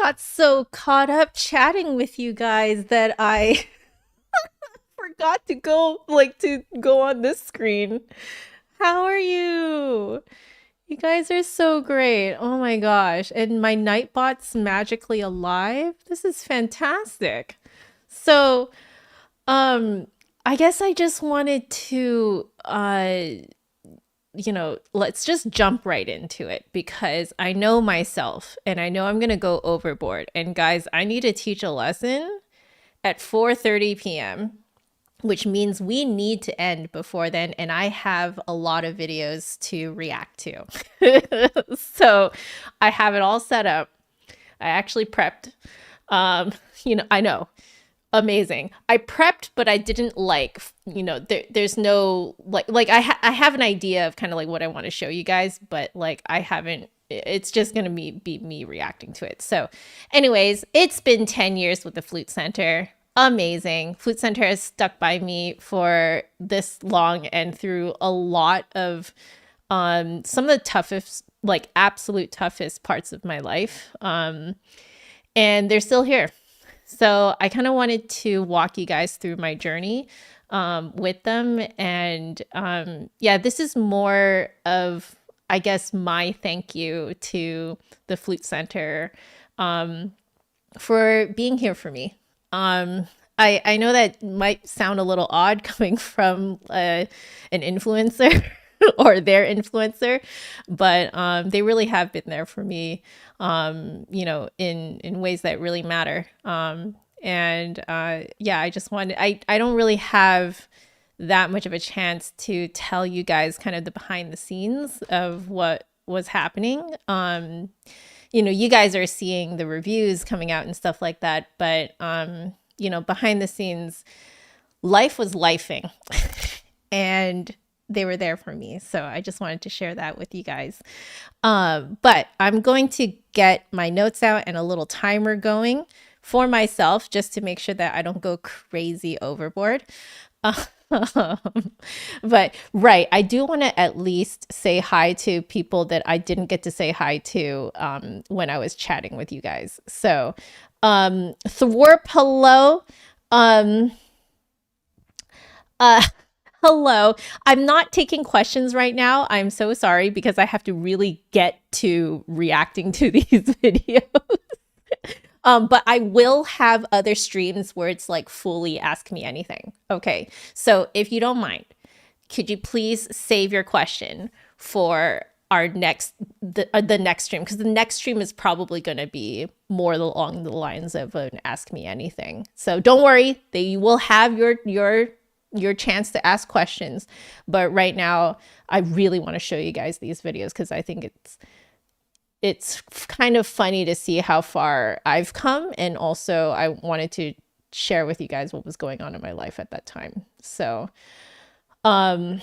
got so caught up chatting with you guys that I forgot to go on this screen. How are you? You guys are so great. Oh my gosh. And my Nightbot's magically alive. This is fantastic. So, um, I guess I just wanted to let's just jump right into it because I know myself and I know I'm going to go overboard. And guys, I need to teach a lesson at 4:30 p.m., which means we need to end before then. And I have a lot of videos to react to. So I have it all set up. I actually prepped. I know, amazing. I prepped, but I didn't there's no I have an idea of kind of like what I want to show you guys, but like I haven't, it's just going to be me reacting to it. So anyways, it's been 10 years with the Flute Center. Amazing. Flute Center has stuck by me for this long and through a lot of some of the toughest, like absolute toughest parts of my life. And they're still here. So I kind of wanted to walk you guys through my journey with them. And yeah, this is more of, I guess, my thank you to the Flute Center for being here for me. I know that might sound a little odd coming from an influencer or their influencer, but they really have been there for me, in ways that really matter. Yeah, I just wanted, I don't really have that much of a chance to tell you guys kind of the behind the scenes of what was happening. You guys are seeing the reviews coming out and stuff like that, but behind the scenes, life was lifing and they were there for me. So I just wanted to share that with you guys. But I'm going to get my notes out and a little timer going for myself just to make sure that I don't go crazy overboard. But right, I do want to at least say hi to people that I didn't get to say hi to when I was chatting with you guys. So Thwarp, hello. Hello. I'm not taking questions right now. I'm so sorry because I have to really get to reacting to these videos. But I will have other streams where it's like fully ask me anything. Okay. So if you don't mind, could you please save your question for our the next stream? Because the next stream is probably going to be more along the lines of an ask me anything. So don't worry, you will have your chance to ask questions. But right now, I really want to show you guys these videos because I think it's kind of funny to see how far I've come. And also I wanted to share with you guys what was going on in my life at that time. So, okay,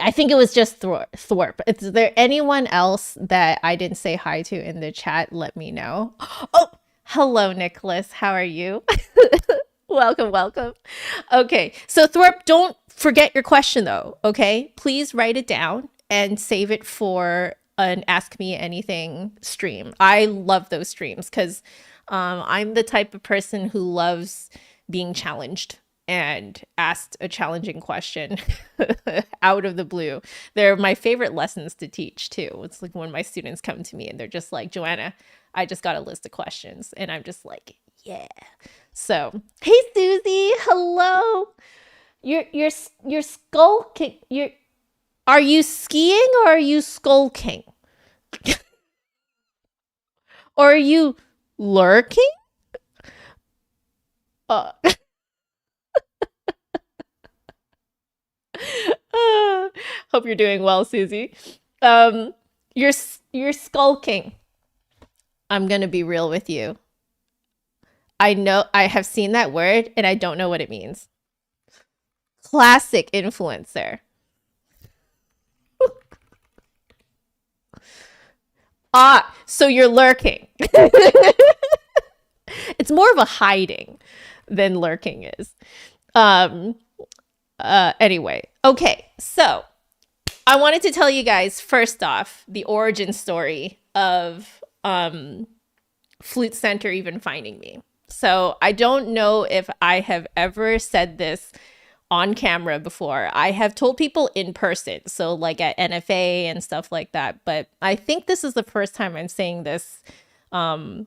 I think it was just Thorpe. Is there anyone else that I didn't say hi to in the chat? Let me know. Oh, hello, Nicholas. How are you? Welcome, welcome. Okay, so Thorpe, don't forget your question though, okay? Please write it down and save it for an Ask Me Anything stream. I love those streams because I'm the type of person who loves being challenged and asked a challenging question out of the blue. They're my favorite lessons to teach too. It's like when my students come to me and they're just like, Joanna, I just got a list of questions. And I'm just like, yeah. So, hey Susie, hello. You're skulking. Are you skiing or are you skulking? Or are you lurking? Hope you're doing well, Susie. You're skulking. I'm gonna be real with you. I know I have seen that word and I don't know what it means. Classic influencer. So you're lurking. It's more of a hiding than lurking is. Anyway, okay, so I wanted to tell you guys first off the origin story of Flute Center even finding me. So I don't know if I have ever said this on camera before. I have told people in person, so like at NFA and stuff like that. But I think this is the first time I'm saying this on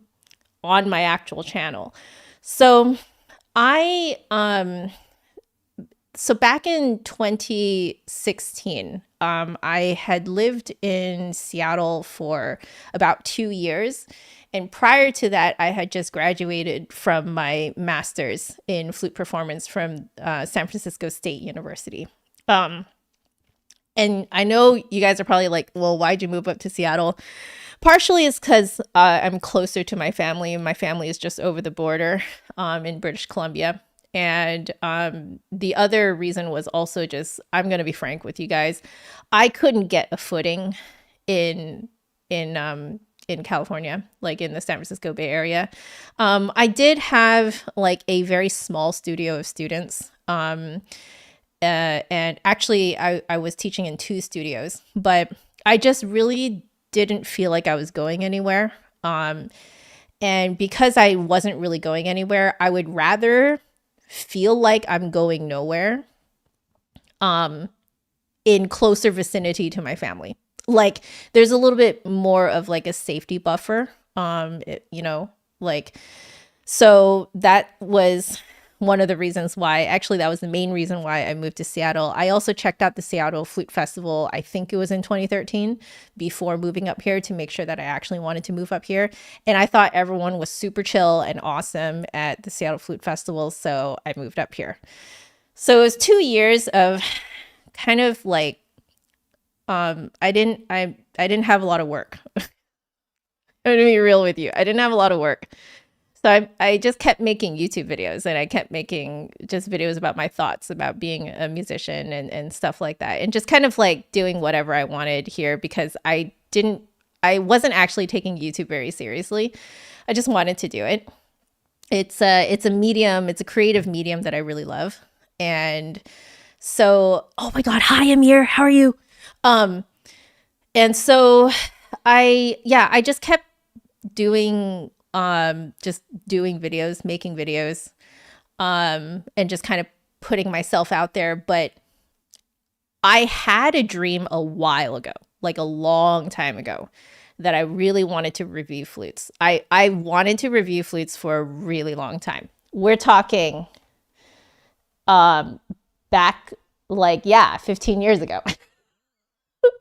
my actual channel. So so back in 2016, I had lived in Seattle for about 2 years. And prior to that, I had just graduated from my master's in flute performance from San Francisco State University. And I know you guys are probably like, well, why'd you move up to Seattle? Partially it's because I'm closer to my family. My family is just over the border in British Columbia. And the other reason was also just, I'm going to be frank with you guys, I couldn't get a footing in California, like in the San Francisco Bay Area. I did have like a very small studio of students. And actually I was teaching in 2 studios, but I just really didn't feel like I was going anywhere. And because I wasn't really going anywhere, I would rather feel like I'm going nowhere in closer vicinity to my family. Like there's a little bit more of like a safety buffer, like, so that was one of the reasons why, actually that was the main reason why I moved to Seattle. I also checked out the Seattle Flute Festival, I think it was in 2013, before moving up here to make sure that I actually wanted to move up here. And I thought everyone was super chill and awesome at the Seattle Flute Festival, so I moved up here. So it was 2 years of kind of like, I didn't have a lot of work. I'm gonna be real with you. I didn't have a lot of work. So I just kept making YouTube videos, and I kept making just videos about my thoughts about being a musician and stuff like that. And just kind of like doing whatever I wanted here, because I wasn't actually taking YouTube very seriously. I just wanted to do it. It's a medium, it's a creative medium that I really love. And so, oh my God, hi Amir, how are you? And so I just kept doing videos, making videos, and just kind of putting myself out there. But I had a dream a while ago, like a long time ago, that I really wanted to review flutes. I wanted to review flutes for a really long time. We're talking back like, 15 years ago.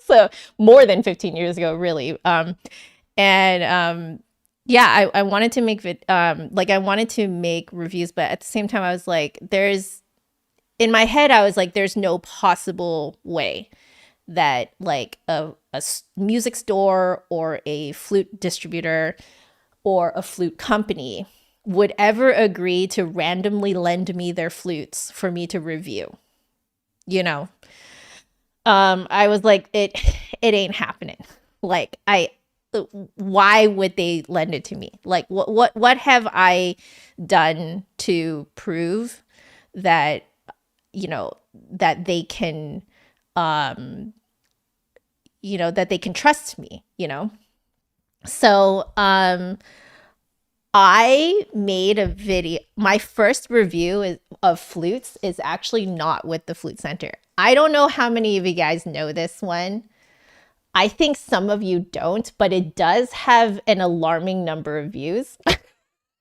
So more than 15 years ago, really. I wanted to make I wanted to make reviews, but at the same time I was like, in my head I was like, there's no possible way that like a music store or a flute distributor or a flute company would ever agree to randomly lend me their flutes for me to review. I was like, it ain't happening. Like, why would they lend it to me? Like, what have I done to prove that, that they can, that they can trust me, So, I made a video. My first review of flutes is actually not with the Flute Center. I don't know how many of you guys know this one. I think some of you don't, but it does have an alarming number of views.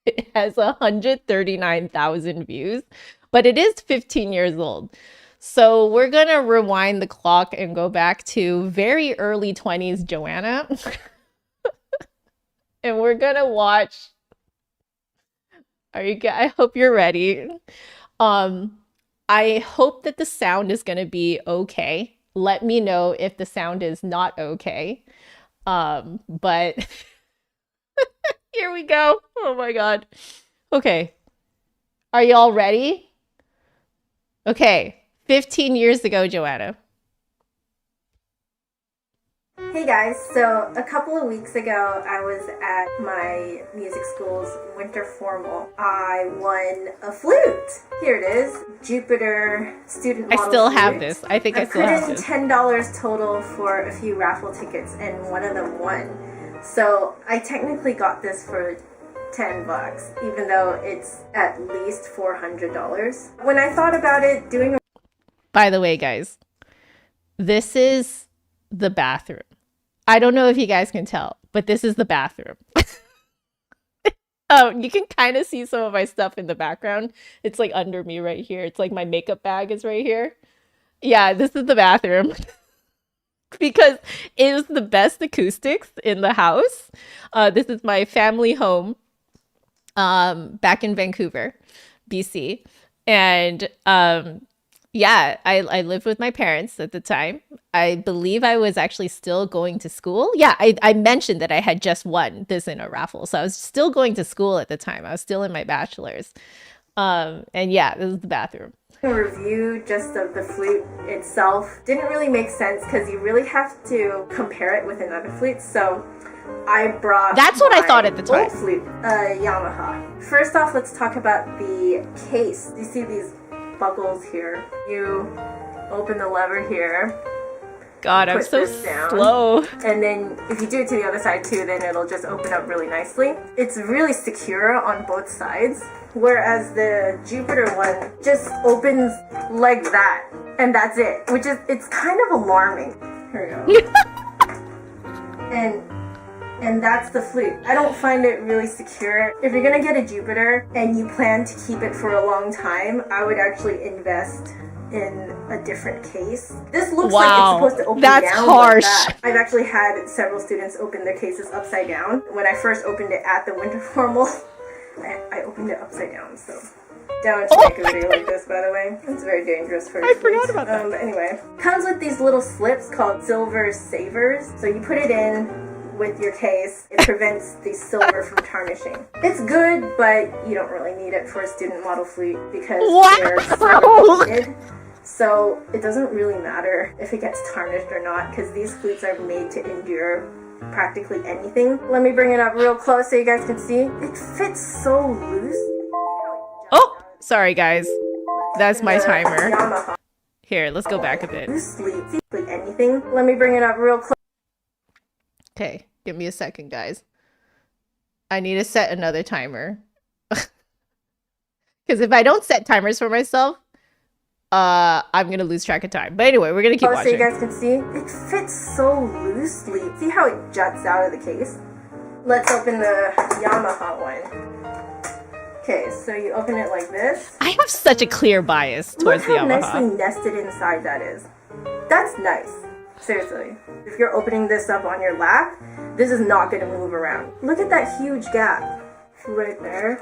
It has 139,000 views, but it is 15 years old. So we're going to rewind the clock and go back to very early 20s Joanna. And we're going to watch. I hope you're ready. I hope that the sound is going to be okay. Let me know if the sound is not okay. But here we go. Oh my God. Okay. Are you all ready? Okay. 15 years ago, Joanna. Hey guys, so a couple of weeks ago I was at my music school's winter formal. I won a flute. Here it is, Jupiter student model I still flute. have this. I think I still have this. $10 total for a few raffle tickets, and one of them won. So I technically got this for $10, even though it's at least $400. When I thought about it, doing a By the way, guys, this is the bathroom. I don't know if you guys can tell, but this is the bathroom. Oh, you can kind of see some of my stuff in the background. It's like under me right here. It's like my makeup bag is right here. Yeah, this is the bathroom. Because it was the best acoustics in the house. This is my family home back in Vancouver, BC. And yeah, I lived with my parents at the time. I believe I was actually still going to school. Yeah, I mentioned that I had just won this in a raffle. So I was still going to school at the time. I was still in my bachelor's. And yeah, this is the bathroom. A review just of the flute itself didn't really make sense because you really have to compare it with another flute. So I brought That's what I thought at the time. old flute, Yamaha. First off, let's talk about the case. You see these buckles here. You open the lever here. God, I'm so slow. And then if you do it to the other side too, then it'll just open up really nicely. It's really secure on both sides, whereas the Jupiter one just opens like that, and that's it, which is, it's kind of alarming. Here we go. And that's the flute. I don't find it really secure. If you're gonna get a Jupiter and you plan to keep it for a long time, I would actually invest in a different case. This looks like it's supposed to open down. That's harsh. Like that. I've actually had several students open their cases upside down. When I first opened it at the winter formal, I opened it upside down, so don't make a video like this, by the way. It's very dangerous for I forgot about that. But anyway, comes with these little slips called silver savers. So you put it in with your case. It prevents the silver from tarnishing. It's good, but you don't really need it for a student model flute because they're silver plated. So it doesn't really matter if it gets tarnished or not because these flutes are made to endure practically anything. Let me bring it up real close so you guys can see. It fits so loose. Oh, sorry guys. That's my timer. Here, let's go back a bit. Loosely, anything. Let me bring it up real close. Okay, give me a second, guys. I need to set another timer. Because if I don't set timers for myself, I'm gonna lose track of time. But anyway, we're gonna keep watching. So you guys can see, it fits so loosely. See how it juts out of the case? Let's open the Yamaha one. Okay, so you open it like this. I have such a clear bias towards the Yamaha. Look how nicely nested inside that is. That's nice. Seriously. If you're opening this up on your lap, this is not going to move around. Look at that huge gap right there.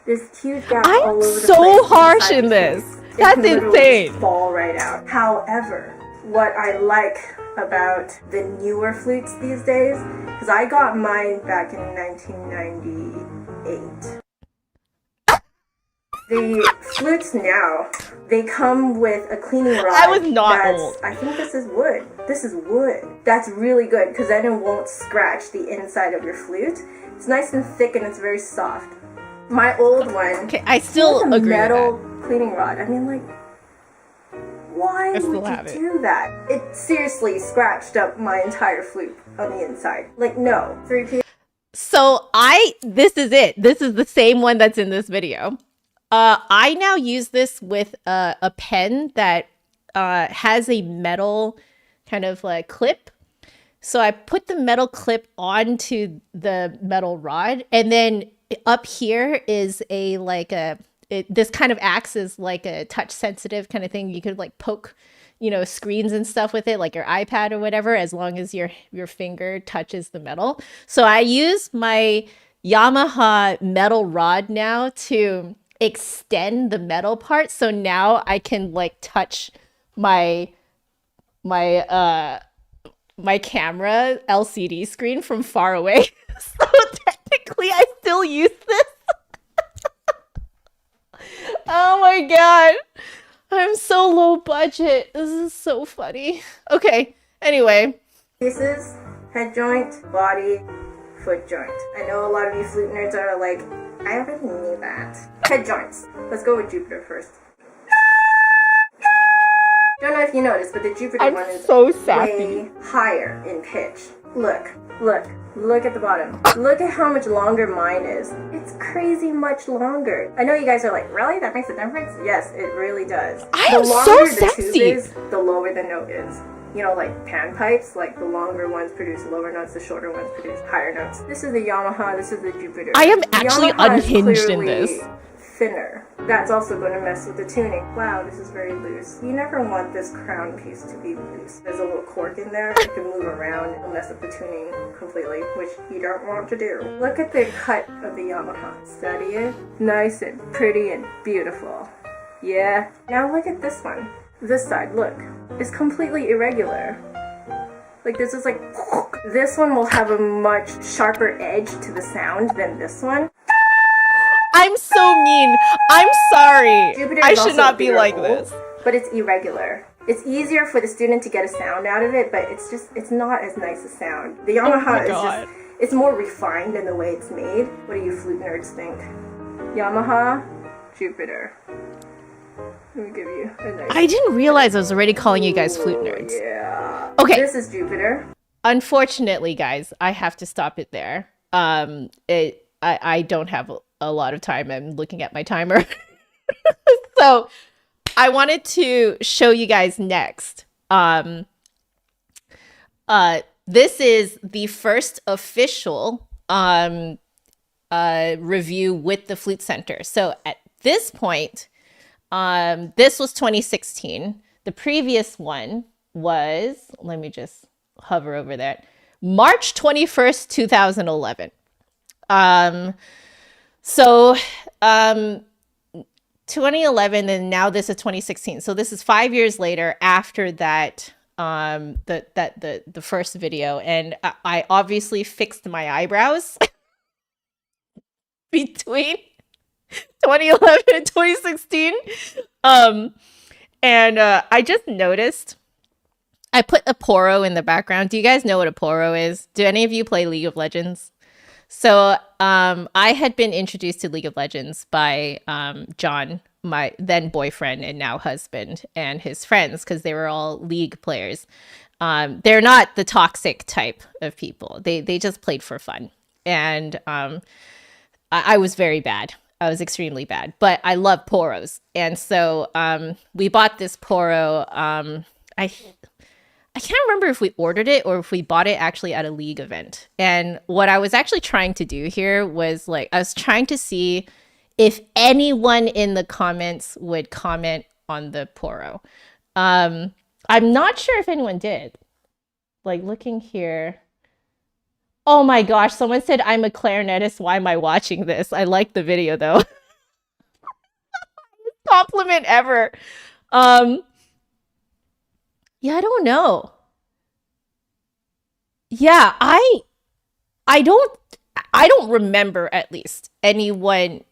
This huge gap all over the place. I'm so harsh in this. That's insane. Fall right out. However, what I like about the newer flutes these days, because I got mine back in 1998. The flutes now, they come with a cleaning rod. I was not old. I think this is wood. This is wood. That's really good because then it won't scratch the inside of your flute. It's nice and thick and it's very soft. My old one, okay, I still agree with metal that. Cleaning rod. I mean, like, why would you do that? It seriously scratched up my entire flute on the inside. Like, no. 3P. So this is it. This is the same one that's in this video. I now use this with a pen that has a metal kind of like clip. So I put the metal clip onto the metal rod, and then up here is this kind of acts as like a touch sensitive kind of thing. You could like poke, screens and stuff with it, like your iPad or whatever, as long as your finger touches the metal. So I use my Yamaha metal rod now to extend the metal part, so now I can like touch my camera LCD screen from far away. So technically I still use this. Oh my god, I'm so low budget. This is so funny. Okay, anyway, Pieces, head joint, body, foot joint. I know a lot of you flute nerds are like, I already knew that. Head joints. Let's go with Jupiter first. Don't know if you noticed, but the Jupiter one is so sassy. way higher in pitch. Look, look at the bottom. Look at how much longer mine is. It's crazy much longer. I know you guys are like, really? That makes a difference? Yes, it really does. I am the so longer the tube sassy. is, the lower the note is. You know, like panpipes, like the longer ones produce lower notes, the shorter ones produce higher notes. This is the Yamaha, this is the Jupiter. I am The actually Yamaha is unhinged in clearly this. Thinner. That's also going to mess with the tuning. Wow, this is very loose. You never want this crown piece to be loose. There's a little cork in there. It can move around and mess up the tuning completely, which you don't want to do. Look at the cut of the Yamaha. Steady it. Nice and pretty and beautiful. Yeah. Now look at this one. This side, look. It's completely irregular. Like this is like... This one will have a much sharper edge to the sound than this one. I'm so mean. I'm sorry. Jupiter I is should also not be bigger like hole, this. but it's irregular. It's easier for the student to get a sound out of it, but it's not as nice a sound. The Yamaha is just, it's more refined in the way it's made. What do you flute nerds think? Yamaha, Jupiter. Let me give you a nice... I didn't realize I was already calling you guys flute nerds. Yeah. Okay. This is Jupiter. Unfortunately, guys, I have to stop it there. I don't have a lot of time. I'm looking at my timer. So I wanted to show you guys next. This is the first official review with the Flute Center. So at this point, this was 2016. The previous one was, let me just hover over that, March 21st, 2011. So 2011, and now this is 2016. So this is 5 years later after that, the first video, and I obviously fixed my eyebrows between 2011 and 2016. And I just noticed I put a poro in the background. Do you guys know what a poro is? Do any of you play League of Legends? So I had been introduced to League of Legends by John, my then boyfriend and now husband, and his friends, because they were all League players. They're not the toxic type of people. They just played for fun. And I was very bad. I was extremely bad. But I love poros. And so we bought this poro. I can't remember if we ordered it or if we bought it actually at a League event. And what I was actually trying to do here was like, I was trying to see if anyone in the comments would comment on the poro. I'm not sure if anyone did. Like looking here. Oh my gosh, someone said I'm a clarinetist. Why am I watching this? I like the video though. Compliment ever. Yeah, I don't know. Yeah, I don't remember at least anyone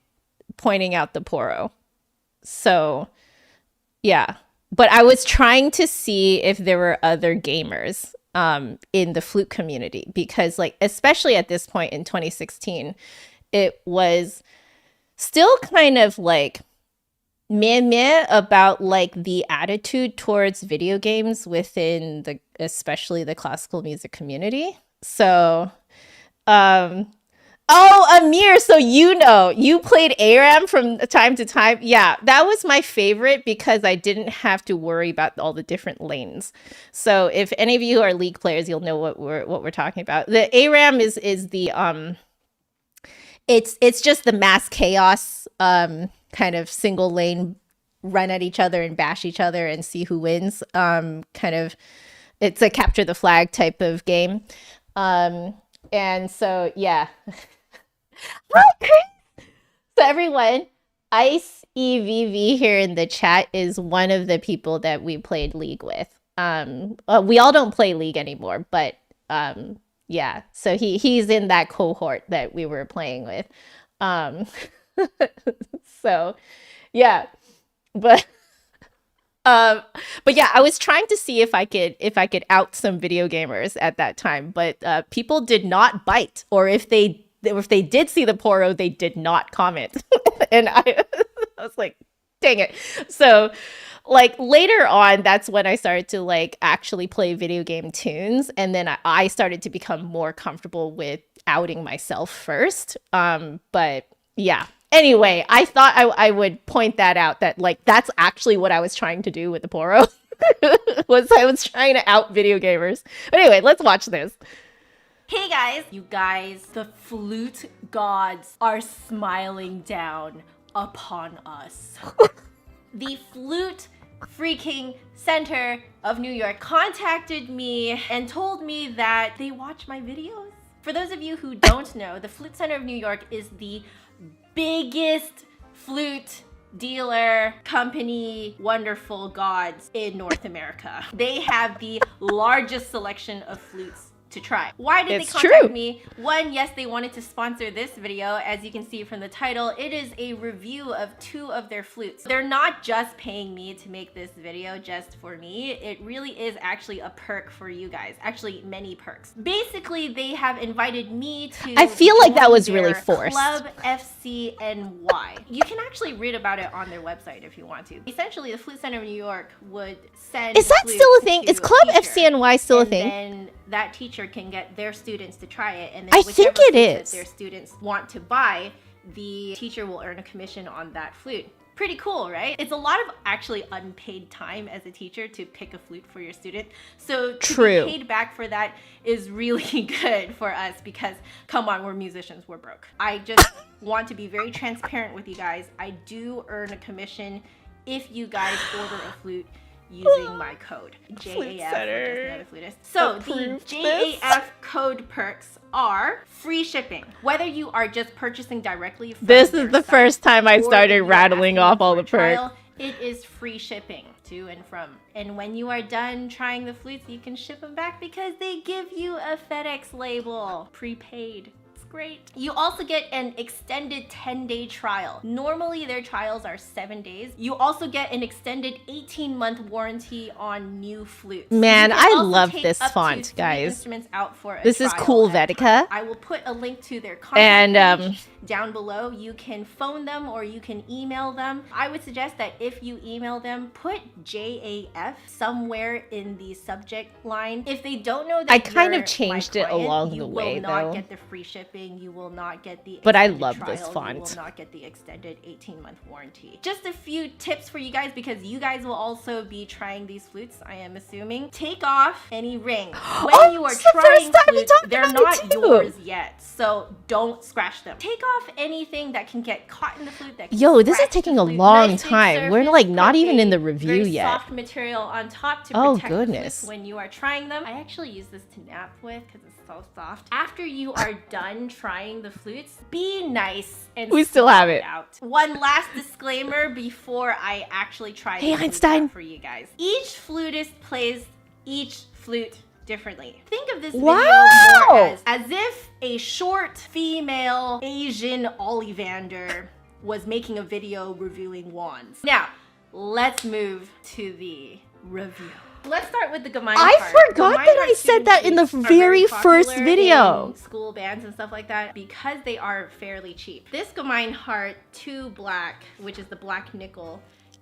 pointing out the poro. So, yeah. But I was trying to see if there were other gamers in the flute community, because like especially at this point in 2016, it was still kind of like meh about like the attitude towards video games within the especially the classical music community. So oh, Amir, so you played ARAM from time to time. Yeah, that was my favorite because I didn't have to worry about all the different lanes. So if any of you are League players, you'll know what we're talking about. The ARAM is the it's just the mass chaos kind of single lane run at each other and bash each other and see who wins. Kind of, it's a capture the flag type of game. And so, yeah. So everyone, Ice EVV here in the chat is one of the people that we played League with. We all don't play League anymore, but yeah. So he's in that cohort that we were playing with. So yeah, but yeah, I was trying to see if I could out some video gamers at that time, but people did not bite, or if they did see the poro, they did not comment. And I was like, dang it. So like later on, that's when I started to like actually play video game tunes, and then I started to become more comfortable with outing myself first. But yeah. Anyway, I thought I would point that out, that like that's actually what I was trying to do with the Poro. Was I was trying to out video gamers. But anyway, let's watch this. Hey guys! You guys, the flute gods are smiling down upon us. The Flute freaking Center of New York contacted me and told me that they watch my videos. For those of you who don't know, the Flute Center of New York is the biggest flute dealer company, wonderful gods in North America. They have the largest selection of flutes to try. Why did they contact me? One, yes, they wanted to sponsor this video. As you can see from the title, it is a review of 2 of their flutes. They're not just paying me to make this video just for me. It really is actually a perk for you guys. Actually, many perks. Basically, they have invited me to I feel like that was really forced. Club FCNY. You can actually read about it on their website if you want to. Essentially, the Flute Center of New York would send Is that still a thing? Is Club FCNY still a thing? And that teacher can get their students to try it, and then I think it is. That their students want to buy, the teacher will earn a commission on that flute. Pretty cool, right? It's a lot of actually unpaid time as a teacher to pick a flute for your student. So to be paid back for that is really good for us, because come on, we're musicians, we're broke. I just want to be very transparent with you guys. I do earn a commission if you guys order a flute using my code JAF, JustAnotherFlutist. So the JAF code perks are free shipping. Whether you are just purchasing directly from this is the first time I started rattling off all the perks. It is free shipping to and from. And when you are done trying the flutes, you can ship them back because they give you a FedEx label, prepaid. Great. You also get an extended 10-day trial. Normally their trials are 7 days. You also get an extended 18-month warranty on new flutes. Man, I love this font, guys. Instruments out for this is cool, Vedica. I will put a link to their contact page down below. You can phone them or you can email them. I would suggest that if you email them, put JAF somewhere in the subject line. If they don't know that I kind of changed it along the way, you will not get the free shipping. You will not get the but I love trial. this font. You will not get the extended 18-month warranty. Just a few tips for you guys, because you guys will also be trying these flutes, I am assuming. Take off any rings. When you are trying flutes, they're not yours yet, so don't scratch them. Take off anything that can get caught in the flute. That Yo, this is taking a long time. We're like not even in the review yet. Soft material on top to protect the flutes when you are trying them. I actually use this to nap with because it's so soft. After you are done trying the flutes, be nice and we still have it out. One last disclaimer before I actually try hey Einstein for you guys. Each flutist plays each flute differently. Think of this video more as if a short female Asian Ollivander was making a video reviewing wands. Now, let's move to the review. Let's start with the Gamine part. I forgot that I said that in the very first video. School bands and stuff like that, because they are fairly cheap. This Gamine Heart 2 Black, which is the black nickel,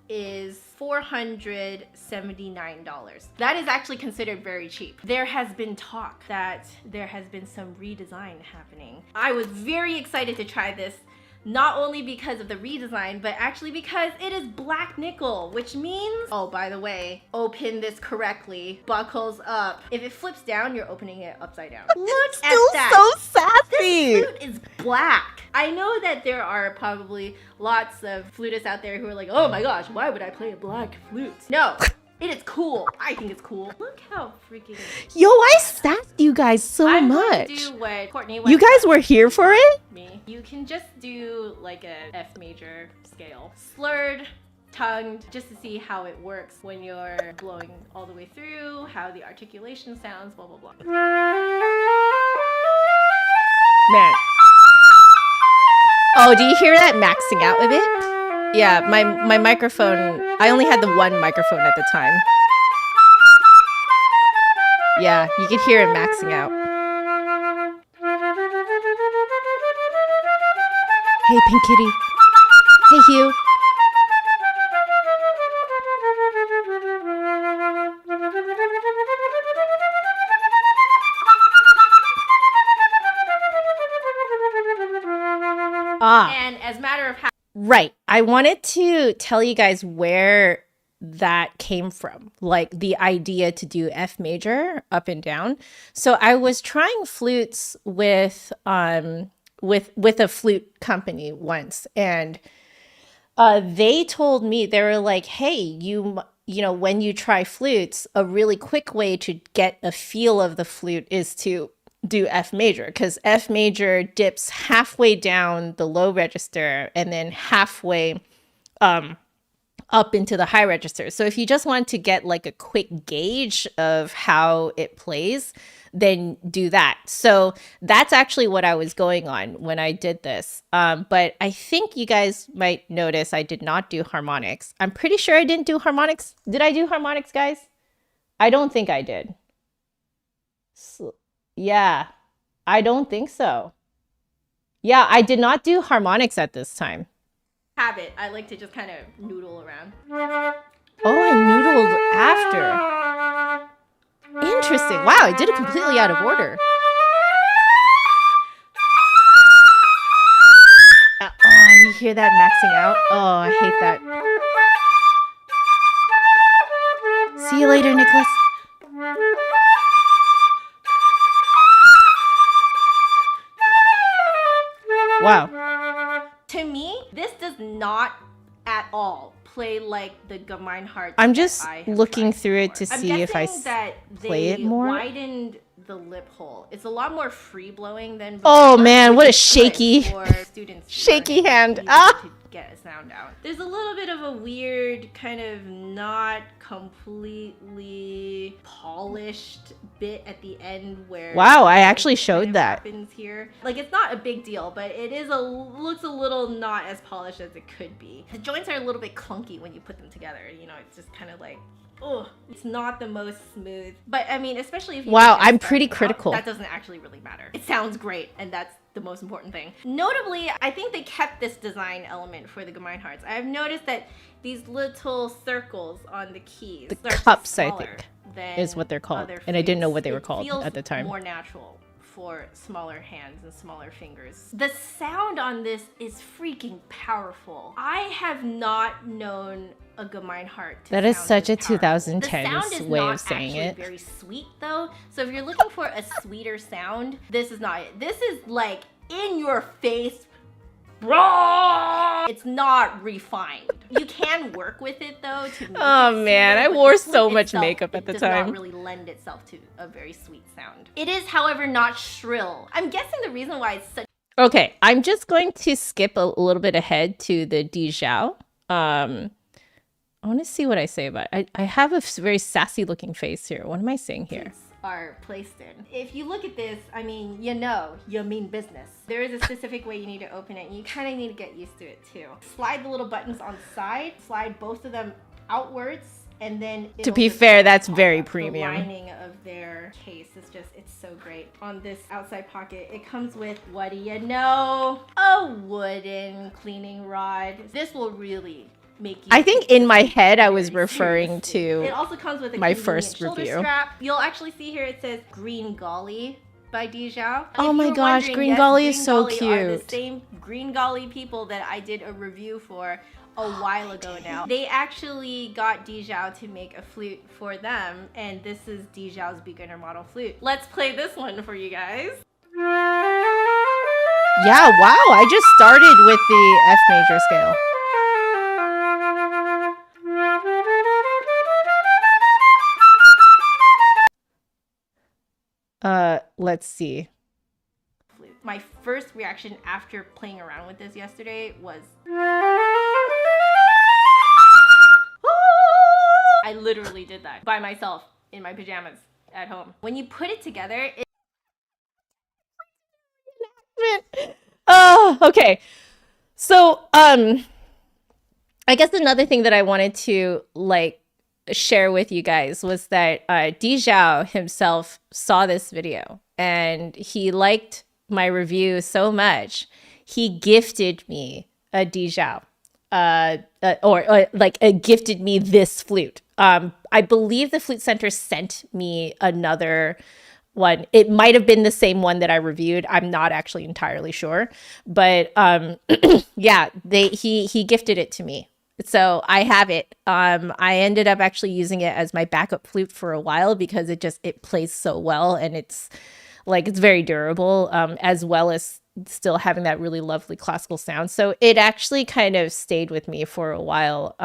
is $479. That is actually considered very cheap. There has been talk that there has been some redesign happening. I was very excited to try this, not only because of the redesign, but actually because it is black nickel, which means, oh, by the way, open this correctly, buckles up. If it flips down, you're opening it upside down. Look at that. So sassy. This flute is black. I know that there are probably lots of flutists out there who are like, oh my gosh, why would I play a black flute? No. It is cool. I think it's cool. Look how freaking... Yo, I sassed you guys so much. Do what Courtney you guys were here for it? Me. You can just do like a F major scale. Slurred, tongued, just to see how it works when you're blowing all the way through, how the articulation sounds, blah, blah, blah. Man. Oh, do you hear that maxing out of it? Yeah, my microphone, I only had the one microphone at the time. Yeah, you could hear it maxing out. Hey, Pink Kitty. Hey, Hugh. Right. I wanted to tell you guys where that came from, like the idea to do F major up and down. So I was trying flutes with with a flute company once, and they told me, they were like, "Hey, you know, when you try flutes, a really quick way to get a feel of the flute is to do F major, because F major dips halfway down the low register and then halfway up into the high register. So if you just want to get like a quick gauge of how it plays, then do that." So that's actually what I was going on when I did this. But I think you guys might notice I did not do harmonics. I'm pretty sure I didn't do harmonics. Did I do harmonics, guys? I don't think I did. So, yeah, I don't think so. Yeah, I did not do harmonics at this time. Habit. I like to just kind of noodle around. Oh, I noodled after. Interesting. Wow, I did it completely out of order. Oh, you hear that maxing out? Oh, I hate that. See you later, Nicholas. Wow. To me, this does not at all play like the Gemeinhardt. I'm just that I have looking tried through it before. to I'm see if I guessing that play it they more. widened the lip hole. It's a lot more free blowing than Oh before, man, what a which is good shaky, for students shaky learning hand. music Ah! to get a sound out. There's a little bit of a weird kind of not completely polished bit at the end where Wow, I actually it showed kind of that. happens here. Like, it's not a big deal, but it is looks a little not as polished as it could be. The joints are a little bit clunky when you put them together. You know, it's just kind of like, oh, it's not the most smooth. But I mean, especially if you Wow, just I'm start pretty out, critical. that doesn't actually really matter. It sounds great, and that's the most important thing. Notably, I think they kept this design element for the Gemeinhardts. I have noticed that these little circles on the keys, The are cups, I smaller think, than is what they're called. other And I didn't know flutes. what they were It called feels at the time. more natural for smaller hands and smaller fingers. The sound on this is freaking powerful. I have not known a Gemeinhardt to That is sound such this a powerful. 2010s The sound is way not of saying actually it. very sweet though. So if you're looking for a sweeter sound, this is not it. This is like in your face. It's not refined. You can work with it though to make Oh it man, sweeter, I but wore the so flute much itself, makeup at it the does time. not really lend itself to a very sweet sound. It is, however, not shrill. I'm guessing the reason why it's such. Okay, I'm just going to skip a little bit ahead to the Dijao. I want to see what I say about it. I have a very sassy looking face here. What am I saying here? Are placed in. If you look at this, I mean, you know, you mean business. There is a specific way you need to open it, and you kind of need to get used to it too. Slide the little buttons on the side, slide both of them outwards, and then To be fair, that's very the premium. lining of their case is just, it's so great. On this outside pocket, it comes with, what do you know? A wooden cleaning rod. This will really make you. I think in my head I was very referring seriously. It to also comes with a my convenient first shoulder review. strap. You'll actually see here it says Green Golly by Dijao. Oh If my you were gosh, wondering, Green yes, Golly is Green so Golly are the cute. same Green Golly people that I did a review for a while ago now. They actually got Dijao to make a flute for them, and this is Dijao's beginner model flute. Let's play this one for you guys. Yeah, wow, I just started with the F major scale. Let's see. My first reaction after playing around with this yesterday was I literally did that by myself in my pajamas at home. When you put it together, Oh, okay. So, I guess another thing that I wanted to like share with you guys was that Dijao himself saw this video and he liked my review so much, he gifted me a Dijao, or like gifted me this flute. I believe the Flute Center sent me another one. It might have been the same one that I reviewed. I'm not actually entirely sure, but yeah, he gifted it to me. So I have it. I ended up actually using it as my backup flute for a while because it plays so well, and it's very durable, as well as still having that really lovely classical sound. So it actually kind of stayed with me for a while.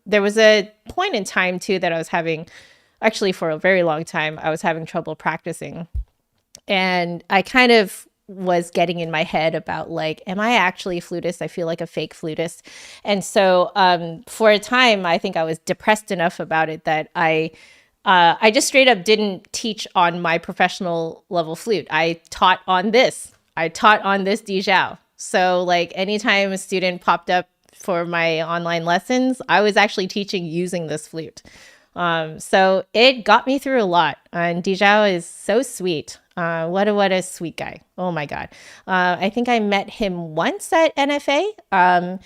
There was a point in time too that I was having, actually for a very long time, I was having trouble practicing. And I kind of was getting in my head about am I actually a flutist? I feel like a fake flutist. And so for a time, I think I was depressed enough about it that I just straight up didn't teach on my professional level flute. I taught on this Dijao. So anytime a student popped up for my online lessons, I was actually teaching using this flute. So it got me through a lot, and Dijao is so sweet. What a sweet guy. Oh my God. I think I met him once at NFA.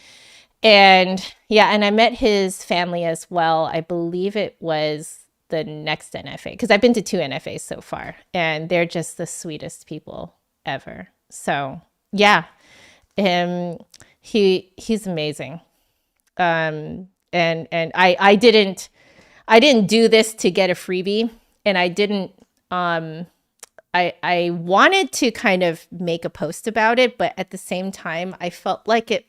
And I met his family as well. I believe it was the next NFA, because I've been to 2 NFAs so far, and they're just the sweetest people ever. So yeah, he's amazing. And I didn't do this to get a freebie, and I didn't, I wanted to kind of make a post about it, but at the same time, I felt like it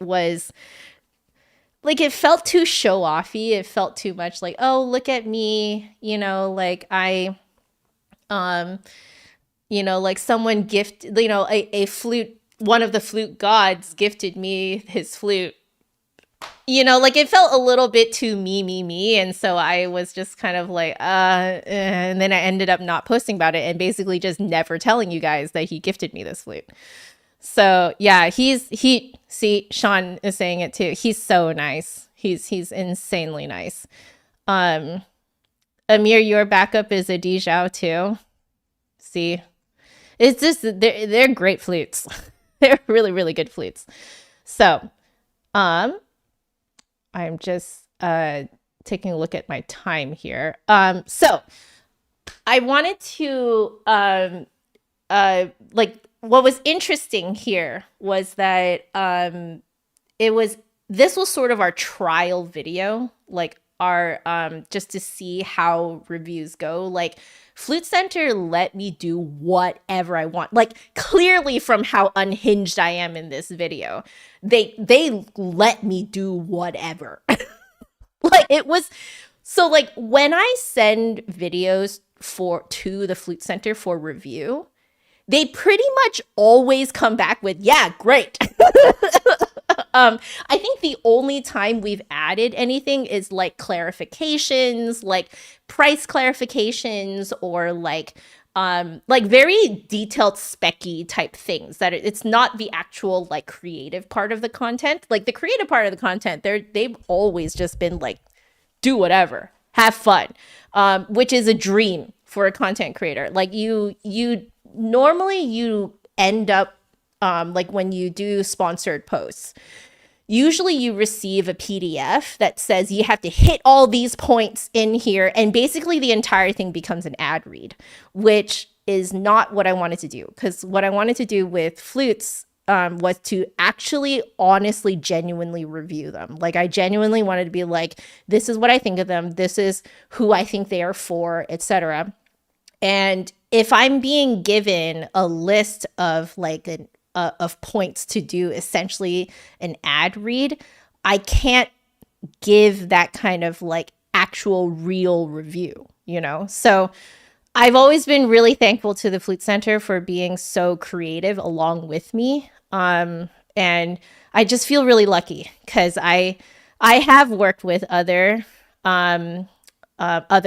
felt too show offy. It felt too much oh, look at me, someone a flute, one of the flute gods gifted me his flute. It felt a little bit too me. And so I was just kind of and then I ended up not posting about it and basically just never telling you guys that he gifted me this flute. So yeah, see, Sean is saying it too. He's so nice. He's insanely nice. Amir, your backup is a Dijao too. See, it's just, they're great flutes. They're really, really good flutes. So, I'm just taking a look at my time here. So I wanted to what was interesting here was that this was sort of our trial video, our just to see how reviews go. Flute Center let me do whatever I want. Clearly from how unhinged I am in this video, they let me do whatever. It was so when I send videos to the Flute Center for review, they pretty much always come back with, yeah, great. I think the only time we've added anything is clarifications, price clarifications, or very detailed specky type things that it's not the actual creative part of the content. The creative part of the content, they've always just been do whatever, have fun, which is a dream for a content creator. You normally end up when you do sponsored posts, usually you receive a PDF that says you have to hit all these points in here, and basically the entire thing becomes an ad read, which is not what I wanted to do. Because what I wanted to do with flutes was to actually honestly, genuinely review them. I genuinely wanted to be this is what I think of them, this is who I think they are for, etc. And if I'm being given a list of of points to do essentially an ad read, I can't give that kind of actual real review, So I've always been really thankful to the Flute Center for being so creative along with me. And I just feel really lucky because I have worked with other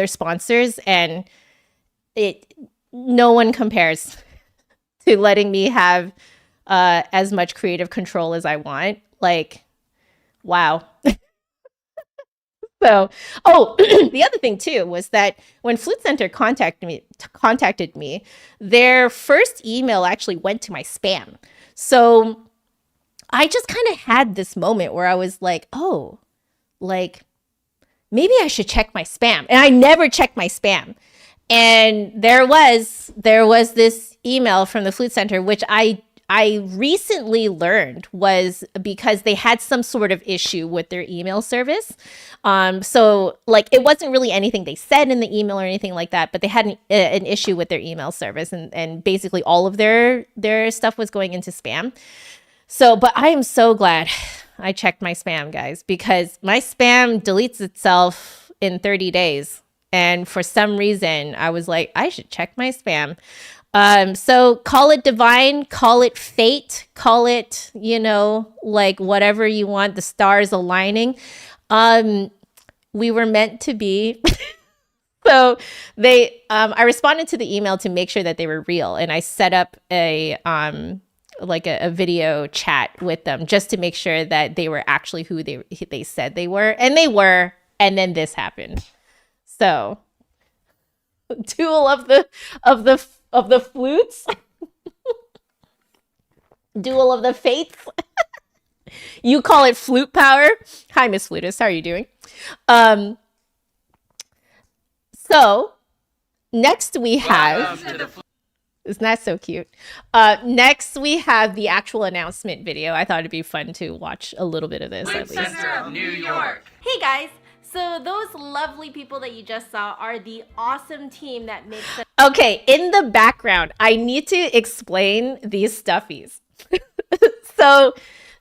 sponsors, and no one compares to letting me have as much creative control as I want. Wow. So, the other thing too was that when Flute Center contacted me, their first email actually went to my spam. So I just kind of had this moment where I was maybe I should check my spam. And I never check my spam. And there was this email from the Flute Center, which I recently learned was because they had some sort of issue with their email service. So like it wasn't really anything they said in the email or anything like that, but they had an issue with their email service, and basically all of their stuff was going into spam. So, but I am so glad I checked my spam, guys, because my spam deletes itself in 30 days. And for some reason, I was like, I should check my spam. So call it divine, call it fate, call it, you know, like whatever you want, the stars aligning. We were meant to be. So I responded to the email to make sure that they were real. And I set up a video chat with them just to make sure that they were actually who they said they were. And they were. And then this happened. So, duel of the flutes, duel of the fates. You call it flute power. Hi, Miss Flutist. How are you doing? So next we have. Isn't that so cute? Next we have the actual announcement video. I thought it'd be fun to watch a little bit of this. Flute Center of New York. Hey guys. So those lovely people that you just saw are the awesome team that makes it. Okay, in the background, I need to explain these stuffies. So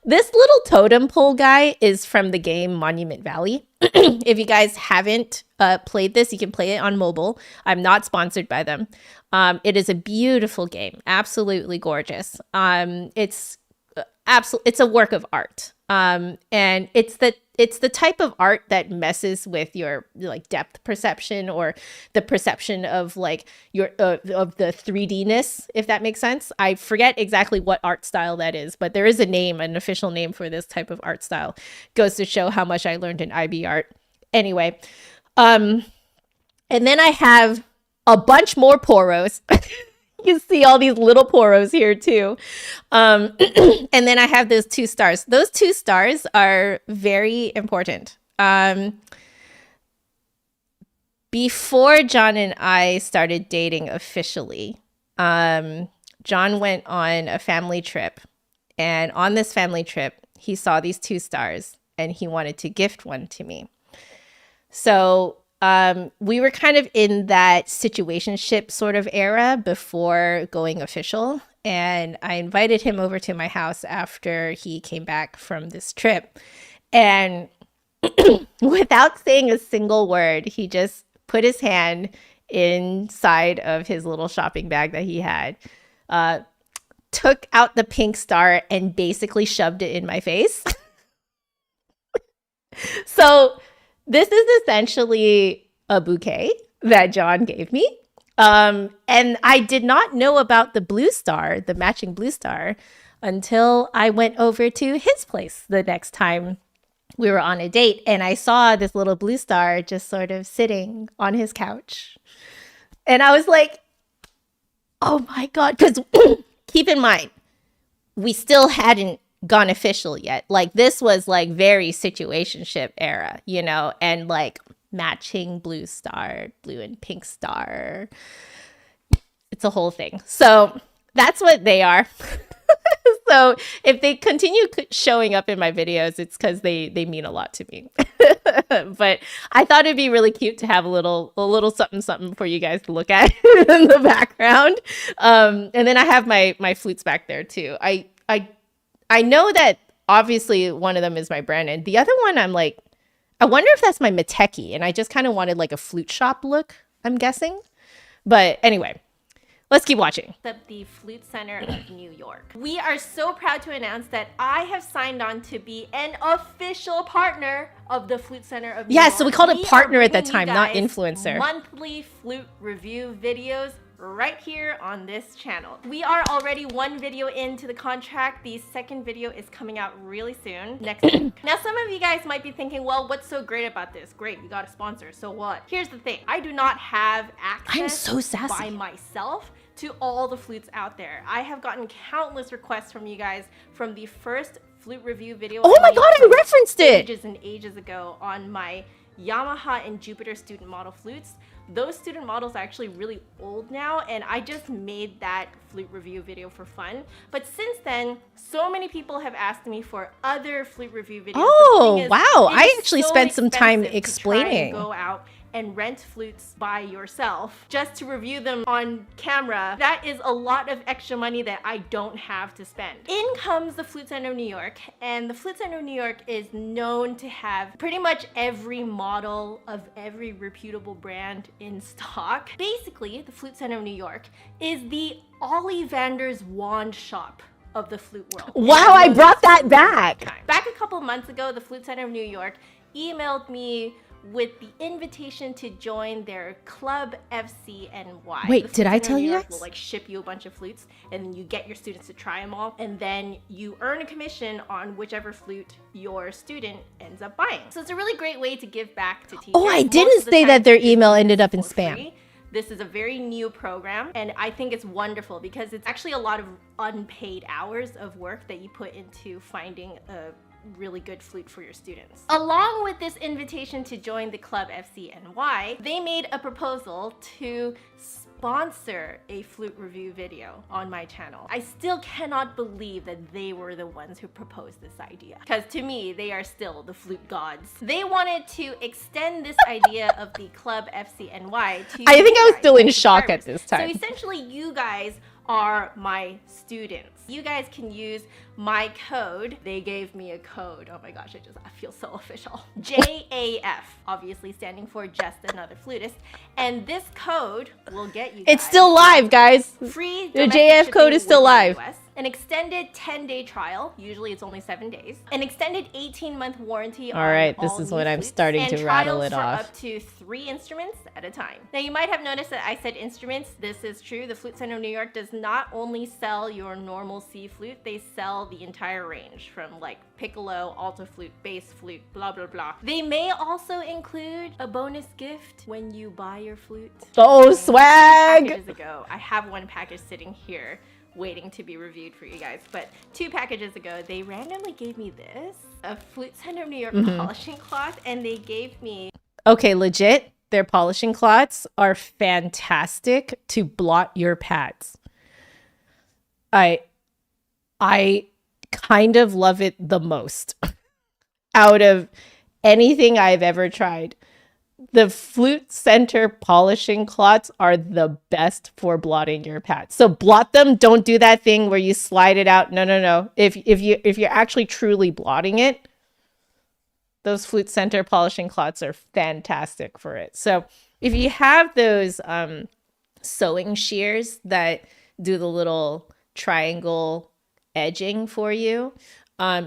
this little totem pole guy is from the game Monument Valley. If you guys haven't played this, you can play it on mobile. I'm not sponsored by them. It is a beautiful game, absolutely gorgeous. It's a work of art. And it's the type of art that messes with your like depth perception or the perception of like your of the 3D-ness, if that makes sense. I forget exactly what art style that is, but there is a name, an official name for this type of art style. Goes to show how much I learned in IB art. Anyway, and then I have a bunch more poros. You can see all these little poros here too. And then I have those 2 stars. Those 2 stars are very important. Before John and I started dating officially, John went on a family trip. And on this family trip, he saw these 2 stars and he wanted to gift one to me. So we were kind of in that situationship sort of era before going official. And I invited him over to my house after he came back from this trip. And without saying a single word, he just put his hand inside of his little shopping bag that he had, took out the pink star and basically shoved it in my face. So this is essentially a bouquet that John gave me. And I did not know about the blue star, the matching blue star, until I went over to his place the next time we were on a date. And I saw this little blue star just sort of sitting on his couch. And I was like, oh my God. Because keep in mind, we still hadn't gone official yet. Like this was like very situationship era, you know, and like matching blue star, blue and pink star. It's a whole thing. So that's what they are. So if they continue showing up in my videos, it's because they mean a lot to me. But I thought it'd be really cute to have a little something for you guys to look at in the background. And then I have my flutes back there too. I know that obviously one of them is my Brandon. The other one, I'm like, I wonder if that's my Mateki. And I just kind of wanted like a flute shop look, I'm guessing. But anyway, let's keep watching. The Flute Center of New York. We are so proud to announce that I have signed on to be an official partner of the Flute Center of New York. Yeah, so we called it partner at that time, not influencer. Monthly flute review videos right here on this channel. We are already 1 video into the contract. The second video is coming out really soon, next week. Now, some of you guys might be thinking, well, what's so great about this? Great, we got a sponsor, so what? Here's the thing. I do not have access I'm so sassy. by myself to all the flutes out there. I have gotten countless requests from you guys from the first flute review video. Oh my God, I referenced it! Ages and ages ago on my Yamaha and Jupiter student model flutes. Those student models are actually really old now, and I just made that flute review video for fun. But since then, so many people have asked me for other flute review videos. Oh, wow. I actually so spent some time expensive to explaining. try and go out and rent flutes by yourself just to review them on camera. That is a lot of extra money that I don't have to spend. In comes the Flute Center of New York, and the Flute Center of New York is known to have pretty much every model of every reputable brand in stock. Basically, the Flute Center of New York is the Ollivander's wand shop of the flute world. Wow, I brought that back. Back a couple months ago, the Flute Center of New York emailed me with the invitation to join their Club FCNY. Wait, The Flute did I Center of tell New you York guys? will like ship you a bunch of flutes, and then you get your students to try them all, and then you earn a commission on whichever flute your student ends up buying. So it's a really great way to give back to teachers. Oh, I Most didn't of the say time, that their teachers email do ended this up in for spam. free. This is a very new program, and I think it's wonderful because it's actually a lot of unpaid hours of work that you put into finding a really good flute for your students. Along with this invitation to join the Club FCNY, they made a proposal to sponsor a flute review video on my channel. I still cannot believe that they were the ones who proposed this idea, because to me, they are still the flute gods. They wanted to extend this idea of the Club FCNY to I think you I was guys, still in my shock at subscribers. this time. So essentially, you guys are my students. You guys can use my code. They gave me a code. Oh my gosh, I feel so official. JAF, obviously standing for Just Another Flutist. And this code will get you guys It's still live, guys. free The domestic JF code shipping is still within the live. US, an extended 10-day trial, usually it's only 7 days, an extended 18-month warranty on right, this all is new when I'm flutes, starting and to rattle trials it for off. up to 3 instruments at a time. Now you might have noticed that I said instruments. This is true. The Flute Center of New York does not only sell your normal C flute, they sell the entire range from like piccolo, alto flute, bass flute, blah blah blah. They may also include a bonus gift when you buy your flute. Oh, Two swag. packages ago, I have one package sitting here waiting to be reviewed for you guys, but 2 packages ago they randomly gave me this, a Flute Center of New York polishing cloth, and they gave me Okay, legit. Their polishing cloths are fantastic to blot your pads. I kind of love it the most out of anything I've ever tried. The Flute Center polishing cloths are the best for blotting your pads. So blot them. Don't do that thing where you slide it out. No, no, no. If you're actually truly blotting it, those Flute Center polishing cloths are fantastic for it. So if you have those sewing shears that do the little triangle edging for you,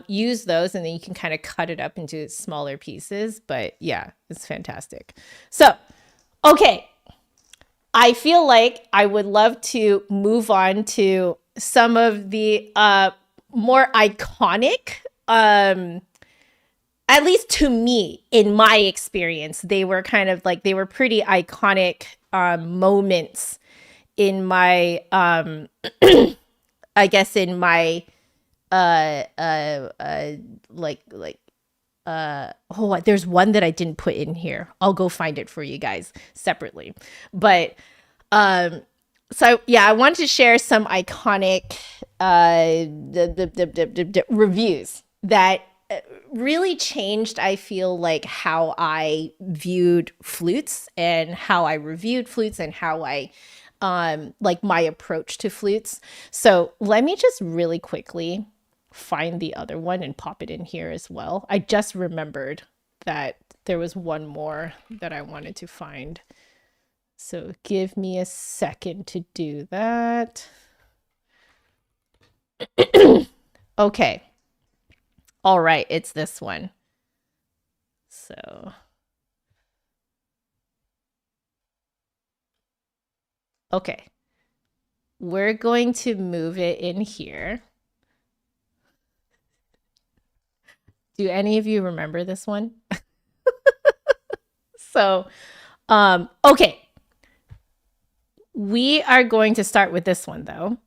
use those, and then you can kind of cut it up into smaller pieces. But yeah, it's fantastic. So, okay. I feel like I would love to move on to some of the more iconic, at least to me, in my experience, they were kind of like, they were pretty iconic moments in my, I guess in my, there's one that I didn't put in here. I'll go find it for you guys separately. But, so yeah, I wanted to share some iconic, reviews that really changed, I feel like, how I viewed flutes and how I reviewed flutes and how I like my approach to flutes. So let me just really quickly find the other one and pop it in here as well. I just remembered that there was one more that I wanted to find. So give me a second to do that. Okay. All right, it's this one. So okay. We're going to move it in here. Do any of you remember this one? So, okay. We are going to start with this one though.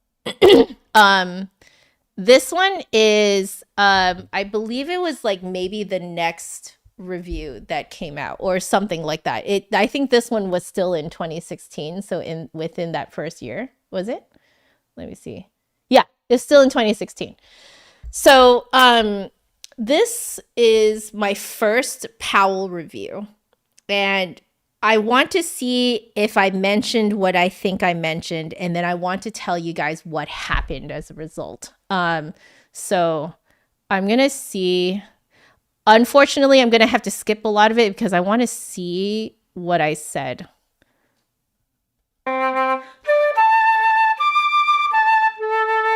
This one is, I believe it was like maybe the next review that came out or something like that. I think this one was still in 2016, so within that first year. Was it? Let me see. Yeah, it's still in 2016. So this is my first Powell review, and I want to see if I mentioned what I think I mentioned, and then I want to tell you guys what happened as a result. So I'm going to see. Unfortunately, I'm going to have to skip a lot of it because I want to see what I said.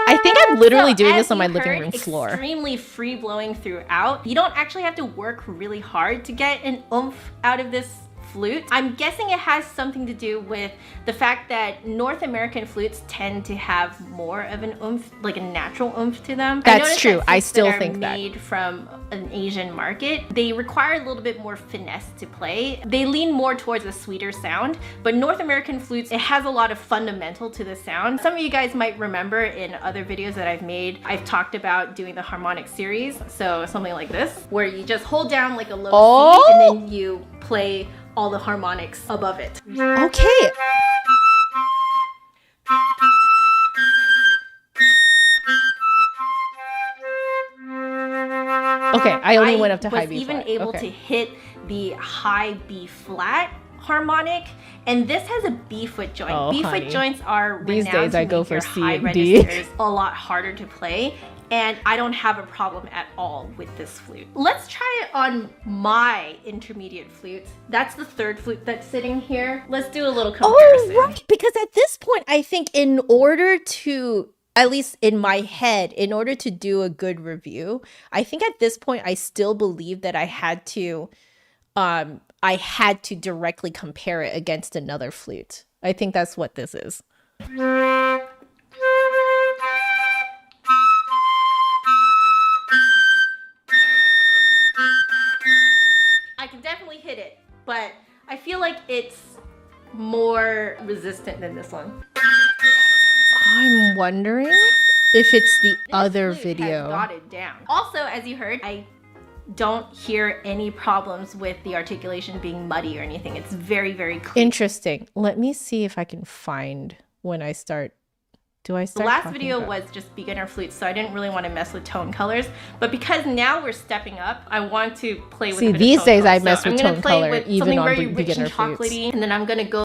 I think I'm literally doing this on my living room floor. Extremely free blowing throughout. You don't actually have to work really hard to get an oomph out of this flute. I'm guessing it has something to do with the fact that North American flutes tend to have more of an oomph, like a natural oomph to them. That's true. I still think that. Made from an Asian market, they require a little bit more finesse to play. They lean more towards a sweeter sound, but North American flutes, it has a lot of fundamental to the sound. Some of you guys might remember in other videos that I've made, I've talked about doing the harmonic series. So something like this, where you just hold down like a low C and then you play all the harmonics above it. Okay. Okay, I only went up to high B flat. I was even able to hit the high B flat harmonic, and this has a B foot joint. B foot joints are these days I go for C and D. A lot harder to play, and I don't have a problem at all with this flute. Let's try it on my intermediate flute. That's the third flute that's sitting here. Let's do a little comparison. Oh, right, because at this point, I think in order to, at least in my head, in order to do a good review, I think at this point, I still believe that I had to directly compare it against another flute. I think that's what this is. I can definitely hit it, but I feel like it's more resistant than this one. I'm wondering if it's the other flute video. Has got it down. Also, as you heard, I don't hear any problems with the articulation being muddy or anything. It's very, very clean. Interesting. Let me see if I can find when I start. Do I start? The last video was just beginner flutes, so I didn't really want to mess with tone colors. But because now we're stepping up, I want to play with. See, these days I mess with tone color even on beginner flutes. And then I'm gonna go.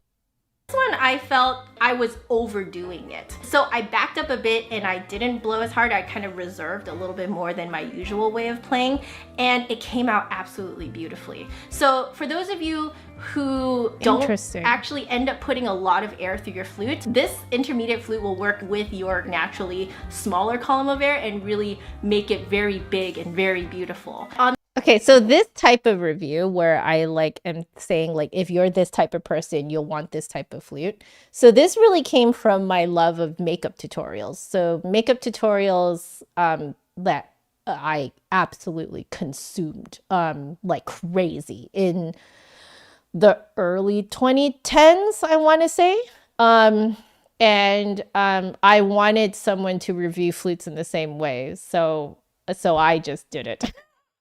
This one I felt I was overdoing it. So I backed up a bit and I didn't blow as hard. I kind of reserved a little bit more than my usual way of playing, and it came out absolutely beautifully. So for those of you who don't actually end up putting a lot of air through your flute, this intermediate flute will work with your naturally smaller column of air and really make it very big and very beautiful. Okay, so this type of review where I am saying if you're this type of person, you'll want this type of flute. So this really came from my love of makeup tutorials. So makeup tutorials that I absolutely consumed like crazy in the early 2010s, I want to say. And I wanted someone to review flutes in the same way. So I just did it.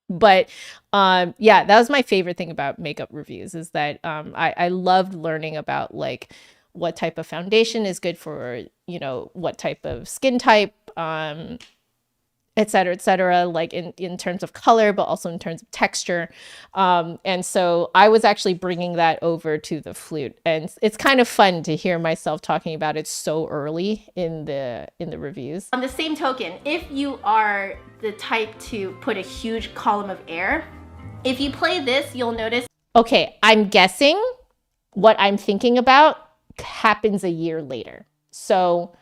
But yeah, that was my favorite thing about makeup reviews, is that I loved learning about what type of foundation is good for, what type of skin type, et cetera, in terms of color, but also in terms of texture. And so I was actually bringing that over to the flute, and it's kind of fun to hear myself talking about it so early in the reviews. On the same token, if you are the type to put a huge column of air, if you play this, you'll notice. Okay, I'm guessing what I'm thinking about happens a year later. So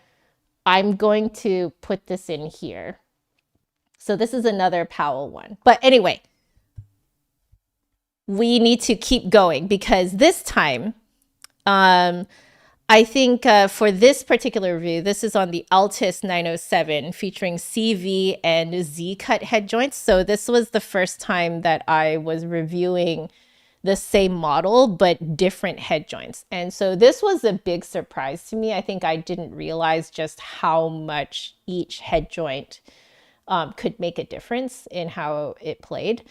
I'm going to put this in here. So this is another Powell one. But anyway, we need to keep going because this time, I think for this particular review, this is on the Altus 907 featuring CV and Z cut head joints. So this was the first time that I was reviewing the same model, but different head joints. And so this was a big surprise to me. I think I didn't realize just how much each head joint could make a difference in how it played.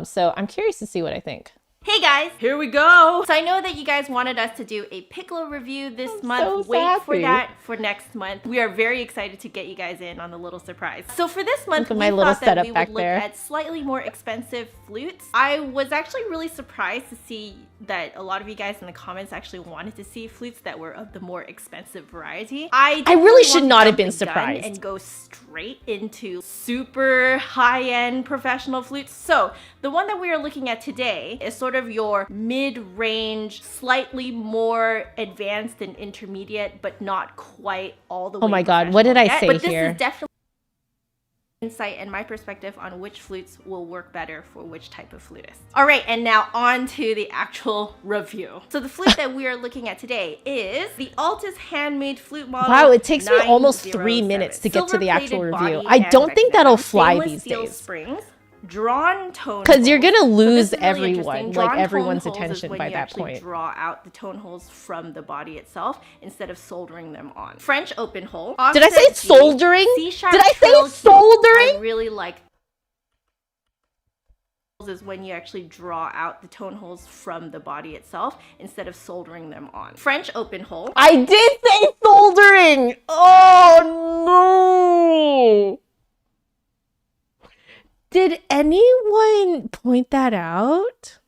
So I'm curious to see what I think. Hey guys, here we go. So I know that you guys wanted us to do a piccolo review this month. so Wait for happy. that for next month. We are very excited to get you guys in on the little surprise. So for this month, Look at we my little thought that setup we would back look there. at slightly more expensive flutes. I was actually really surprised to see that a lot of you guys in the comments actually wanted to see flutes that were of the more expensive variety. I really should want to not have jump been the gun surprised. and go straight into super high-end professional flutes. So the one that we are looking at today is sort of your mid-range, slightly more advanced and intermediate, but not quite all the way. Oh my God, what did I yet. say But this here? is definitely insight and my perspective on which flutes will work better for which type of flutist. All right, and now on to the actual review. So the flute that we are looking at today is the Altus handmade flute model. Wow, it takes me almost 3 907. minutes to get to the actual Silver-plated review. body I and don't think that'll mechanism, fly stainless these steel days. Springs, drawn tone Because you're holes. gonna So lose this is really everyone, interesting. like Drawn everyone's tone holes is attention when by you that actually point. draw out the tone holes from the body itself instead of soldering them on. French open hole. Did I say Offset G, soldering? C-sharp Did I trill say key. soldering? I really like is when you actually draw out the tone holes from the body itself instead of soldering them on. French open hole. I did say soldering! Oh no! Did anyone point that out?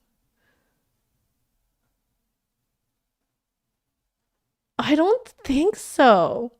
I don't think so.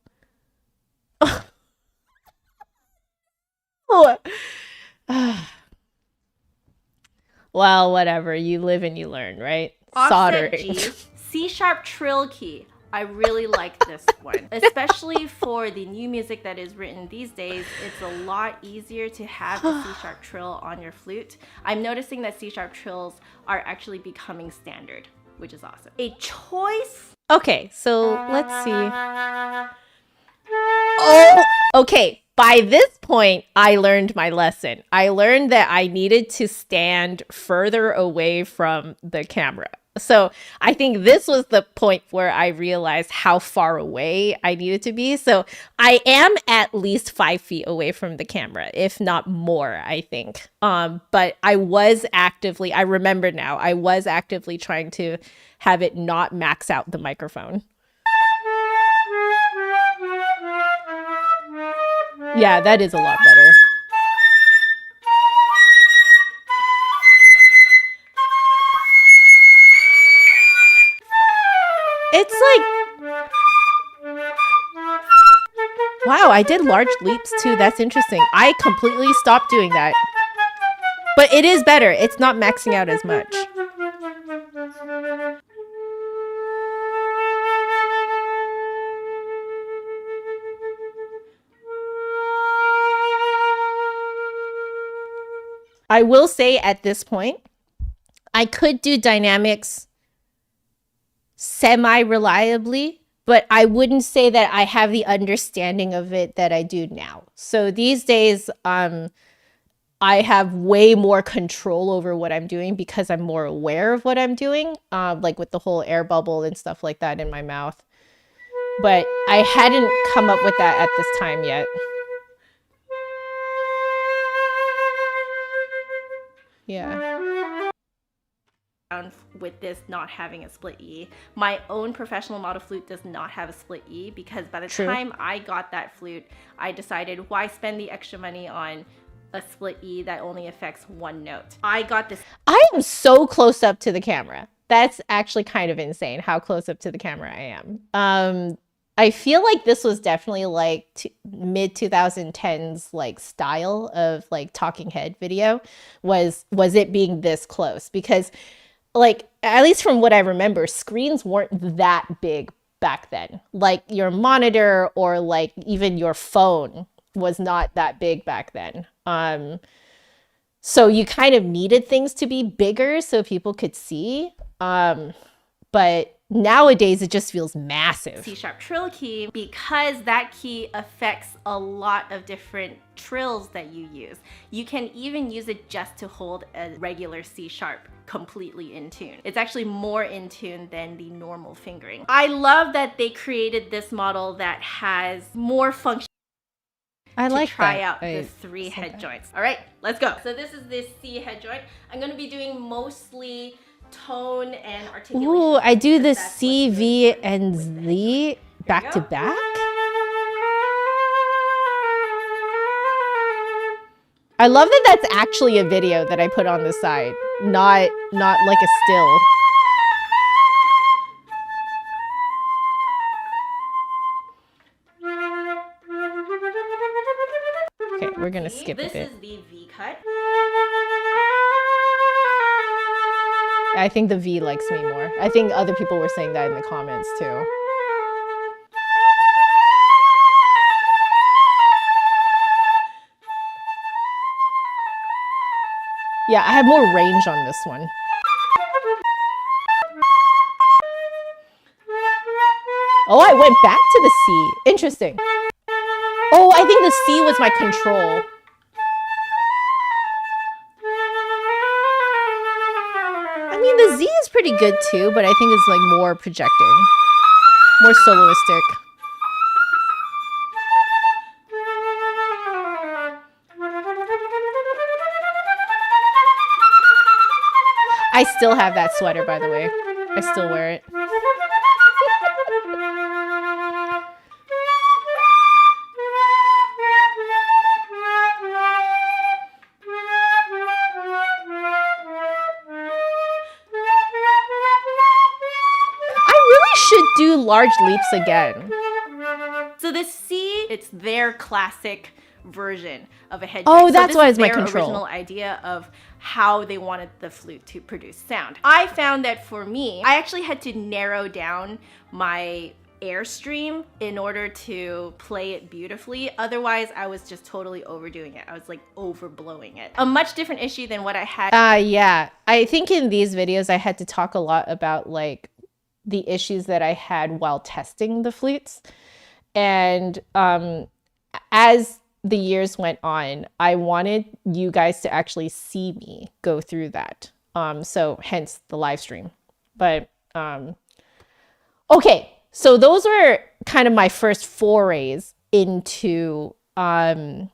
Well, whatever. You live and you learn, right? Offset Soldering. G, C-sharp trill key. I really like this one, especially for the new music that is written these days. It's a lot easier to have a C-sharp trill on your flute. I'm noticing that C-sharp trills are actually becoming standard, which is awesome. A choice. Okay, so let's see. Oh, okay. By this point, I learned my lesson. I learned that I needed to stand further away from the camera. So I think this was the point where I realized how far away I needed to be. So I am at least 5 feet away from the camera, if not more, I think. But I remember now, I was actively trying to have it not max out the microphone. Yeah, that is a lot better. It's like, wow, I did large leaps too. That's interesting. I completely stopped doing that. But it is better. It's not maxing out as much. I will say at this point, I could do dynamics semi-reliably, but I wouldn't say that I have the understanding of it that I do now. So these days, I have way more control over what I'm doing because I'm more aware of what I'm doing, like with the whole air bubble and stuff like that in my mouth. But I hadn't come up with that at this time yet. Yeah. With this not having a split E. My own professional model flute does not have a split E because by the time I got that flute, I decided why spend the extra money on a split E that only affects one note. I got this. I am so close up to the camera. That's actually kind of insane how close up to the camera I am. I feel like this was definitely like mid 2010s like style of like talking head video was it being this close, because like, at least from what I remember, screens weren't that big back then. Like your monitor or like even your phone was not that big back then. So you kind of needed things to be bigger so people could see. But nowadays it just feels massive. C-sharp trill key because that key affects a lot of different trills that you use. You can even use it just to hold a regular C-sharp completely in tune. It's actually more in tune than the normal fingering. I love that they created this model that has more function. I to like try that. out the I 3 said head that. joints. All right, let's go. So this is the C head joint. I'm gonna be doing mostly tone and articulation. Ooh, I do the because that's what's C, really V, important and with the head joint. Z Here we back to go. back. I love that that's actually a video that I put on the side, not like a still. Okay, we're gonna skip a bit. This is the V cut. I think the V likes me more. I think other people were saying that in the comments too. Yeah, I have more range on this one. Oh, I went back to the C. Interesting. Oh, I think the C was my control. I mean, the Z is pretty good too, but I think it's like more projecting, more soloistic. I still have that sweater, by the way. I still wear it. Should do large leaps again. So the C, it's their classic version of a head Oh, joint. that's so why it's my their control. Original idea of how they wanted the flute to produce sound. I found that for me, I actually had to narrow down my airstream in order to play it beautifully. Otherwise, I was just totally overdoing it. I was like overblowing it. A much different issue than what I had. Yeah. I think in these videos, I had to talk a lot about like the issues that I had while testing the flutes. And as the years went on, I wanted you guys to actually see me go through that. So hence the live stream. But okay, so those were kind of my first forays into flute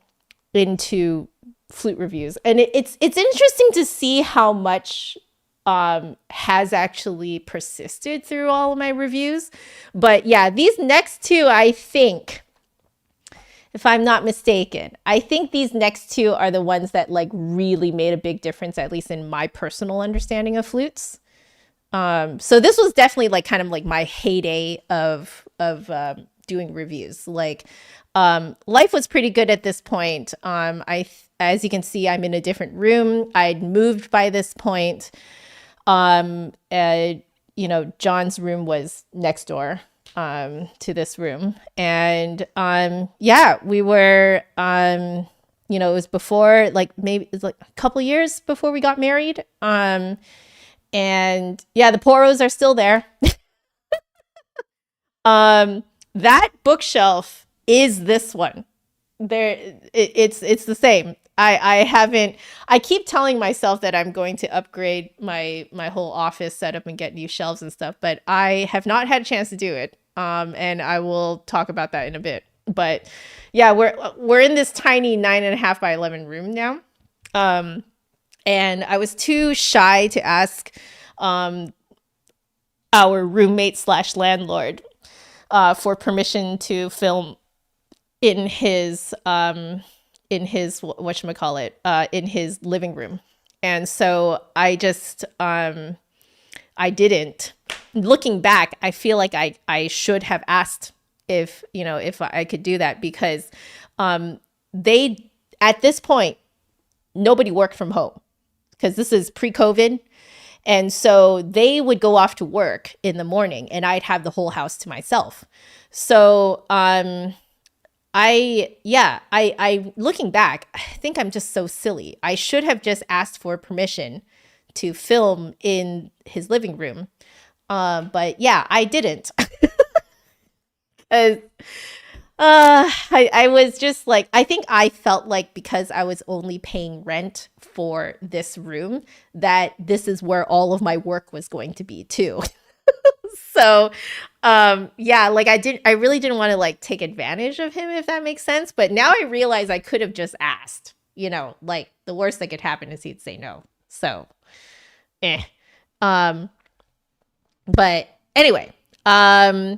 reviews. And it's interesting to see how much has actually persisted through all of my reviews. But yeah, these next two, I think, if I'm not mistaken, I think these next two are the ones that like really made a big difference, at least in my personal understanding of flutes. So this was definitely like kind of like my heyday of doing reviews. Like life was pretty good at this point. As you can see, I'm in a different room. I'd moved by this point. You know, John's room was next door to this room. And yeah, we were, you know, it was before, like maybe it was like a couple years before we got married. And yeah, the poros are still there. That bookshelf is this one. It's the same. I keep telling myself that I'm going to upgrade my whole office setup and get new shelves and stuff, but I have not had a chance to do it. And I will talk about that in a bit. But yeah, we're in this tiny 9.5 by 11 room now. And I was too shy to ask our roommate / landlord for permission to film in his whatchamacallit, in his living room. And so I just I didn't. Looking back, I feel like I should have asked if I could do that, because they, at this point, nobody worked from home, because this is pre-COVID. And so they would go off to work in the morning and I'd have the whole house to myself. So I looking back, I think I'm just so silly. I should have just asked for permission to film in his living room. But yeah, I didn't. I was just like, I think I felt like because I was only paying rent for this room, that this is where all of my work was going to be too. So Yeah, like I really didn't want to like take advantage of him, if that makes sense. But now I realize I could have just asked, like the worst that could happen is he'd say no. So, um, but anyway, yeah.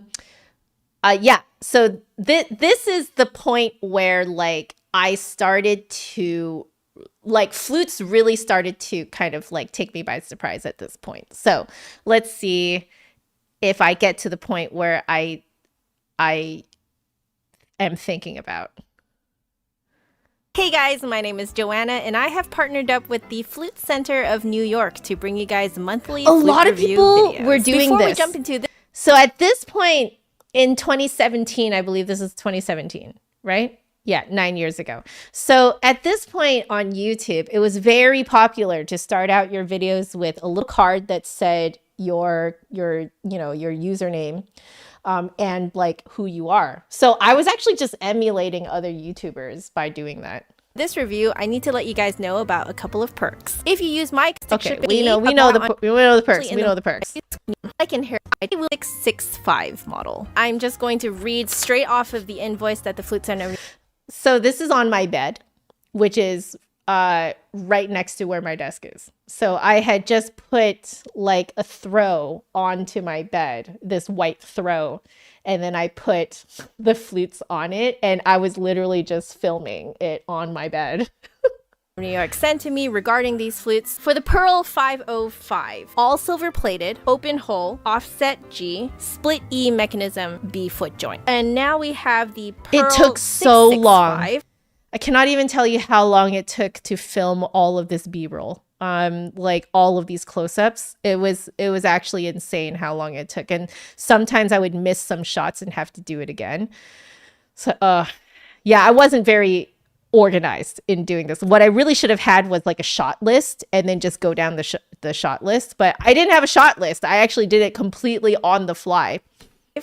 So this is the point where like I started to like flutes really started to kind of like take me by surprise at this point. So let's see if I get to the point where I am thinking about. Hey guys, my name is Joanna, and I have partnered up with the Flute Center of New York to bring you guys monthly flute lot of review people videos. were doing Before this. we jump into this, So at this point in 2017, I believe this is 2017, right? Yeah, 9 years ago. So at this point on YouTube, it was very popular to start out your videos with a little card that said your username and like who you are. So I was actually just emulating other YouTubers by doing that. this review, I need to let you guys know about a couple of perks. If you use my Okay, we know the perks. I can hear 665 model. I'm just going to read straight off of the invoice that the Flute Center. So this is on my bed, which is right next to where my desk is. So I had just put like a throw onto my bed, this white throw, and then I put the flutes on it, and I was literally just filming it on my bed. New York sent to me regarding these flutes for the Pearl 505. All silver plated, open hole, offset G, split E mechanism, B foot joint. And now we have the Pearl It took so 665. long. I cannot even tell you how long it took to film all of this B-roll. Like all of these close-ups. It was actually insane how long it took. And sometimes I would miss some shots and have to do it again. So yeah, I wasn't very organized in doing this. What I really should have had was like a shot list and then just go down the shot list. But I didn't have a shot list. I actually did it completely on the fly.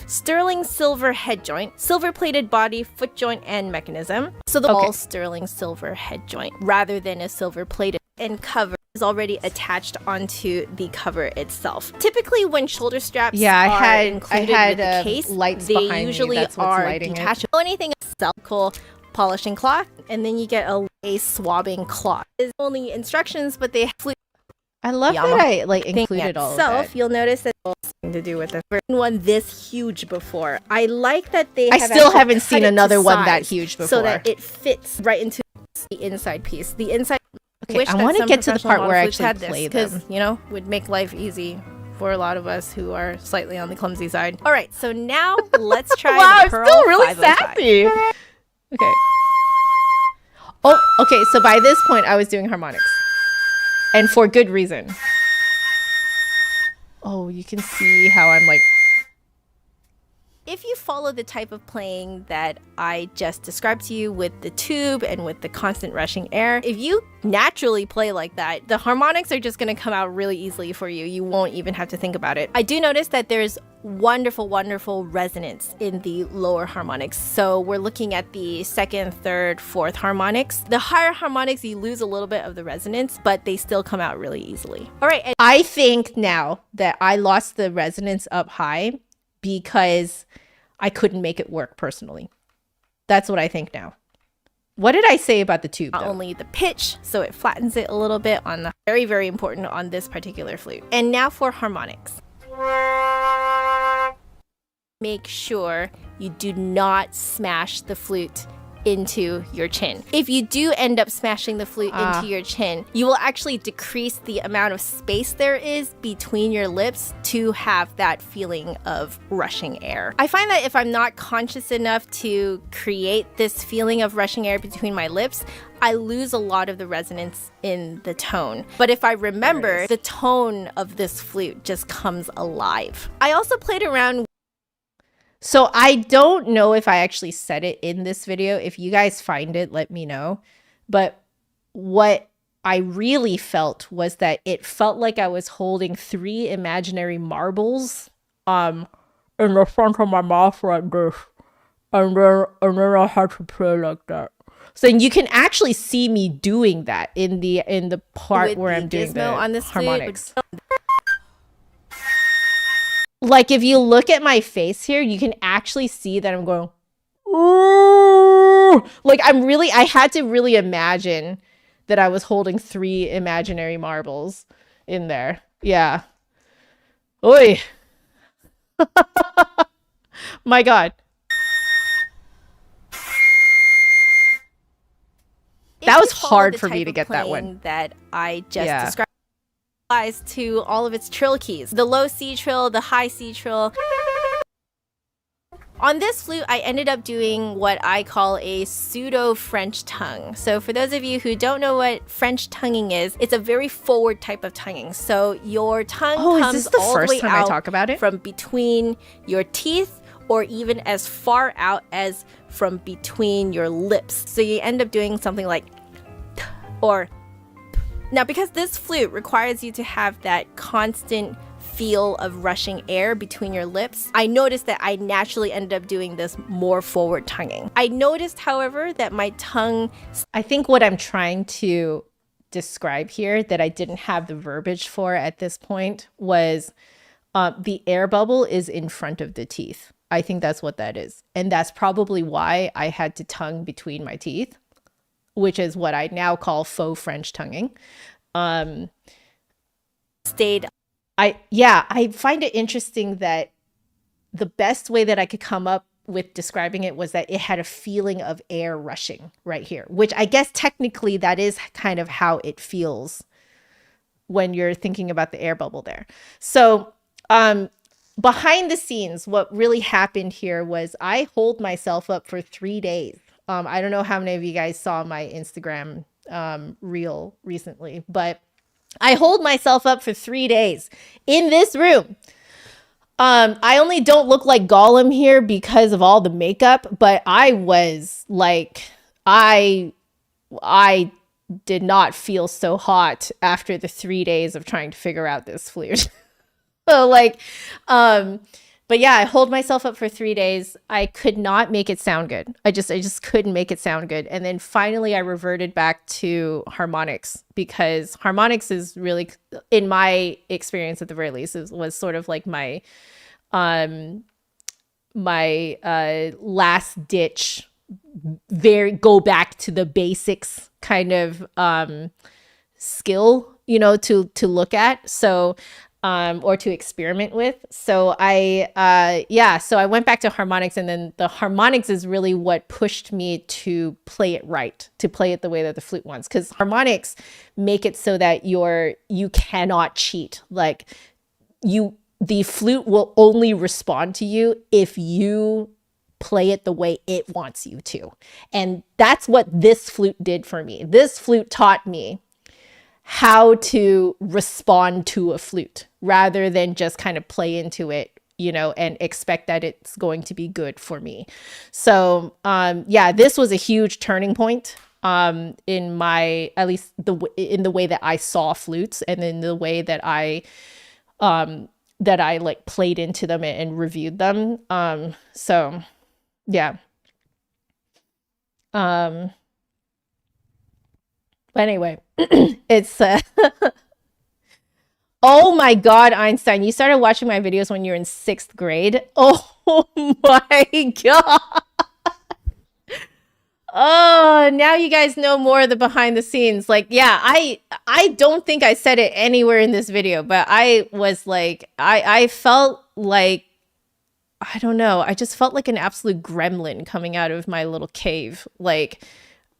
Sterling silver head joint, silver plated body, foot joint, and mechanism. So the all sterling silver head joint rather than a silver plated, and cover is already attached onto the cover itself. Typically when shoulder straps are included with the case, lights they usually are detachable. Anything cylindrical polishing cloth, and then you get a swabbing cloth. There's only instructions, but they have I love that I like included all of that. You'll notice that it's something to do with the one this huge before. I like that they. I still haven't seen another one that huge before, so that it fits right into the inside piece. The inside. Okay, I want to get to the part where I actually play them, because would make life easy for a lot of us who are slightly on the clumsy side. All right, so now let's try. Wow, the Pearl I'm still really 505. sassy. Okay. Oh, okay. So by this point, I was doing harmonics, and for good reason. Oh, you can see how I'm like. If you follow the type of playing that I just described to you with the tube and with the constant rushing air, if you naturally play like that, the harmonics are just going to come out really easily for you. You won't even have to think about it. I do notice that there's wonderful, wonderful resonance in the lower harmonics. So we're looking at the second, third, fourth harmonics. The higher harmonics, you lose a little bit of the resonance, but they still come out really easily. All right. I think now that I lost the resonance up high because I couldn't make it work personally. That's what I think now. What did I say about the tube, though? Not only the pitch, so it flattens it a little bit on the very, very important on this particular flute. And now for harmonics. Make sure you do not smash the flute into your chin. If you do end up smashing the flute into your chin, you will actually decrease the amount of space there is between your lips to have that feeling of rushing air. I find that if I'm not conscious enough to create this feeling of rushing air between my lips, I lose a lot of the resonance in the tone. But if I remember, the tone of this flute just comes alive. I also played around. So I don't know if I actually said it in this video. If you guys find it, let me know. But what I really felt was that it felt like I was holding 3 imaginary marbles in the front of my mouth like this. And then I had to play like that. So you can actually see me doing that in the part where I'm doing the on this harmonics. like if you look at my face here, you can actually see that I'm going, ooh, like I had to really imagine that I was holding 3 imaginary marbles in there. Yeah. Oi. My God. That was hard for me to get that one. That I just Yeah. described applies to all of its trill keys. The low C trill, the high C trill. On this flute, I ended up doing what I call a pseudo French tongue. So for those of you who don't know what French tonguing is, it's a very forward type of tonguing. So your tongue comes is this the all first the way time I out talk about it? from between your teeth, or even as far out as from between your lips. So you end up doing something like or. Now, because this flute requires you to have that constant feel of rushing air between your lips, I noticed that I naturally ended up doing this more forward tonguing. I noticed, however, that my tongue... I think what I'm trying to describe here that I didn't have the verbiage for at this point was the air bubble is in front of the teeth. I think that's what that is. And that's probably why I had to tongue between my teeth, which is what I now call faux French tonguing. I find it interesting that the best way that I could come up with describing it was that it had a feeling of air rushing right here, which I guess technically that is kind of how it feels when you're thinking about the air bubble there. So behind the scenes, what really happened here was I holed myself up for 3 days. I don't know how many of you guys saw my Instagram reel recently, but I holed myself up for 3 days in this room. I only don't look like Gollum here because of all the makeup, but I was like, I did not feel so hot after the 3 days of trying to figure out this flute. So like, but yeah, I holed myself up for 3 days. I could not make it sound good. I just couldn't make it sound good. And then finally I reverted back to harmonics, because harmonics is really, in my experience at the very least, was sort of like my last ditch, go back to the basics kind of skill, to look at. So or to experiment with. So so I went back to harmonics, and then the harmonics is really what pushed me to play it right, to play it the way that the flute wants, because harmonics make it so that you cannot cheat. Like the flute will only respond to you if you play it the way it wants you to. And that's what this flute did for me. This flute taught me how to respond to a flute rather than just kind of play into it, and expect that it's going to be good for me. So, this was a huge turning point in my, at least in the way that I saw flutes, and in the way that I like played into them and reviewed them. So yeah. But anyway, it's oh my God, Einstein, you started watching my videos when you were in 6th grade. Oh my God. Oh, now you guys know more of the behind the scenes. Like, yeah, I don't think I said it anywhere in this video, but I was like, I felt like, I don't know, I just felt like an absolute gremlin coming out of my little cave, like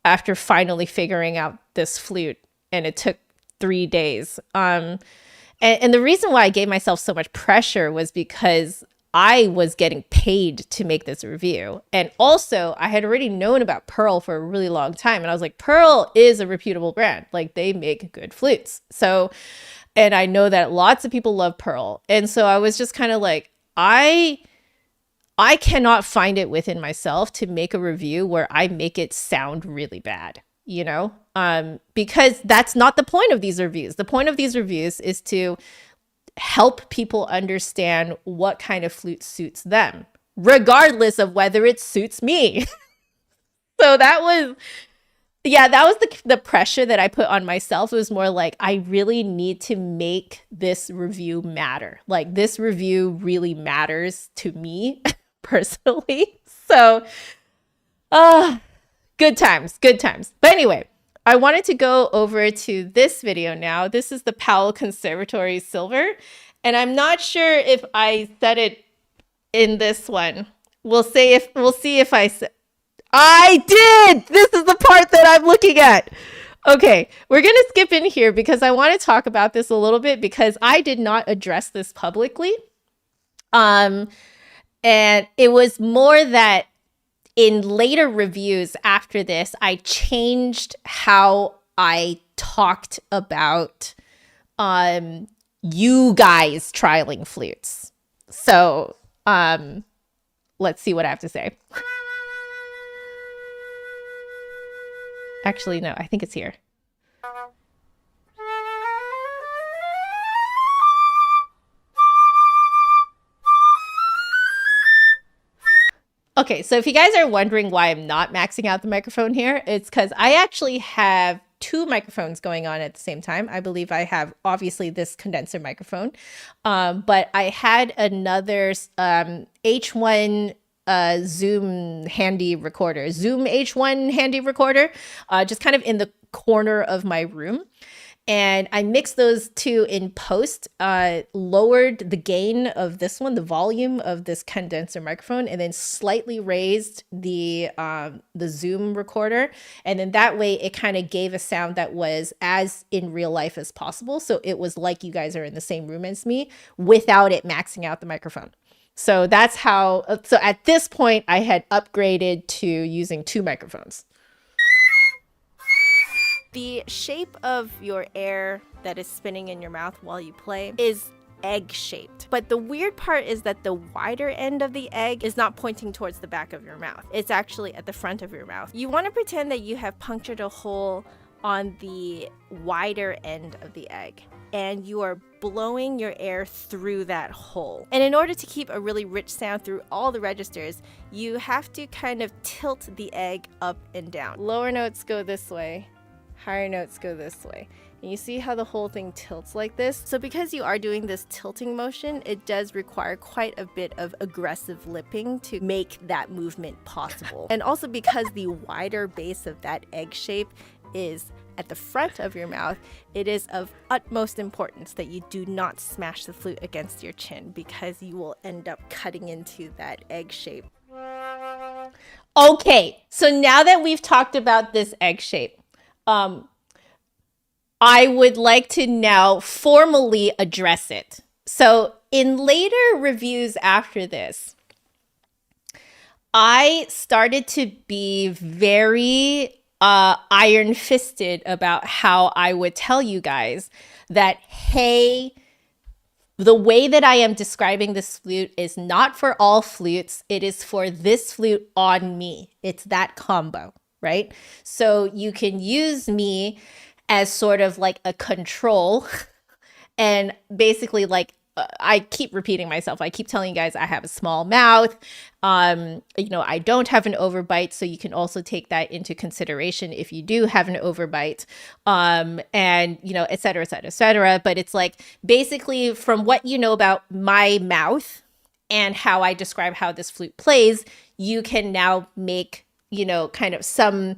after finally figuring out this flute, and it took 3 days. And the reason why I gave myself so much pressure was because I was getting paid to make this review. And also I had already known about Pearl for a really long time. And I was like, Pearl is a reputable brand. Like, they make good flutes. So, and I know that lots of people love Pearl. And so I was just kind of like, I cannot find it within myself to make a review where I make it sound really bad, because that's not the point of these reviews. The point of these reviews is to help people understand what kind of flute suits them, regardless of whether it suits me. So that yeah, that was the pressure that I put on myself. It was more like, I really need to make this review matter. Like, this review really matters to me personally. So, good times, good times. But anyway, I wanted to go over to this video now. This is the Powell Conservatory Silver. And I'm not sure if I said it in this one. We'll see if I said. I did! This is the part that I'm looking at. Okay, we're going to skip in here because I want to talk about this a little bit because I did not address this publicly. And it was more that in later reviews after this, I changed how I talked about you guys trialing flutes. So let's see what I have to say. Actually, no, I think it's here. Okay, so if you guys are wondering why I'm not maxing out the microphone here, it's because I actually have two microphones going on at the same time. I believe I have obviously this condenser microphone, but I had another H1 Zoom H1 handy recorder, just kind of in the corner of my room. And I mixed those two in post, lowered the gain of this one, the volume of this condenser microphone, and then slightly raised the Zoom recorder. And then that way it kind of gave a sound that was as in real life as possible. So it was like you guys are in the same room as me without it maxing out the microphone. So that's how, so at this point I had upgraded to using two microphones. The shape of your air that is spinning in your mouth while you play is egg-shaped. But the weird part is that the wider end of the egg is not pointing towards the back of your mouth. It's actually at the front of your mouth. You want to pretend that you have punctured a hole on the wider end of the egg, and you are blowing your air through that hole. And in order to keep a really rich sound through all the registers, you have to kind of tilt the egg up and down. Lower notes go this way, higher notes go this way. And you see how the whole thing tilts like this? So because you are doing this tilting motion, it does require quite a bit of aggressive lipping to make that movement possible. And also because the wider base of that egg shape is at the front of your mouth, it is of utmost importance that you do not smash the flute against your chin, because you will end up cutting into that egg shape. Okay, so now that we've talked about this egg shape, I would like to now formally address it. So in later reviews after this, I started to be very iron-fisted about how I would tell you guys that, hey, the way that I am describing this flute is not for all flutes. It is for this flute on me. It's that combo, right? So you can use me as sort of like a control and basically like, I keep repeating myself. I keep telling you guys I have a small mouth. I don't have an overbite, so you can also take that into consideration if you do have an overbite, and et cetera, et cetera, et cetera. But it's like, basically from what you know about my mouth and how I describe how this flute plays, you can now make, kind of some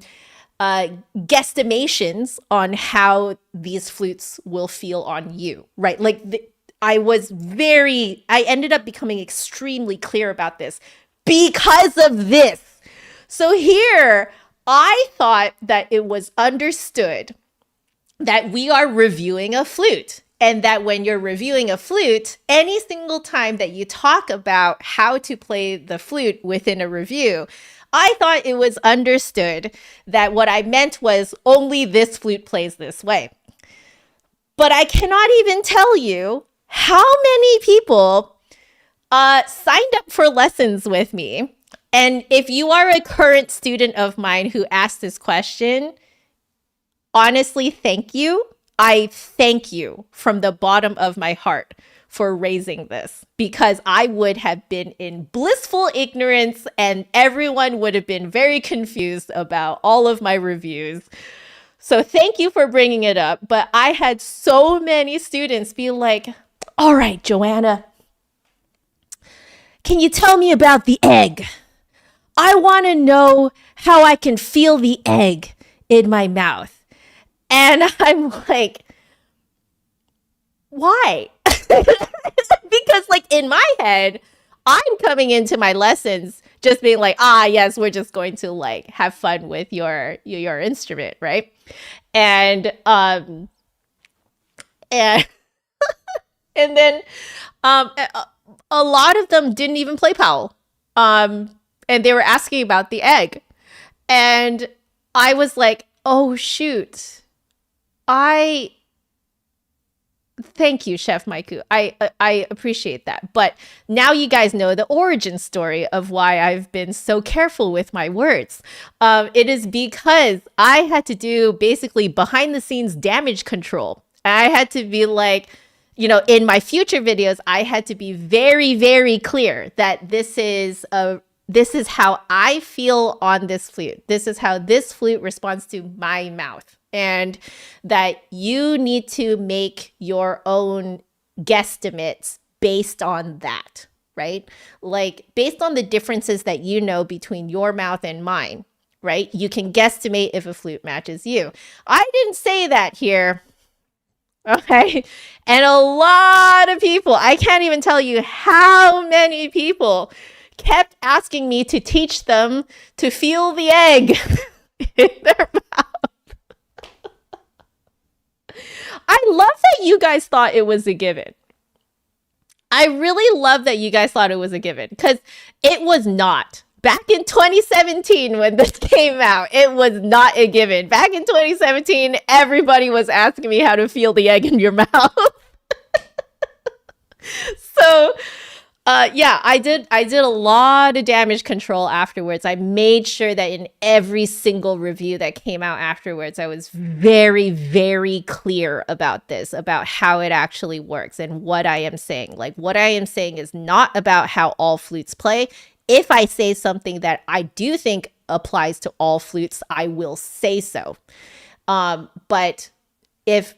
guesstimations on how these flutes will feel on you, right? Like I ended up becoming extremely clear about this because of this. So here, I thought that it was understood that we are reviewing a flute, and that when you're reviewing a flute, any single time that you talk about how to play the flute within a review, I thought it was understood that what I meant was only this flute plays this way. But I cannot even tell you how many people signed up for lessons with me. And if you are a current student of mine who asked this question, honestly, thank you. I thank you from the bottom of my heart for raising this, because I would have been in blissful ignorance and everyone would have been very confused about all of my reviews. So thank you for bringing it up. But I had so many students be like, all right, Joanna, can you tell me about the egg? I want to know how I can feel the egg in my mouth. And I'm like, why? Because like in my head, I'm coming into my lessons just being like, yes, we're just going to like have fun with your instrument, right? And and and then a lot of them didn't even play Powell. And they were asking about the egg. And I was like, oh shoot. Thank you, Chef Maiku. I appreciate that. But now you guys know the origin story of why I've been so careful with my words. It is because I had to do basically behind the scenes damage control. I had to be like, in my future videos, I had to be very, very clear that this is how I feel on this flute. This is how this flute responds to my mouth. And that you need to make your own guesstimates based on that, right? Like based on the differences that you know between your mouth and mine, right? You can guesstimate if a flute matches you. I didn't say that here. Okay. And a lot of people, I can't even tell you how many people kept asking me to teach them to feel the egg in their mouth. I love that you guys thought it was a given. I really love that you guys thought it was a given, because it was not. Back in 2017, when this came out, it was not a given. Back in 2017, everybody was asking me how to feel the egg in your mouth. So, I did a lot of damage control afterwards. I made sure that in every single review that came out afterwards, I was very, very clear about this, about how it actually works and what I am saying. Like what I am saying is not about how all flutes play. If I say something that I do think applies to all flutes, I will say so. But if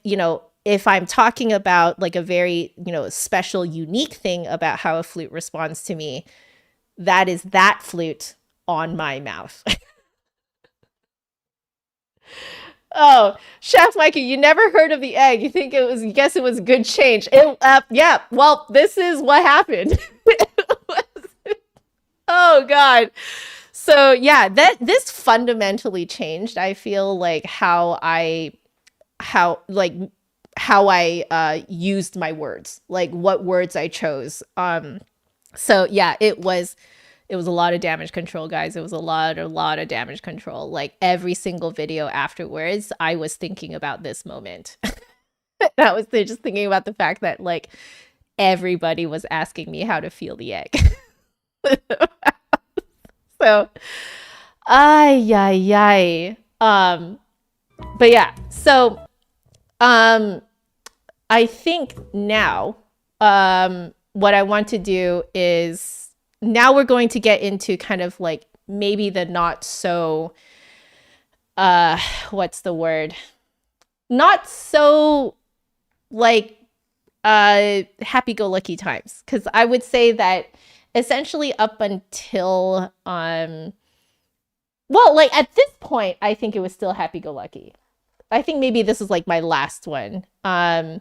I'm talking about like a very, special, unique thing about how a flute responds to me, that is that flute on my mouth. Oh, Chef Mikey, you never heard of the egg. You guess it was good change. Yeah, well, this is what happened. Oh, God. So, yeah, this fundamentally changed, I feel like, how I used my words, like what words I chose. So yeah, it was a lot of damage control, guys. It was a lot of damage control. Like every single video afterwards, I was thinking about this moment. I was just thinking about the fact that like everybody was asking me how to feel the egg. So, ay. But yeah, so I think now, what I want to do is now we're going to get into kind of like maybe the not so, what's the word? Not so like, happy-go-lucky times. Because I would say that essentially up until, well, like at this point, I think it was still happy-go-lucky. I think maybe this is like my last one. That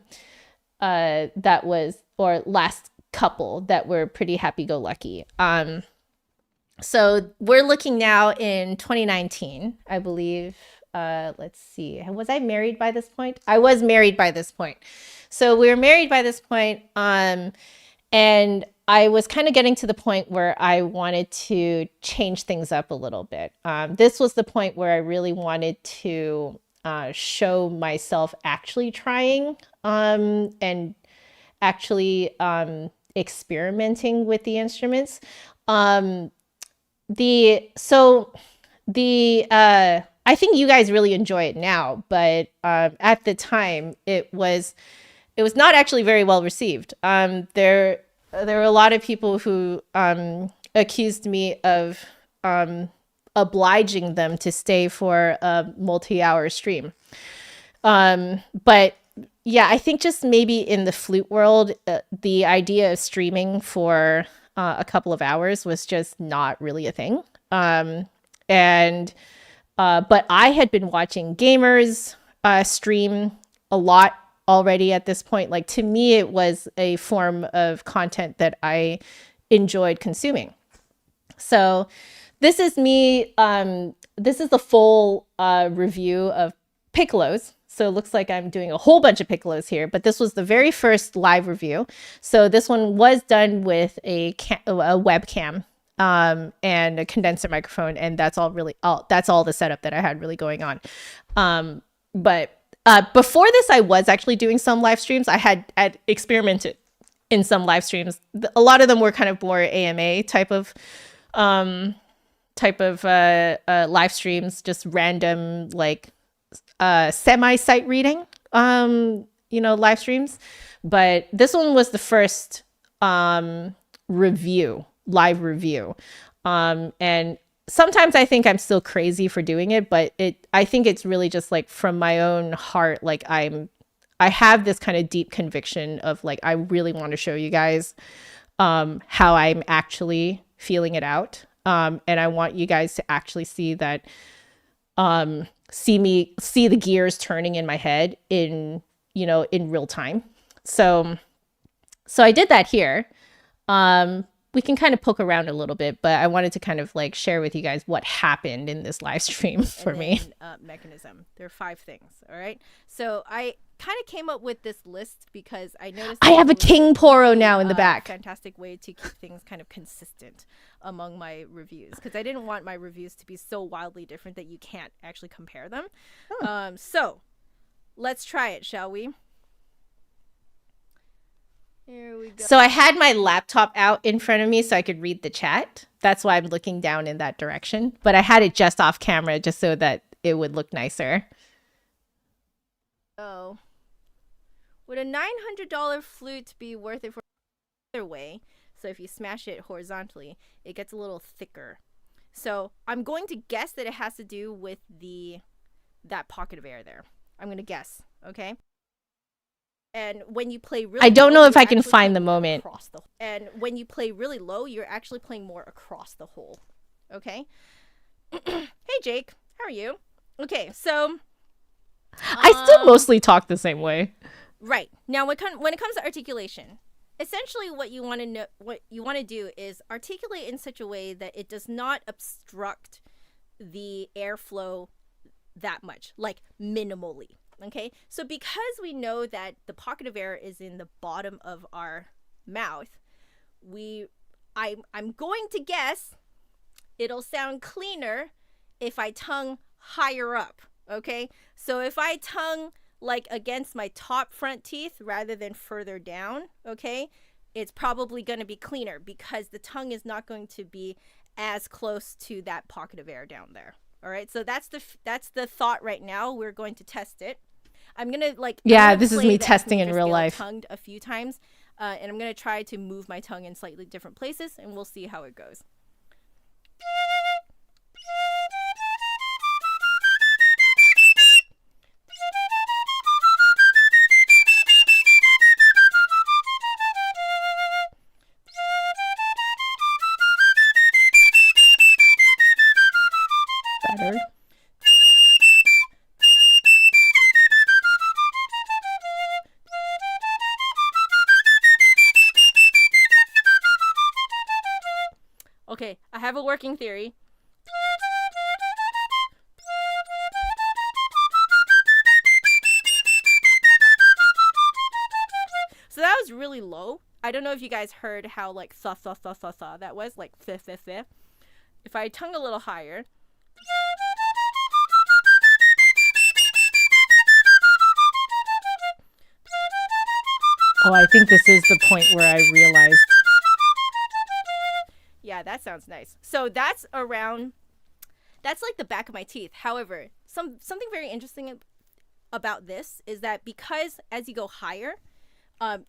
was, or last couple that were pretty happy-go-lucky. So we're looking now in 2019, I believe. Let's see. Was I married by this point? I was married by this point. So we were married by this point. And I was kind of getting to the point where I wanted to change things up a little bit. This was the point where I really wanted to show myself actually trying and actually experimenting with the instruments. I think you guys really enjoy it now, but at the time it was it was not actually very well received. There were a lot of people who accused me of obliging them to stay for a multi-hour stream. But yeah, I think just maybe in the flute world, the idea of streaming for a couple of hours was just not really a thing. But I had been watching gamers stream a lot already at this point. Like, to me, it was a form of content that I enjoyed consuming. So this is me. This is the full review of piccolos. So it looks like I'm doing a whole bunch of piccolos here, but this was the very first live review. So this one was done with a webcam and a condenser microphone, and that's all the setup that I had really going on. But before this, I was actually doing some live streams. I had experimented in some live streams. A lot of them were kind of more AMA type of live streams, just random, like semi-sight reading, live streams. But this one was the first live review. And sometimes I think I'm still crazy for doing it, but I think it's really just like from my own heart. Like, I have this kind of deep conviction of like, I really want to show you guys how I'm actually feeling it out. And I want you guys to actually see that, see the gears turning in my head in real time. So I did that here. We can kind of poke around a little bit, but I wanted to kind of like share with you guys what happened in this live stream for me. Mechanism. There are 5 things. All right. So I kind of came up with this list because I noticed I have a King Poro now in the back. Fantastic way to keep things kind of consistent among my reviews, because I didn't want my reviews to be so wildly different that you can't actually compare them. So let's try it, shall we? Here we go. So I had my laptop out in front of me so I could read the chat. That's why I'm looking down in that direction. But I had it just off camera just so that it would look nicer. Oh. Would a $900 flute be worth it for another way? So if you smash it horizontally, it gets a little thicker. So I'm going to guess that it has to do with that pocket of air there. I'm going to guess, okay? And when you play really I don't low, know if you're I can actually find the playing moment. And when you play really low, you're actually playing more across the hole. Okay? Hey, Jake. How are you? Okay, so I still mostly talk the same way. Right. Now, when it comes to articulation, essentially what you want to do is articulate in such a way that it does not obstruct the airflow that much, like minimally. Okay, so because we know that the pocket of air is in the bottom of our mouth, I'm going to guess it'll sound cleaner if I tongue higher up. Okay, so if I tongue like against my top front teeth rather than further down, okay, it's probably going to be cleaner because the tongue is not going to be as close to that pocket of air down there. All right, so that's the thought right now. We're going to test it. I'm gonna this is me testing in real life. Tongued a few times, and I'm gonna try to move my tongue in slightly different places, and we'll see how it goes. Better. Okay, I have a working theory. So that was really low. I don't know if you guys heard how like th th th th th that was, like th th th. If I tongue a little higher. Oh, I think this is the point where I realized. Yeah, that sounds nice. So that's like the back of my teeth. However, something very interesting about this is that because as you go higher,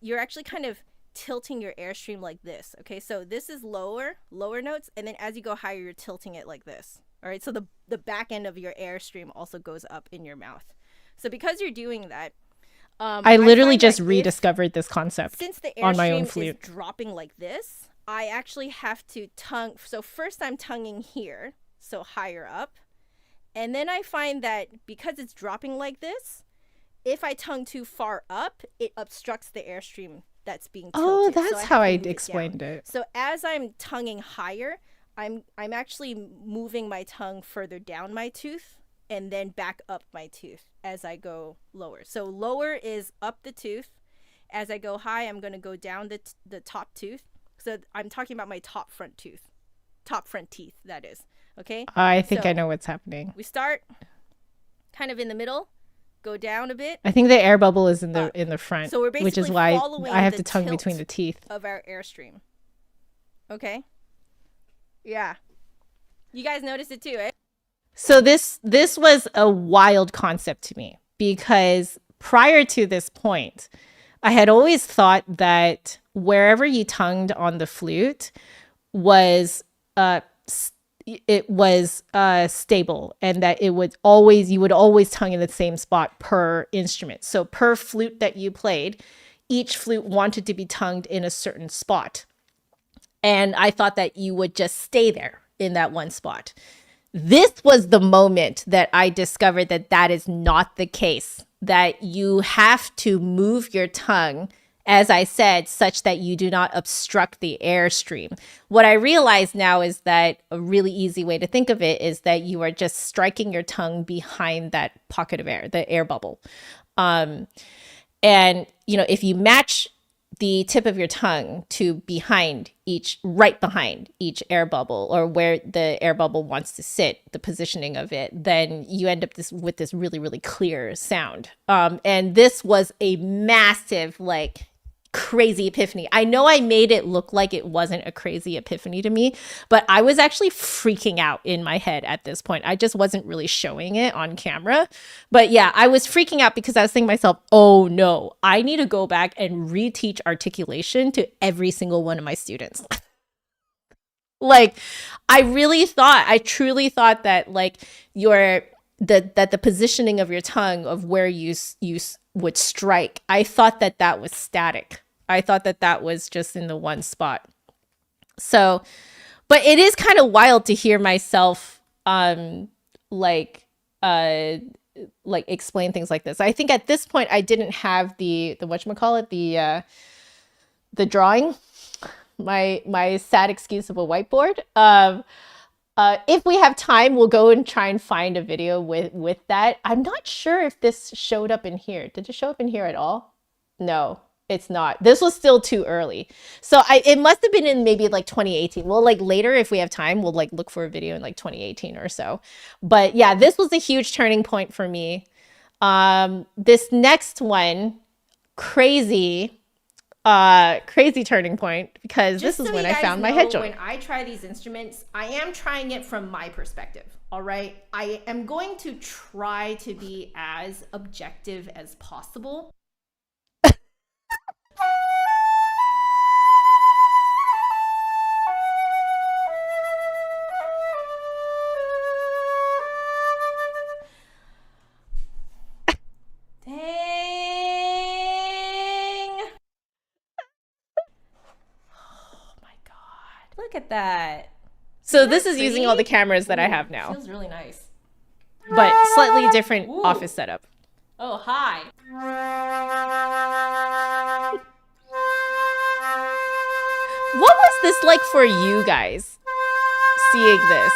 you're actually kind of tilting your airstream like this. Okay, so this is lower notes, and then as you go higher, you're tilting it like this. All right, so the back end of your airstream also goes up in your mouth. So because you're doing that, I literally just rediscovered this concept since the on my own airstream flute. is dropping like this, I actually have to tongue. So first I'm tonguing here, so higher up, and then I find that because it's dropping like this, if I tongue too far up, it obstructs the airstream that's being tilted. Oh, that's so how I explained it. So as I'm tonguing higher, I'm actually moving my tongue further down my tooth and then back up my tooth as I go lower. So lower is up the tooth. As I go high, I'm going to go down the top tooth. So I'm talking about my top front teeth, that is. Okay? I think I know what's happening. We start kind of in the middle, go down a bit. I think the air bubble is in the front, so we're basically which is why I have to tongue tilt between the teeth of our airstream. Okay? Yeah. You guys noticed it too, eh? So this was a wild concept to me, because prior to this point, I had always thought that wherever you tongued on the flute was stable, and that you would always tongue in the same spot per instrument. So per flute that you played, each flute wanted to be tongued in a certain spot. And I thought that you would just stay there in that one spot. This was the moment that I discovered that that is not the case, that you have to move your tongue, as I said, such that you do not obstruct the airstream. What I realize now is that a really easy way to think of it is that you are just striking your tongue behind that pocket of air, the air bubble. And, if you match the tip of your tongue to right behind each air bubble, or where the air bubble wants to sit, the positioning of it, then you end up with this really, really clear sound. And this was a massive, crazy epiphany. I know I made it look like it wasn't a crazy epiphany to me, but I was actually freaking out in my head at this point. I just wasn't really showing it on camera. But yeah, I was freaking out because I was thinking to myself, oh no, I need to go back and reteach articulation to every single one of my students. I truly thought that that the positioning of your tongue, of where you would strike, I thought that was static. I thought that was just in the one spot. So, but it is kind of wild to hear myself explain things like this. I think at this point I didn't have the whatchamacallit, the drawing, my sad excuse of a whiteboard. If we have time, we'll go and try and find a video with that. I'm not sure if this showed up in here. Did it show up in here at all? No, it's not. This was still too early. So it must have been in maybe 2018. Well, later, if we have time, we'll look for a video in 2018 or so. But yeah, this was a huge turning point for me. This next one, crazy turning point, because this is when I found my head joint. When I try these instruments, I am trying it from my perspective. All right, I am going to try to be as objective as possible. Look at that. So this is using all the cameras that I have now. Feels really nice. But slightly different office setup. Oh, hi. What was this like for you guys, seeing this?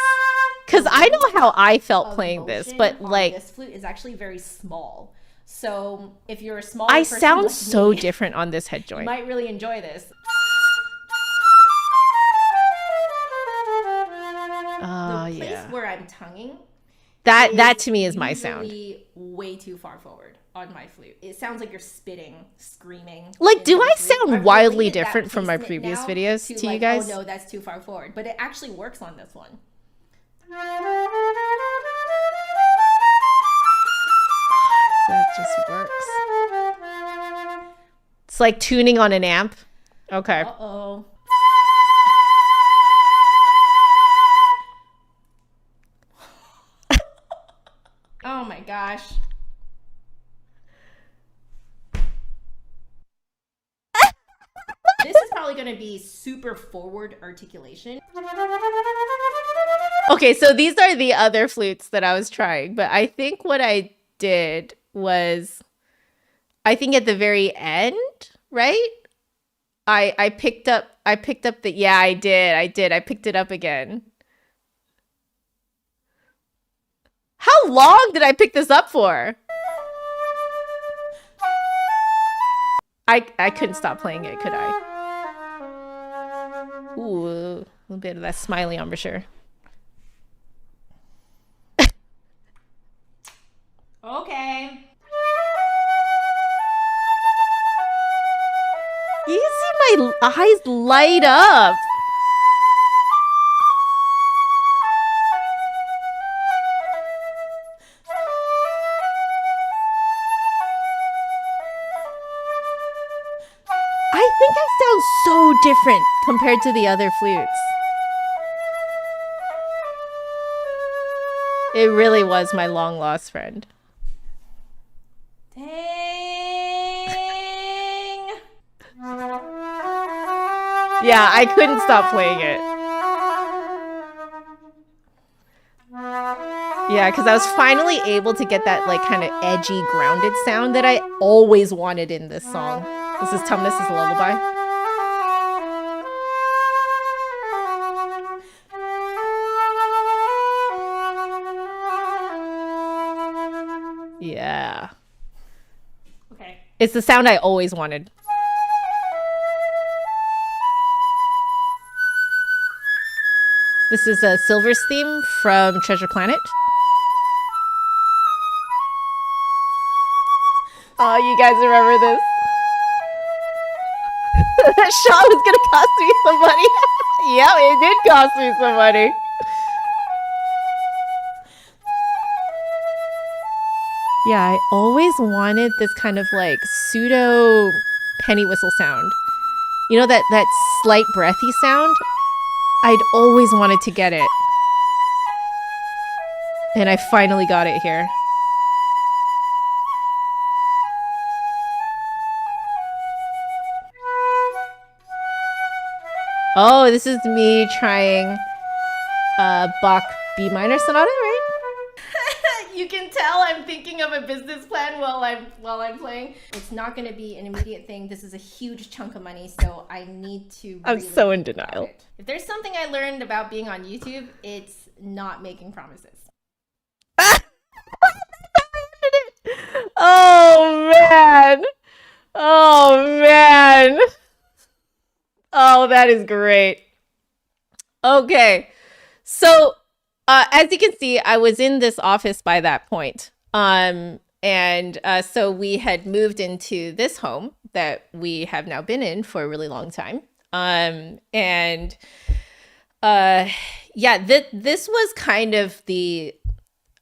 Because I know how I felt playing this, but this flute is actually very small. So if you're a small I person sound like so me, different on this head joint. you might really enjoy this. The place where I'm tonguing, that to me is my sound. Way too far forward on my flute. It sounds like you're spitting, screaming. Do I sound wildly different from my previous videos to you guys? Oh no, that's too far forward. But it actually works on this one. That just works. It's like tuning on an amp. Okay. Uh-oh. Oh my gosh. This is probably going to be super forward articulation. Okay, so these are the other flutes that I was trying, but I think what I did was, I think at the very end, right? I picked up the, yeah, I did. I picked it up again. How long did I pick this up for? I couldn't stop playing it, could I? Ooh, a little bit of that smiley embouchure. Okay. You see my eyes light up. I think I sound so different compared to the other flutes. It really was my long lost friend. Dang. Yeah, I couldn't stop playing it. Yeah, because I was finally able to get that like kind of edgy, grounded sound that I always wanted in this song. This is Tumnus' Lullaby. Yeah. Okay. It's the sound I always wanted. This is a Silver's theme from Treasure Planet. Oh, you guys remember this? That shot was gonna cost me some money. Yeah, it did cost me some money. Yeah, I always wanted this kind of like pseudo penny whistle sound. You know, that slight breathy sound? I'd always wanted to get it. And I finally got it here. Oh, this is me trying Bach B minor sonata, right? You can tell I'm thinking of a business plan while I'm playing. It's not going to be an immediate thing. This is a huge chunk of money, so I need to. I'm really so in think about denial. it. If there's something I learned about being on YouTube, it's not making promises. Oh man. Oh man. Oh, that is great. Okay. So, as you can see, I was in this office by that point. So we had moved into this home that we have now been in for a really long time. This was kind of the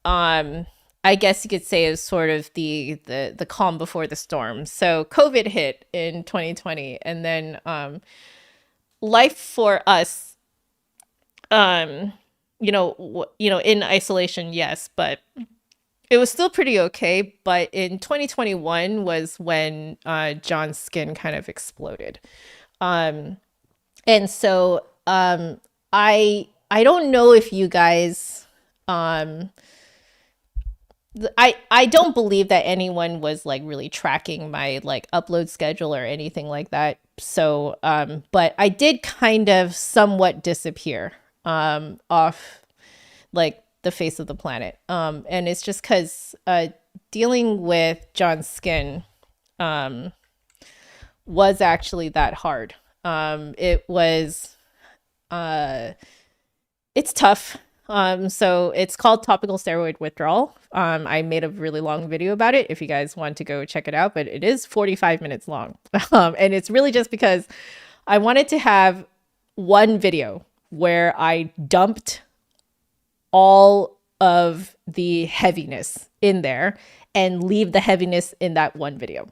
I guess you could say is sort of the calm before the storm. So COVID hit in 2020, and then life for us, in isolation, yes, but it was still pretty okay. But in 2021 was when John's skin kind of exploded, and so I don't know if you guys I don't believe that anyone was like really tracking my like upload schedule or anything like that. So, but I did kind of somewhat disappear off like the face of the planet. And it's just because dealing with John's skin was actually that hard. It's tough. So it's called topical steroid withdrawal. I made a really long video about it if you guys want to go check it out, but it is 45 minutes long. And it's really just because I wanted to have one video where I dumped all of the heaviness in there and leave the heaviness in that one video.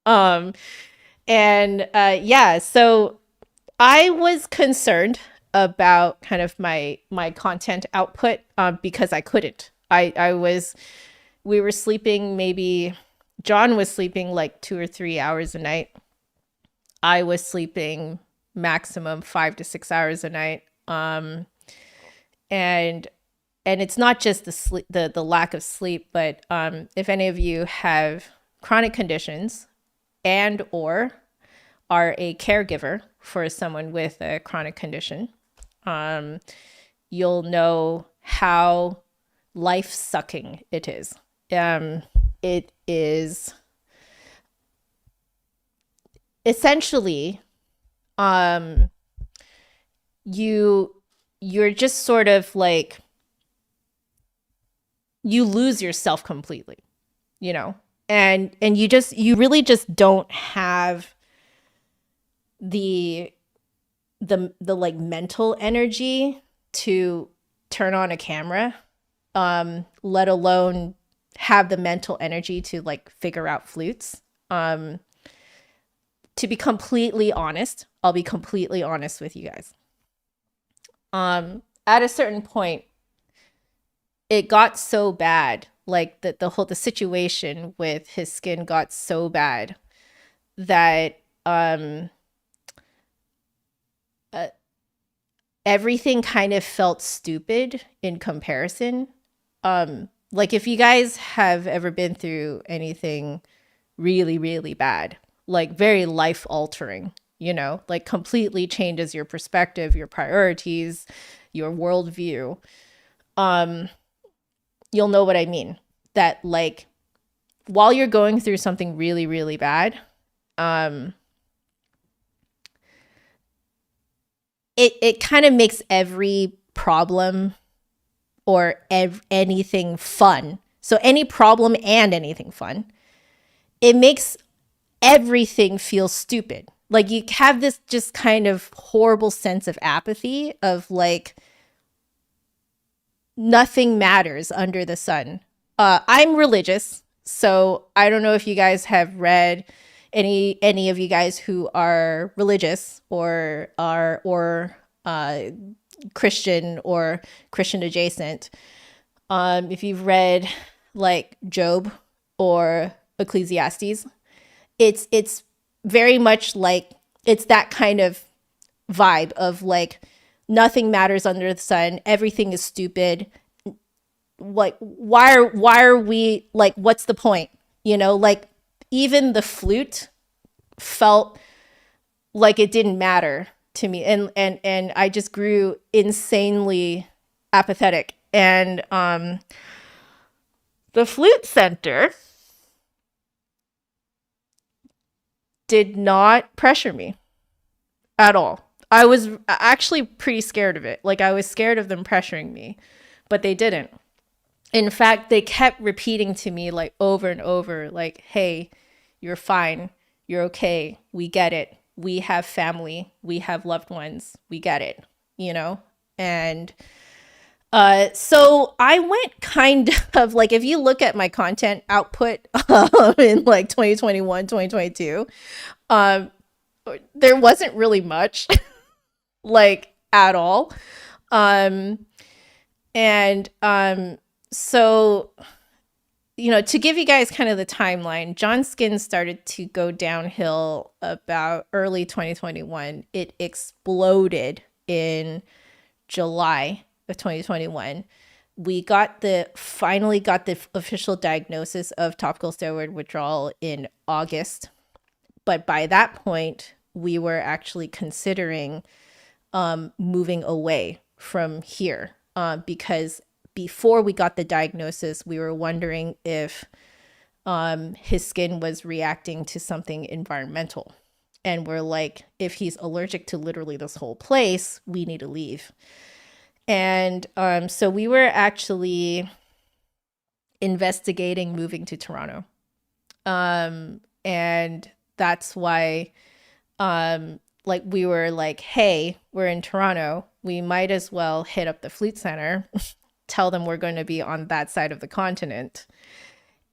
um, and yeah, so I was concerned about kind of my content output because I couldn't. We were sleeping maybe John was sleeping like 2 or 3 hours a night. I was sleeping maximum 5 to 6 hours a night. And it's not just the sleep, the lack of sleep, but if any of you have chronic conditions and or are a caregiver for someone with a chronic condition, you'll know how life sucking it is. It is essentially you're just sort of like you lose yourself completely, you know, and you really just don't have the like mental energy to turn on a camera, let alone have the mental energy to like figure out flutes. To be completely honest, I'll be completely honest with you guys. At a certain point, it got so bad, like the situation with his skin got so bad that everything kind of felt stupid in comparison. Like if you guys have ever been through anything really, really bad, like very life altering, you know, like completely changes your perspective, your priorities, your worldview, you'll know what I mean. That like while you're going through something really, really bad, it kind of makes every problem or anything fun. So any problem and anything fun, it makes everything feel stupid. Like you have this just kind of horrible sense of apathy of like nothing matters under the sun. I'm religious, so I don't know if you guys have read any of you guys who are religious or are Christian or Christian adjacent. If you've read like Job or Ecclesiastes, it's very much like it's that kind of vibe of like nothing matters under the sun, everything is stupid. Like why are we like what's the point? You know, like even the flute felt like it didn't matter to me, and I just grew insanely apathetic. And the Flute Center did not pressure me at all. I was actually pretty scared of it. Like I was scared of them pressuring me, but they didn't. In fact, they kept repeating to me like over and over, like, hey, you're fine. You're okay. We get it. We have family. We have loved ones. We get it, you know? And so I went kind of like, if you look at my content output in like 2021, 2022, there wasn't really much like at all. So, you know, to give you guys kind of the timeline, John's skin started to go downhill about early 2021. It exploded in July of 2021. We finally got the official diagnosis of topical steroid withdrawal in August. But by that point, we were actually considering moving away from here because before we got the diagnosis, we were wondering if his skin was reacting to something environmental. And we're like, if he's allergic to literally this whole place, we need to leave. And so we were actually investigating moving to Toronto. And that's why like we were like, hey, we're in Toronto. We might as well hit up the Flute Center, tell them we're going to be on that side of the continent,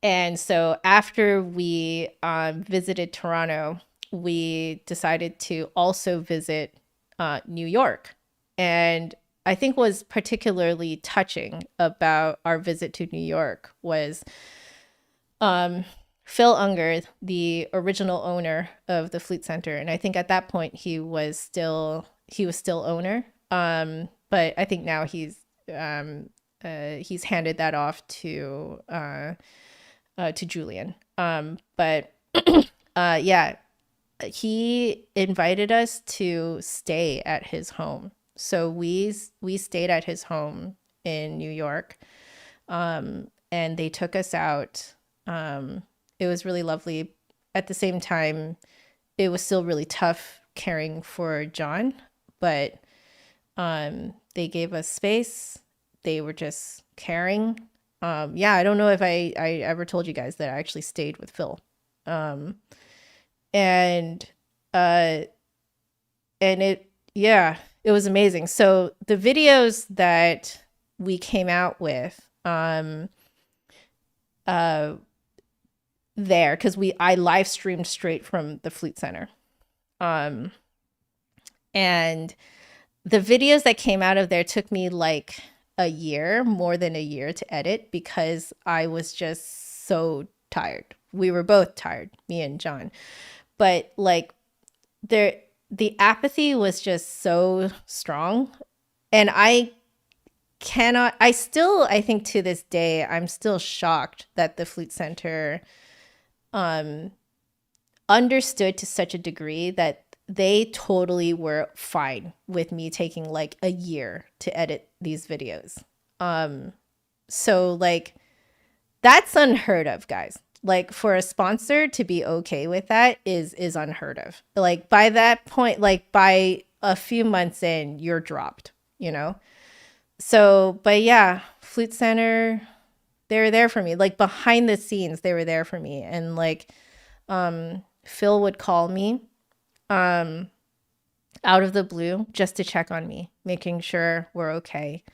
And so after we visited Toronto, we decided to also visit New York. And I think was particularly touching about our visit to New York was Phil Unger, the original owner of the Flute Center. And I think at that point he was still owner. But I think now he's handed that off to Julian. But yeah, he invited us to stay at his home. So we stayed at his home in New York, and they took us out. It was really lovely. At the same time, it was still really tough caring for John, but they gave us space. They were just caring. Yeah, I don't know if I ever told you guys that I actually stayed with Phil. And it was amazing. So the videos that we came out with there, because I live streamed straight from the Flute Center. And the videos that came out of there took me like more than a year to edit, because I was just so tired. We were both tired, me and John. But like the apathy was just so strong. And I think to this day, I'm still shocked that the Flute Center understood to such a degree that they totally were fine with me taking like a year to edit these videos. So like that's unheard of, guys. Like for a sponsor to be okay with that is unheard of. Like by that point, like by a few months in, you're dropped, you know? So, but yeah, Flute Center, they were there for me. Like behind the scenes, they were there for me. And like Phil would call me out of the blue just to check on me, making sure we're okay.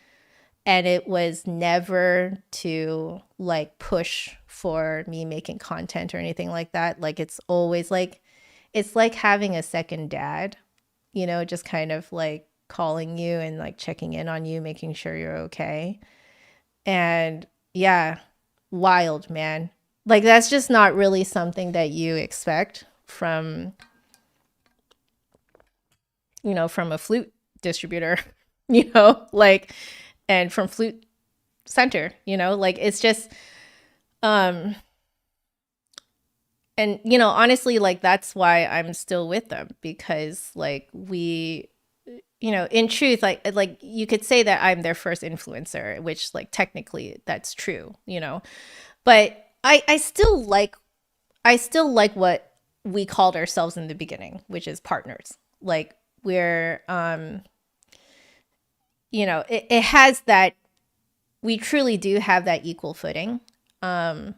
And it was never to like push for me making content or anything like that. Like it's always like, it's like having a second dad, you know, just kind of like calling you and like checking in on you, making sure you're okay. And yeah, wild, man. Like that's just not really something that you expect from, you know, from a flute distributor, you know, like, and from Flute Center, you know, like it's just, and you know, honestly, like that's why I'm still with them, because like we, you know, in truth, like you could say that I'm their first influencer, which like technically that's true, you know, but I still like what we called ourselves in the beginning, which is partners. Like we're, you know, it has that, we truly do have that equal footing. And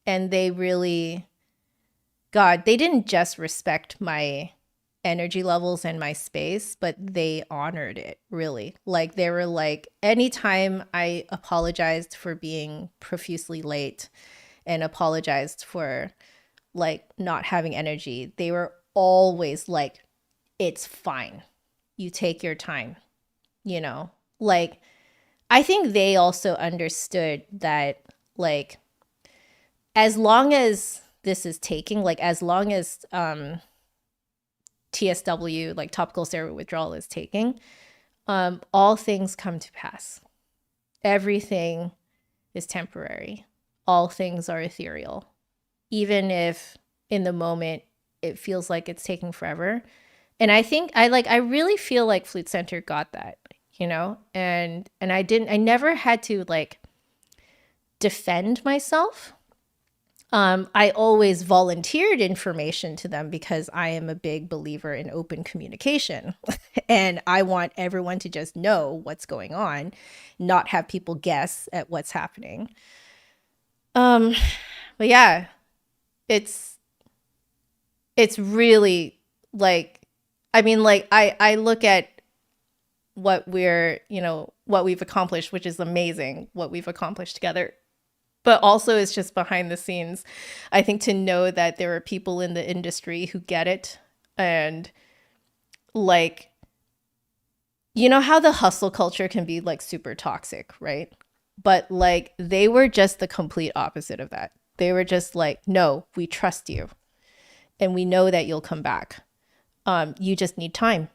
they really, God, they didn't just respect my energy levels and my space, but they honored it, really. Like they were like, anytime I apologized for being profusely late and apologized for like not having energy, they were always like, it's fine. You take your time, you know? Like, I think they also understood that, like, as long as this is taking, like, as long as TSW, like topical steroid withdrawal, is taking, all things come to pass. Everything is temporary. All things are ethereal. Even if in the moment it feels like it's taking forever. And I think I really feel like Flute Center got that, you know? And I never had to like defend myself. I always volunteered information to them because I am a big believer in open communication and I want everyone to just know what's going on, not have people guess at what's happening. But yeah, it's really like, I mean, like I look at what we're, you know, what we've accomplished, which is amazing, what we've accomplished together. But also it's just behind the scenes. I think to know that there are people in the industry who get it, and like, you know how the hustle culture can be like super toxic, right? But like they were just the complete opposite of that. They were just like, no, we trust you and we know that you'll come back. You just need time,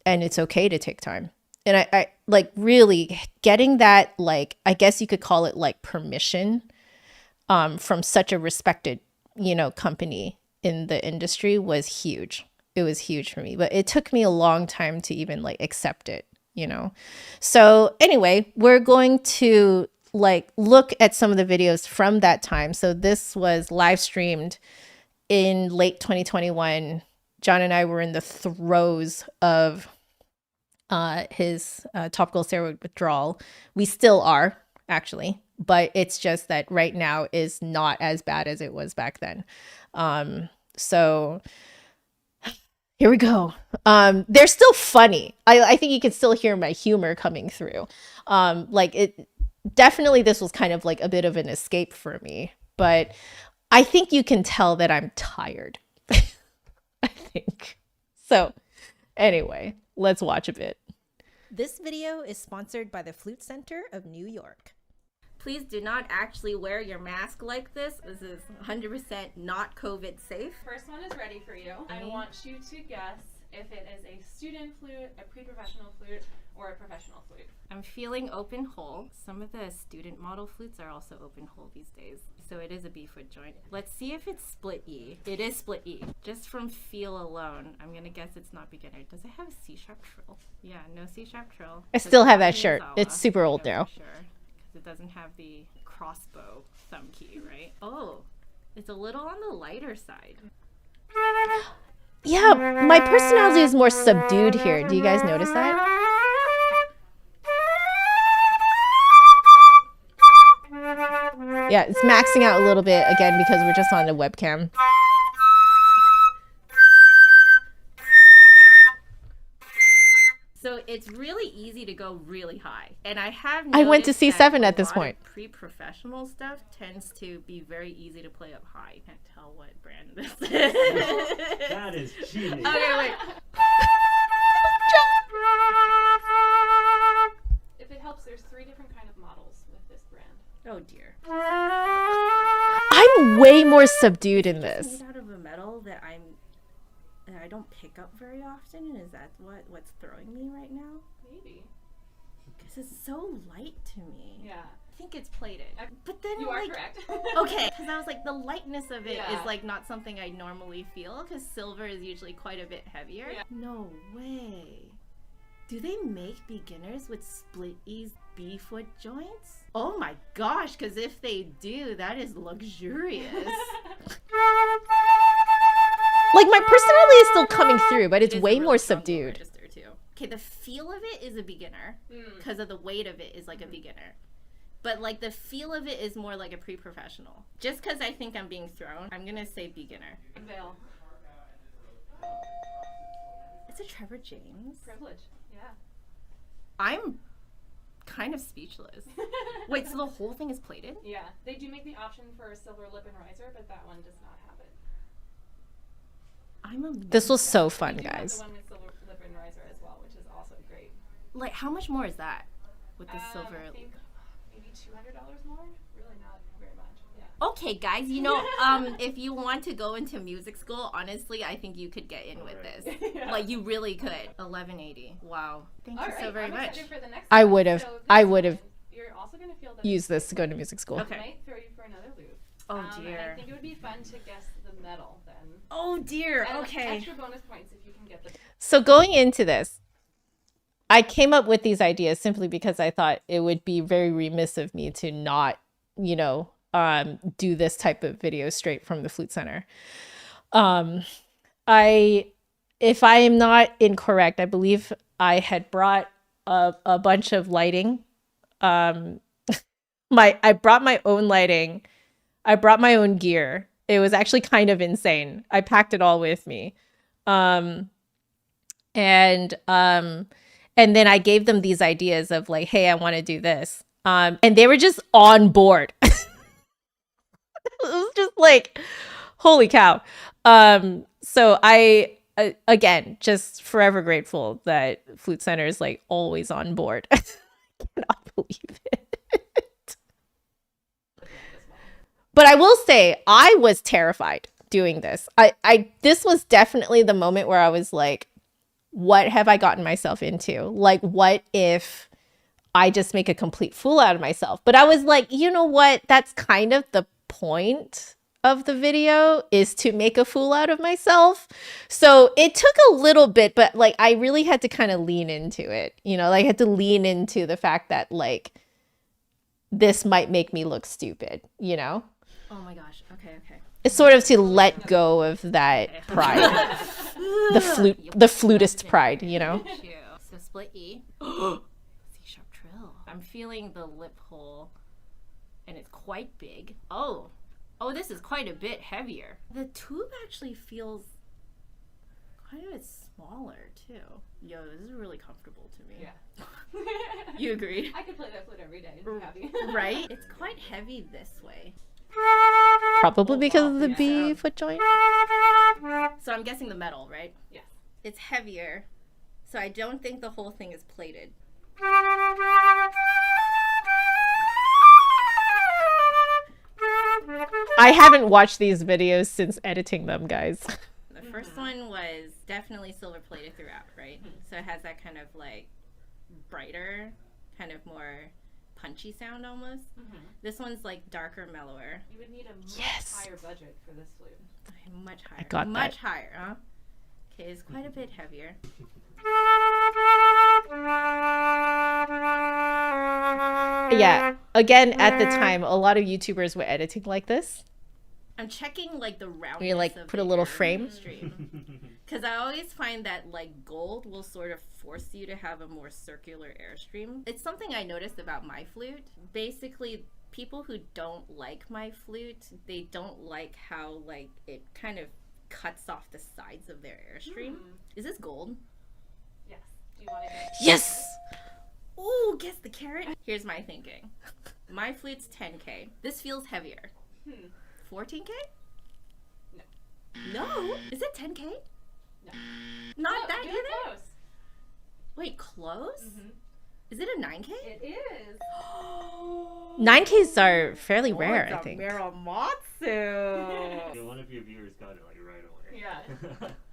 and it's okay to take time. And I like really getting that, like, I guess you could call it like permission from such a respected, you know, company in the industry was huge. It was huge for me, but it took me a long time to even like accept it, you know? So anyway, we're going to like look at some of the videos from that time. So this was live streamed in late 2021. John and I were in the throes of his topical steroid withdrawal. We still are, actually, but it's just that right now is not as bad as it was back then. So here we go. They're still funny. I think you can still hear my humor coming through. Like it definitely, this was kind of like a bit of an escape for me, but I think you can tell that I'm tired. I think. So anyway, let's watch a bit. This video is sponsored by the Flute Center of New York. Please do not actually wear your mask like this. This is 100% not COVID safe. First one is ready for you. I want you to guess if it is a student flute, a pre-professional flute, or a professional flute. I'm feeling open hole. Some of the student model flutes are also open hole these days. So it is a B-foot joint. Let's see if it's split E. It is split E. Just from feel alone, I'm gonna guess it's not beginner. Does it have a C-sharp trill? Yeah, no C-sharp trill. I still have that shirt. It's super old now. Sure, because it doesn't have the crossbow thumb key, right? Oh, it's a little on the lighter side. Yeah, my personality is more subdued here. Do you guys notice that? Yeah, it's maxing out a little bit again because we're just on the webcam. So it's really easy to go really high. And I have I went to noticed C7 that at this point. Pre-professional stuff tends to be very easy to play up high. Can't tell what brand this is. That is cheating. Okay, wait. If it helps, there's 3 different kind of models with this brand. Oh dear. I'm way more subdued in It's this. made out of a metal that I don't pick up very often, and is that what's throwing me right now? Maybe. Because it's so light to me. Yeah. I think it's plated. But then You are like, correct. okay, because I was like, the lightness of it Yeah. is like not something I normally feel, because silver is usually quite a bit heavier. Yeah. No way. Do they make beginners with split E's B-foot joints? Oh my gosh, because if they do, that is luxurious. Like, my personality is still coming through, but it's It is a way really more strong subdued. register, too. Okay, the feel of it is a beginner, because of the weight of it is like a beginner. But like the feel of it is more like a pre-professional. Just because I think I'm being thrown, I'm gonna say beginner. Veil. It's a Trevor James. Privilege. Yeah. I'm kind of speechless. Wait, so the whole thing is plated? Yeah. They do make the option for a silver lip and riser, but that one does not have it. I'm amazed. This was so fun, We do have guys. the one with silver lip and riser as well, which is also great. Like, how much more is that with the silver? I think maybe $200 more. Really not very much. Yeah. Okay, guys, you know, if you want to go into music school, honestly, I think you could get in with this. Yeah. Like, you really could. $11.80. Wow. Thank you so very I'm much. excited for the next I one. would have. So I this would have one, You're also going to feel that used this to go to music school. Okay. I might throw you for another loop. Oh, And I dear. think it would be fun to guess the metal then. Oh, dear. And Okay. extra bonus points if you can get the. So going into this, I came up with these ideas simply because I thought it would be very remiss of me to not, you know, do this type of video straight from the Flute Center. If I am not incorrect, I believe I had brought a bunch of lighting. I brought my own lighting. I brought my own gear. It was actually kind of insane. I packed it all with me. And then I gave them these ideas of like, hey, I want to do this. And they were just on board. was just like, holy cow. So I again just forever grateful that Flute Center is like always on board. I cannot believe it. But I will say I was terrified doing this. This was definitely the moment where I was like, what have I gotten myself into? Like, what if I just make a complete fool out of myself? But I was like, you know what? That's kind of the point of the video, is to make a fool out of myself. So it took a little bit, but like I really had to kind of lean into it. You know, like I had to lean into the fact that like this might make me look stupid, you know? Oh my gosh. Okay. It's sort of to let go of that pride. the flutist pride, you know? So split E. C sharp trill. I'm feeling the lip hole, and it's quite big. Oh, this is quite a bit heavier. The tube actually feels quite a bit smaller too. Yo, this is really comfortable to me. Yeah. You agree? I could play that flute every day and be happy. Right? It's quite heavy this way. Probably because of the B foot joint. So I'm guessing the metal, right? Yes. It's heavier, so I don't think the whole thing is plated. I haven't watched these videos since editing them, guys. The first one was definitely silver plated throughout, right? So it has that kind of like brighter, kind of more punchy sound almost. This one's like darker, mellower. You would need a much higher budget for this flute. Much higher. I got much that. higher, huh? Okay, it's quite a bit heavier. Yeah. Again, at the time, a lot of YouTubers were editing like this. I'm checking like the roundness. You like of put a the little air frame. Because I always find that like gold will sort of force you to have a more circular airstream. It's something I noticed about my flute. Basically, people who don't like my flute, they don't like how like it kind of cuts off the sides of their airstream. Is this gold? Yes. Do you want to get Yes! Ooh, guess the carat. Here's my thinking. My flute's 10K. This feels heavier. 14K? No. Is it 10K? No. Not that really either? close. Wait, close? Is it a 9K? It is. 9Ks are fairly rare, I think. Miramatsu. One of your viewers got it like right away. Yeah.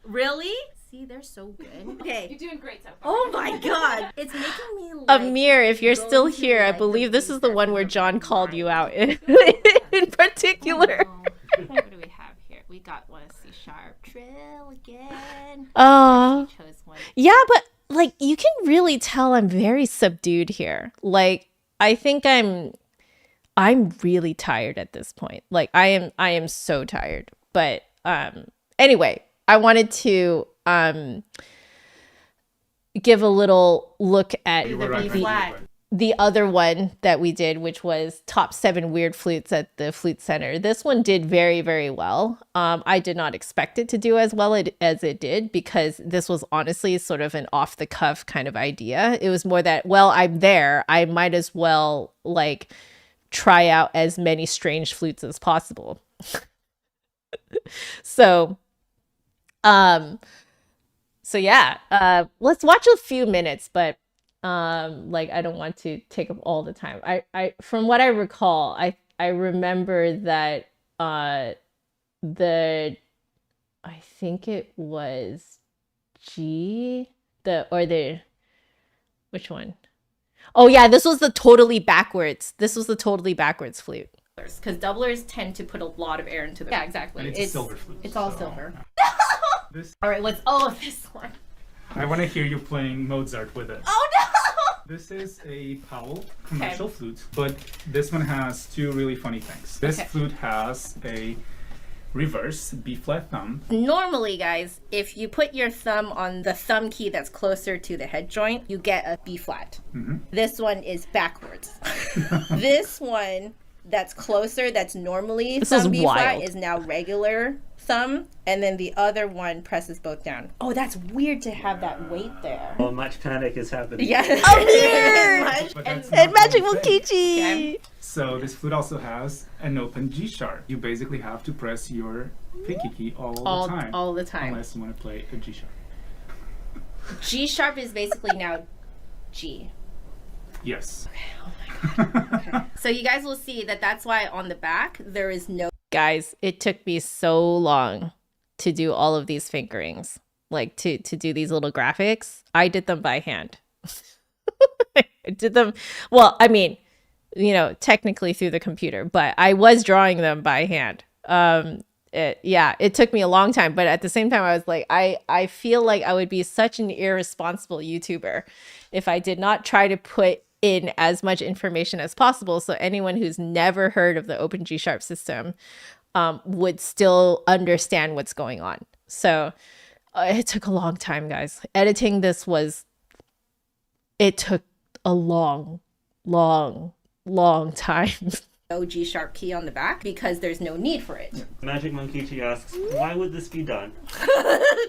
Really? See, they're so good. You're Okay. doing great so far. Oh my god. It's making me like... Amir, if you're go still to, here, I like, the believe this is the recess one where of John my called you mind. out in particular. Oh, what do we have here? We got one C sharp trill again. Oh. She chose one. Yeah, but like you can really tell I'm very subdued here. Like I think I'm really tired at this point. Like I am so tired. But anyway, I wanted to give a little look at You were right, B flat. you were right. the other one that we did, which was top 7 weird flutes at the Flute Center. This one did very, very well. I did not expect it to do as well as it did, because this was honestly sort of an off the cuff kind of idea. It was more that, well, I'm there, I might as well like try out as many strange flutes as possible. So yeah, let's watch a few minutes, but like I don't want to take up all the time. I from what I recall, I remember that I think it was G, which one? Oh yeah, this was the totally backwards flute. Because doublers tend to put a lot of air into them. Yeah, exactly. And it's a silver flute, It's all so- silver. This, All right, this one. I want to hear you playing Mozart with it. Oh no! This is a Powell commercial flute, but this one has 2 really funny things. This flute has a reverse B flat thumb. Normally, guys, if you put your thumb on the thumb key that's closer to the head joint, you get a B flat. This one is backwards. This one that's closer, that's normally This thumb is B flat, wild. is now regular thumb, and then the other one presses both down. Oh, that's weird to have that weight there. Well, much panic is happening. Yeah. Here! But that's And not Magic one thing. Mokichi! So this flute also has an open G sharp. You basically have to press your pinky key all the time. All the time. Unless you want to play a G sharp. G sharp is basically now G. Yes. Oh my god. Okay. So you guys will see that that's why on the back there is no. Guys, it took me so long to do all of these fingerings, like to do these little graphics. I did them by hand. I did them, well, I mean, you know, technically through the computer, but I was drawing them by hand. It took me a long time, but at the same time, I was like, I feel like I would be such an irresponsible YouTuber if I did not try to put in as much information as possible, so anyone who's never heard of the Open G Sharp system would still understand what's going on. So it took a long time, guys. Editing this it took a long time. No G sharp key on the back because there's no need for it. Magic Monkey T asks, why would this be done?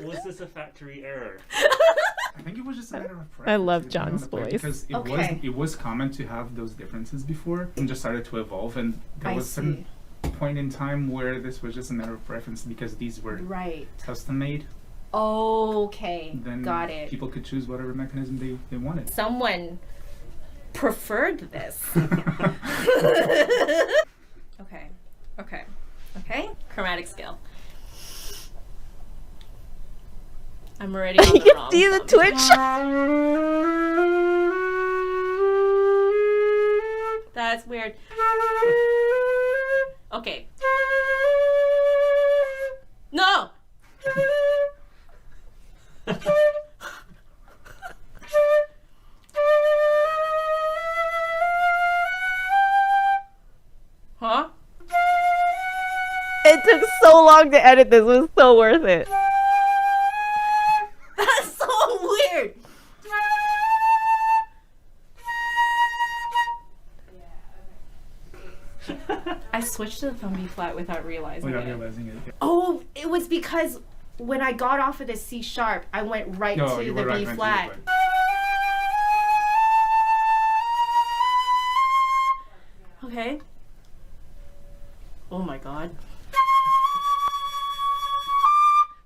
Was this a factory error? I think it was just a matter of preference. I love John's voice. Because it was common to have those differences before and just started to evolve, and there was some point in time where this was just a matter of preference because these were custom made. Okay, Then got it. people could choose whatever mechanism they wanted. Someone preferred this. Okay. Chromatic scale. I'm already on the You can wrong see the thumb. twitch. That's weird. Okay. No! Huh? It took so long to edit this. It was so worth it. That's so weird. I switched to the thumb B flat without realizing Without it. realizing it. Oh, it was because when I got off of the C sharp, I went right No, to you the were right, B went to flat. the Okay. Oh my god.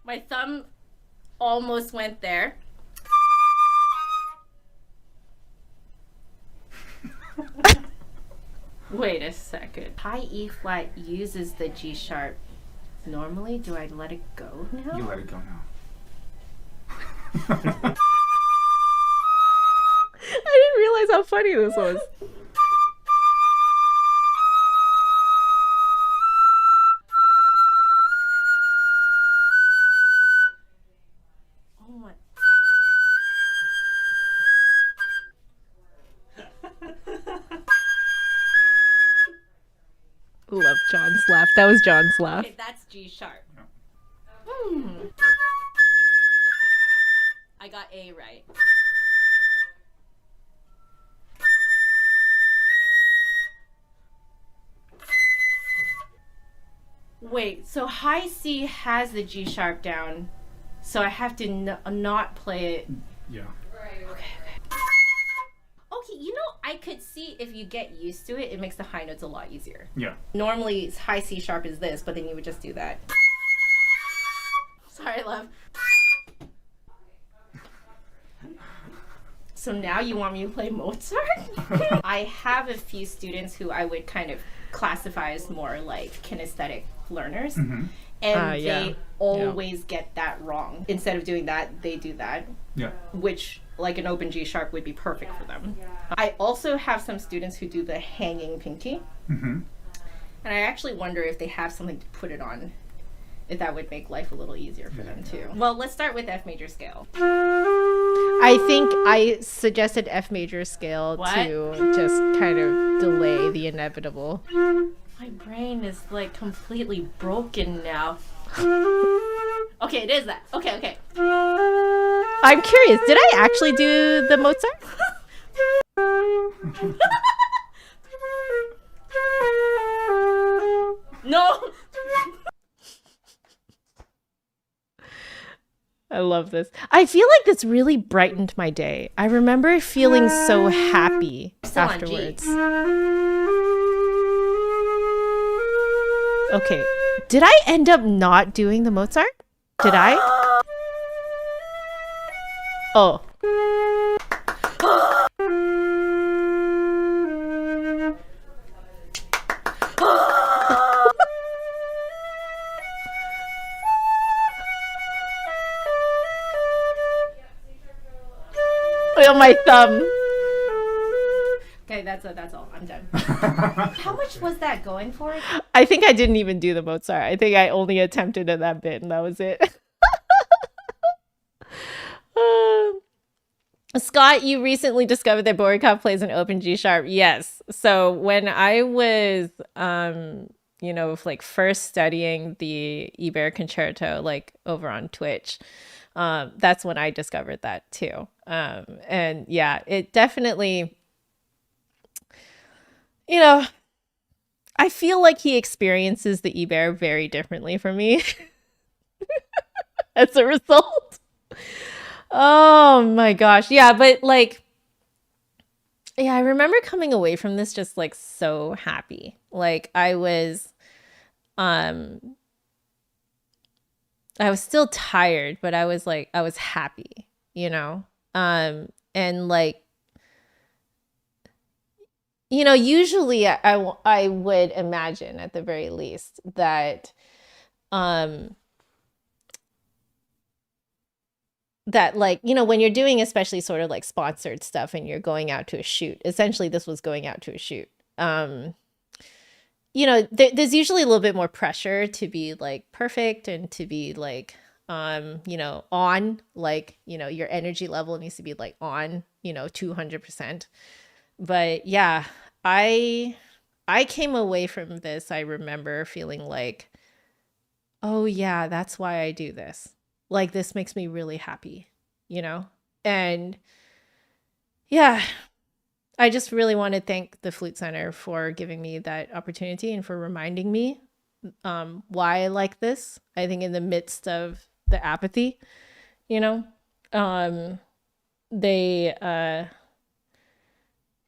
My thumb almost went there. Wait a second. High E flat uses the G sharp. Normally, do I let it go now? You let it go now. I didn't realize how funny this was. Oh my. Love John's laugh. That was John's laugh. Okay, that's G sharp. No. I got A right. Wait, so high C has the G sharp down, so I have to not play it. Yeah. Okay, you know, I could see if you get used to it, it makes the high notes a lot easier. Yeah. Normally, high C sharp is this, but then you would just do that. Sorry, love. So now you want me to play Mozart? I have a few students who I would kind of classify as more like kinesthetic learners. And they always get that wrong. Instead of doing that, they do that. Yeah. Which, like an open G sharp, would be perfect for them. I also have some students who do the hanging pinky. And I actually wonder if they have something to put it on, if that would make life a little easier for them too. Well, let's start with F major scale. I think I suggested F major scale to just kind of delay the inevitable. My brain is like completely broken now. Okay, it is that. Okay. I'm curious, did I actually do the Mozart? No! I love this. I feel like this really brightened my day. I remember feeling so happy Still on G. afterwards. Okay. Did I end up not doing the Mozart? Did I? Oh. On my thumb. Okay, that's all. I'm done. How much was that going for? I think I didn't even do the Mozart. I think I only attempted at that bit and that was it. Scott, you recently discovered that Borikov plays an open G sharp. Yes. So when I was, you know, like first studying the Iber concerto, like over on Twitch, that's when I discovered that too. And yeah, it definitely, you know, I feel like he experiences the Iber very differently from me as a result. Oh my gosh. Yeah, but like, yeah, I remember coming away from this just like so happy. Like I was still tired, but I was like, I was happy, you know? And like, you know, usually I would imagine at the very least that, that like, you know, when you're doing especially sort of like sponsored stuff and you're going out to a shoot, essentially this was going out to a shoot. You know, there's usually a little bit more pressure to be like perfect and to be like, you know, on like, you know, your energy level needs to be like on, you know, 200%. But yeah, I came away from this, I remember feeling like, oh yeah, that's why I do this. Like this makes me really happy, you know? And yeah, I just really want to thank the Flute Center for giving me that opportunity and for reminding me why I like this. I think in the midst of the apathy, you know,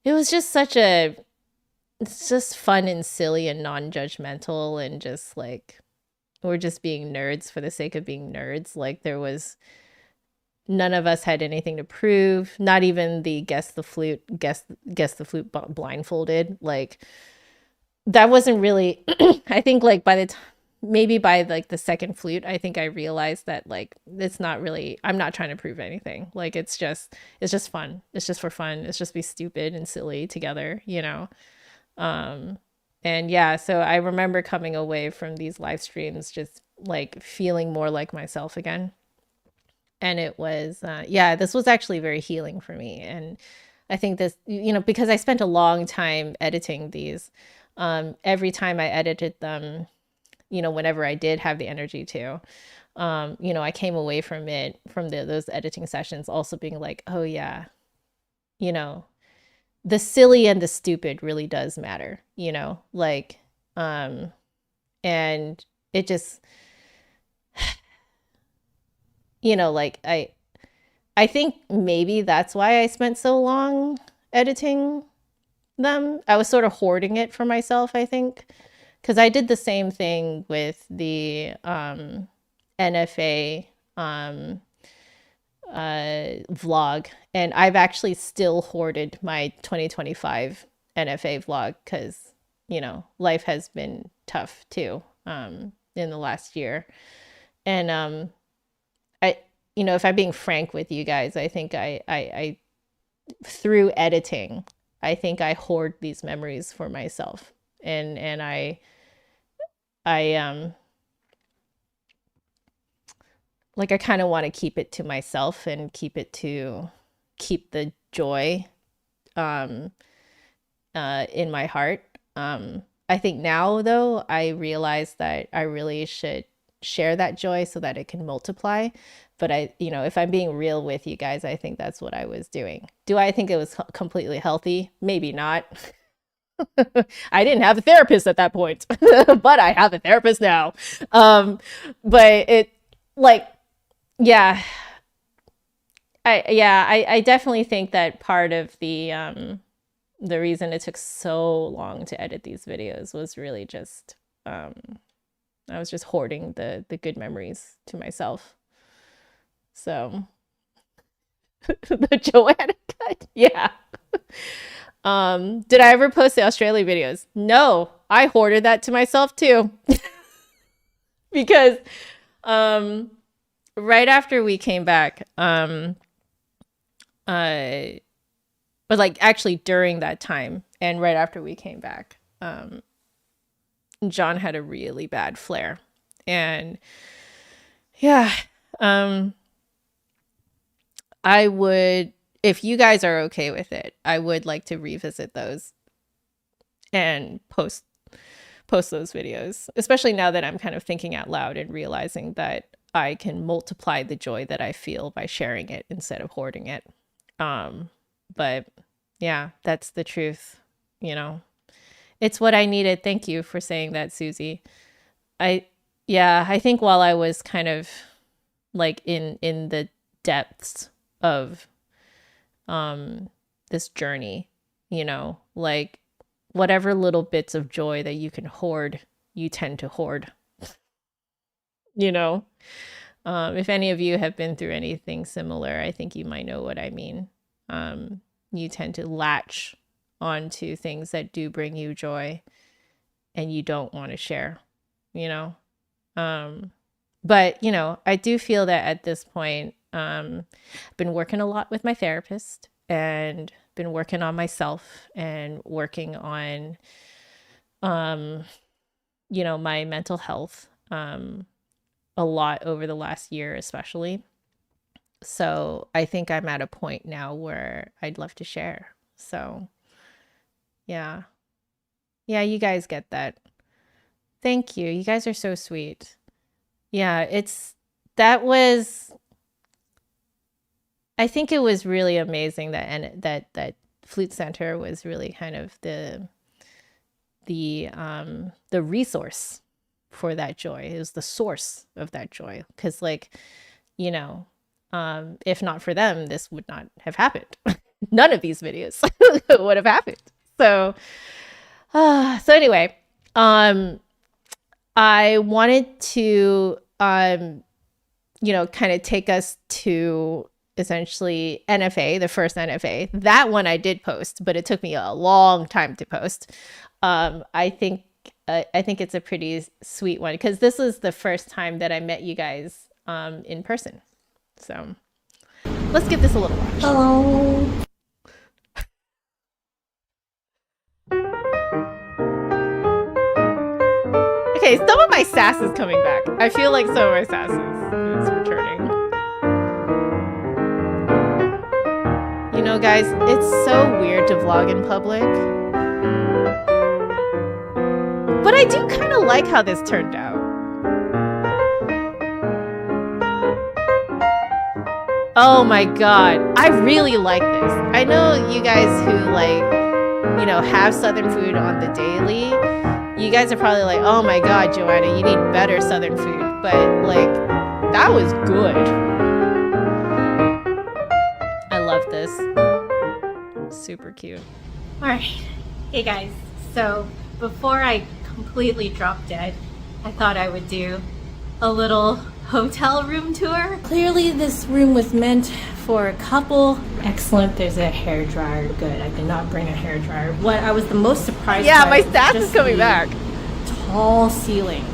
it was just it's just fun and silly and non-judgmental and just like, we're just being nerds for the sake of being nerds. Like none of us had anything to prove. Not even the guess the flute blindfolded. Like that wasn't really, I think like maybe by like the second flute, I think I realized that like, it's not really, I'm not trying to prove anything. Like it's just fun. It's just for fun. It's just be stupid and silly together, you know? And yeah, so I remember coming away from these live streams just like feeling more like myself again. And it was, yeah, this was actually very healing for me. And I think this, you know, because I spent a long time editing these, every time I edited them, you know, whenever I did have the energy to, you know, I came away from it, from those editing sessions also being like, oh yeah, you know, the silly and the stupid really does matter, you know, like, and it just, you know, like I think maybe that's why I spent so long editing them. I was sort of hoarding it for myself, I think, because I did the same thing with the NFA vlog, and I've actually still hoarded my 2025 NFA vlog because, you know, life has been tough too in the last year. And you know, if I'm being frank with you guys, I think I through editing, I think I hoard these memories for myself, and I like I kind of want to keep it to myself and keep the joy in my heart. I think now though, I realize that I really should share that joy so that it can multiply. But you know, if I'm being real with you guys, I think that's what I was doing. Do I think it was completely healthy? Maybe not. I didn't have a therapist at that point, but I have a therapist now. But it like, yeah, I definitely think that part of the reason it took so long to edit these videos was really just I was just hoarding the good memories to myself. So the Joanna cut. Yeah. Did I ever post the Australia videos? No, I hoarded that to myself too. Because right after we came back, but like actually during that time and right after we came back, John had a really bad flare. And yeah, I would, if you guys are okay with it, I would like to revisit those and post those videos, especially now that I'm kind of thinking out loud and realizing that I can multiply the joy that I feel by sharing it instead of hoarding it. But yeah, that's the truth, you know. It's what I needed. Thank you for saying that, Susie. I think while I was kind of like in the depths of this journey, you know, like whatever little bits of joy that you can hoard, you tend to hoard. You know, if any of you have been through anything similar, I think you might know what I mean. You tend to latch onto things that do bring you joy and you don't want to share, you know. But, you know, I do feel that at this point, I've been working a lot with my therapist and been working on myself and working on, you know, my mental health, a lot over the last year, especially. So I think I'm at a point now where I'd love to share. So yeah, you guys get that. Thank you. You guys are so sweet. Yeah, I think it was really amazing that Flute Center was really kind of the resource for that joy. It was the source of that joy. Because, like, you know, if not for them, this would not have happened. None of these videos would have happened. So anyway, I wanted to, you know, kind of take us to essentially NFA, the first NFA. That one I did post, but it took me a long time to post. I think it's a pretty sweet one because this is the first time that I met you guys in person. So let's give this a little watch. Hello. Okay, some of my sass is coming back. I feel like some of my sass is returning. You know, guys, it's so weird to vlog in public. But I do kind of like how this turned out. Oh my god, I really like this. I know you guys who, like, you know, have Southern food on the daily. You guys are probably like, oh my god, Joanna, you need better Southern food. But, like, that was good. I love this. Super cute. Alright, hey guys, so before I completely drop dead, I thought I would do a little hotel room tour. Clearly this room was meant for a couple. Excellent, there's a hairdryer. Good, I did not bring a hairdryer. What I was the most surprised by, my stats is coming back. Tall ceilings.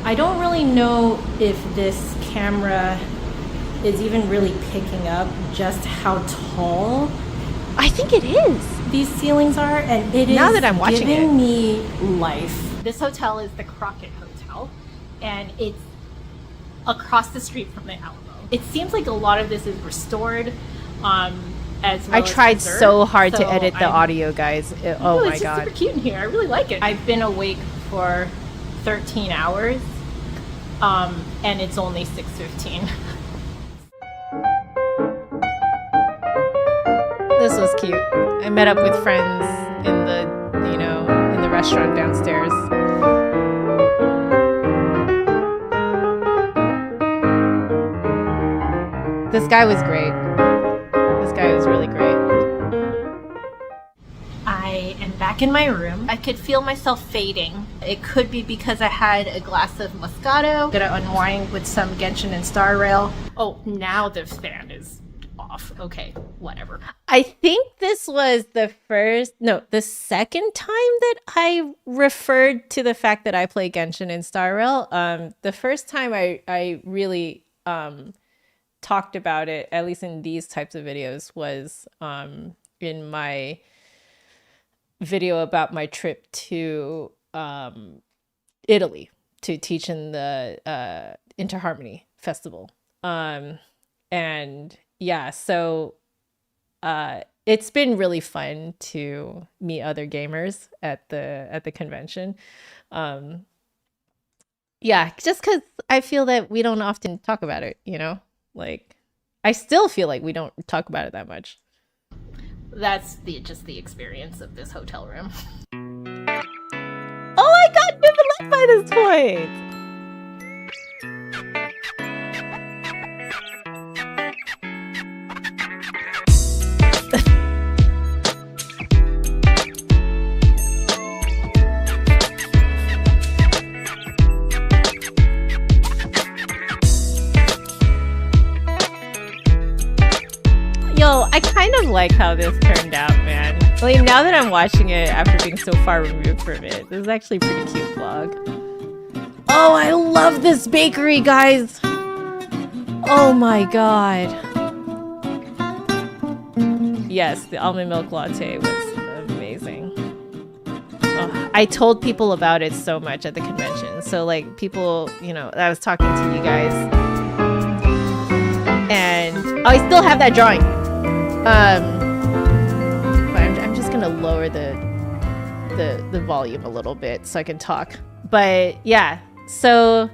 I don't really know if this camera is even really picking up just how tall I think it is. These ceilings are, and it now is that I'm watching giving it. me life. This hotel is the Crockett Hotel, and it's across the street from the Alamo. It seems like a lot of this is restored, as well I tried as preserved. so hard to edit the audio, guys. Oh my it's god. It's super cute in here. I really like it. I've been awake for 13 hours, and it's only 6:15. This was cute. I met up with friends in the restaurant downstairs. This guy was great. This guy was really great. I I am back in my room. I could feel myself fading. It could be because I had a glass of Moscato. I'm gonna unwind with some Genshin and Star Rail. Oh, now the fan is off. Okay, whatever. I think this was the second time that I referred to the fact that I play Genshin and Star Rail. The first time I really talked about it, at least in these types of videos, was in my video about my trip to Italy to teach in the Interharmony Festival. And yeah, so it's been really fun to meet other gamers at the convention. Yeah, just because I feel that we don't often talk about it, you know? Like, I still feel like we don't talk about it that much. That's just the experience of this hotel room. Oh, I got Nicolette by this point! Yo, I kind of like how this turned out, man. Like, now that I'm watching it after being so far removed from it, this is actually a pretty cute vlog. Oh, I love this bakery, guys! Oh my god. Yes, the almond milk latte was amazing. Oh, I told people about it so much at the convention. So, like, people, you know, I was talking to you guys. And oh, I still have that drawing. But I'm just gonna lower the volume a little bit so I can talk. But yeah, so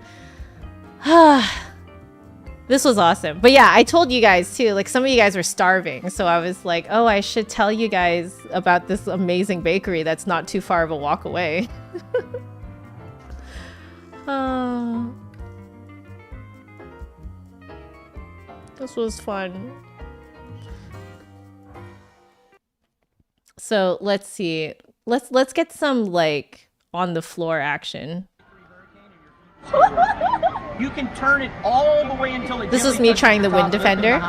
this was awesome. But yeah, I told you guys too, like some of you guys were starving, so I was like, oh, I should tell you guys about this amazing bakery that's not too far of a walk away. Oh, this was fun. So let's see. Let's get some like on the floor action. You can turn it all the way until it. This was me trying the wind defender.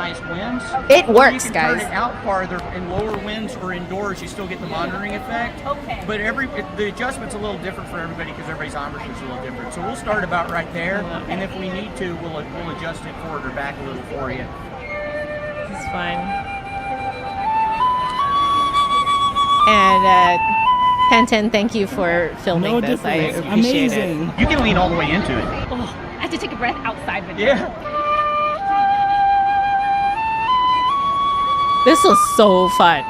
It works, you can guys. Turn it out farther in lower winds or indoors. You still get the monitoring effect. Okay. But the adjustment's a little different for everybody because everybody's embouchure's a little different. So we'll start about right there, and if we need to, we'll adjust it forward or back a little for you. This is fine. And 1010, thank you for filming this. I appreciate it. You can lean all the way into it. Oh, I have to take a breath outside with Yeah. This was so fun.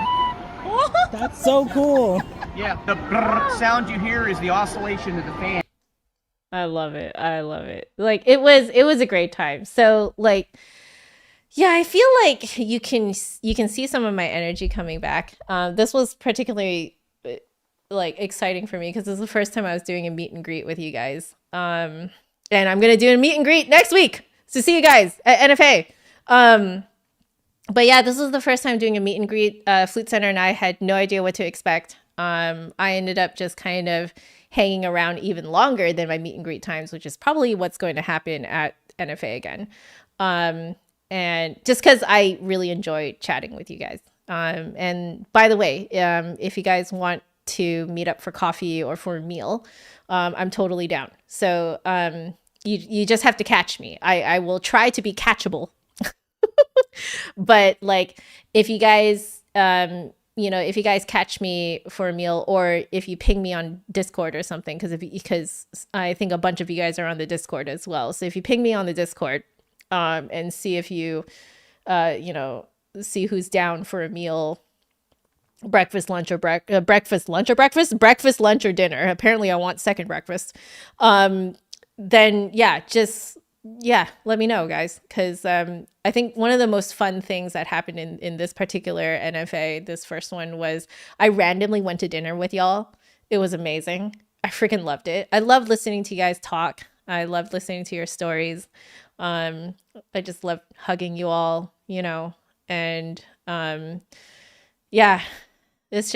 That's so cool. Yeah, the brrr sound you hear is the oscillation of the fan. I love it. I love it. Like it was a great time. So like, yeah, I feel like you can see some of my energy coming back. This was particularly like exciting for me because this is the first time I was doing a meet and greet with you guys. And I'm gonna do a meet and greet next week. So see you guys at NFA. But yeah, this was the first time doing a meet and greet. Flute Center and I had no idea what to expect. I ended up just kind of hanging around even longer than my meet and greet times, which is probably what's going to happen at NFA again. And just because I really enjoy chatting with you guys. And by the way, if you guys want to meet up for coffee or for a meal, I'm totally down. So you just have to catch me. I will try to be catchable. But like, if you guys, if you guys catch me for a meal, or if you ping me on Discord or something, because I think a bunch of you guys are on the Discord as well. So if you ping me on the Discord, and see if you, see who's down for a meal, breakfast, lunch, or breakfast, lunch, or dinner. Apparently I want second breakfast. Then yeah, let me know, guys. Cause, I think one of the most fun things that happened in this particular NFA, this first one, was I randomly went to dinner with y'all. It was amazing. I freaking loved it. I love listening to you guys talk. I loved listening to your stories. I just love hugging you all, it's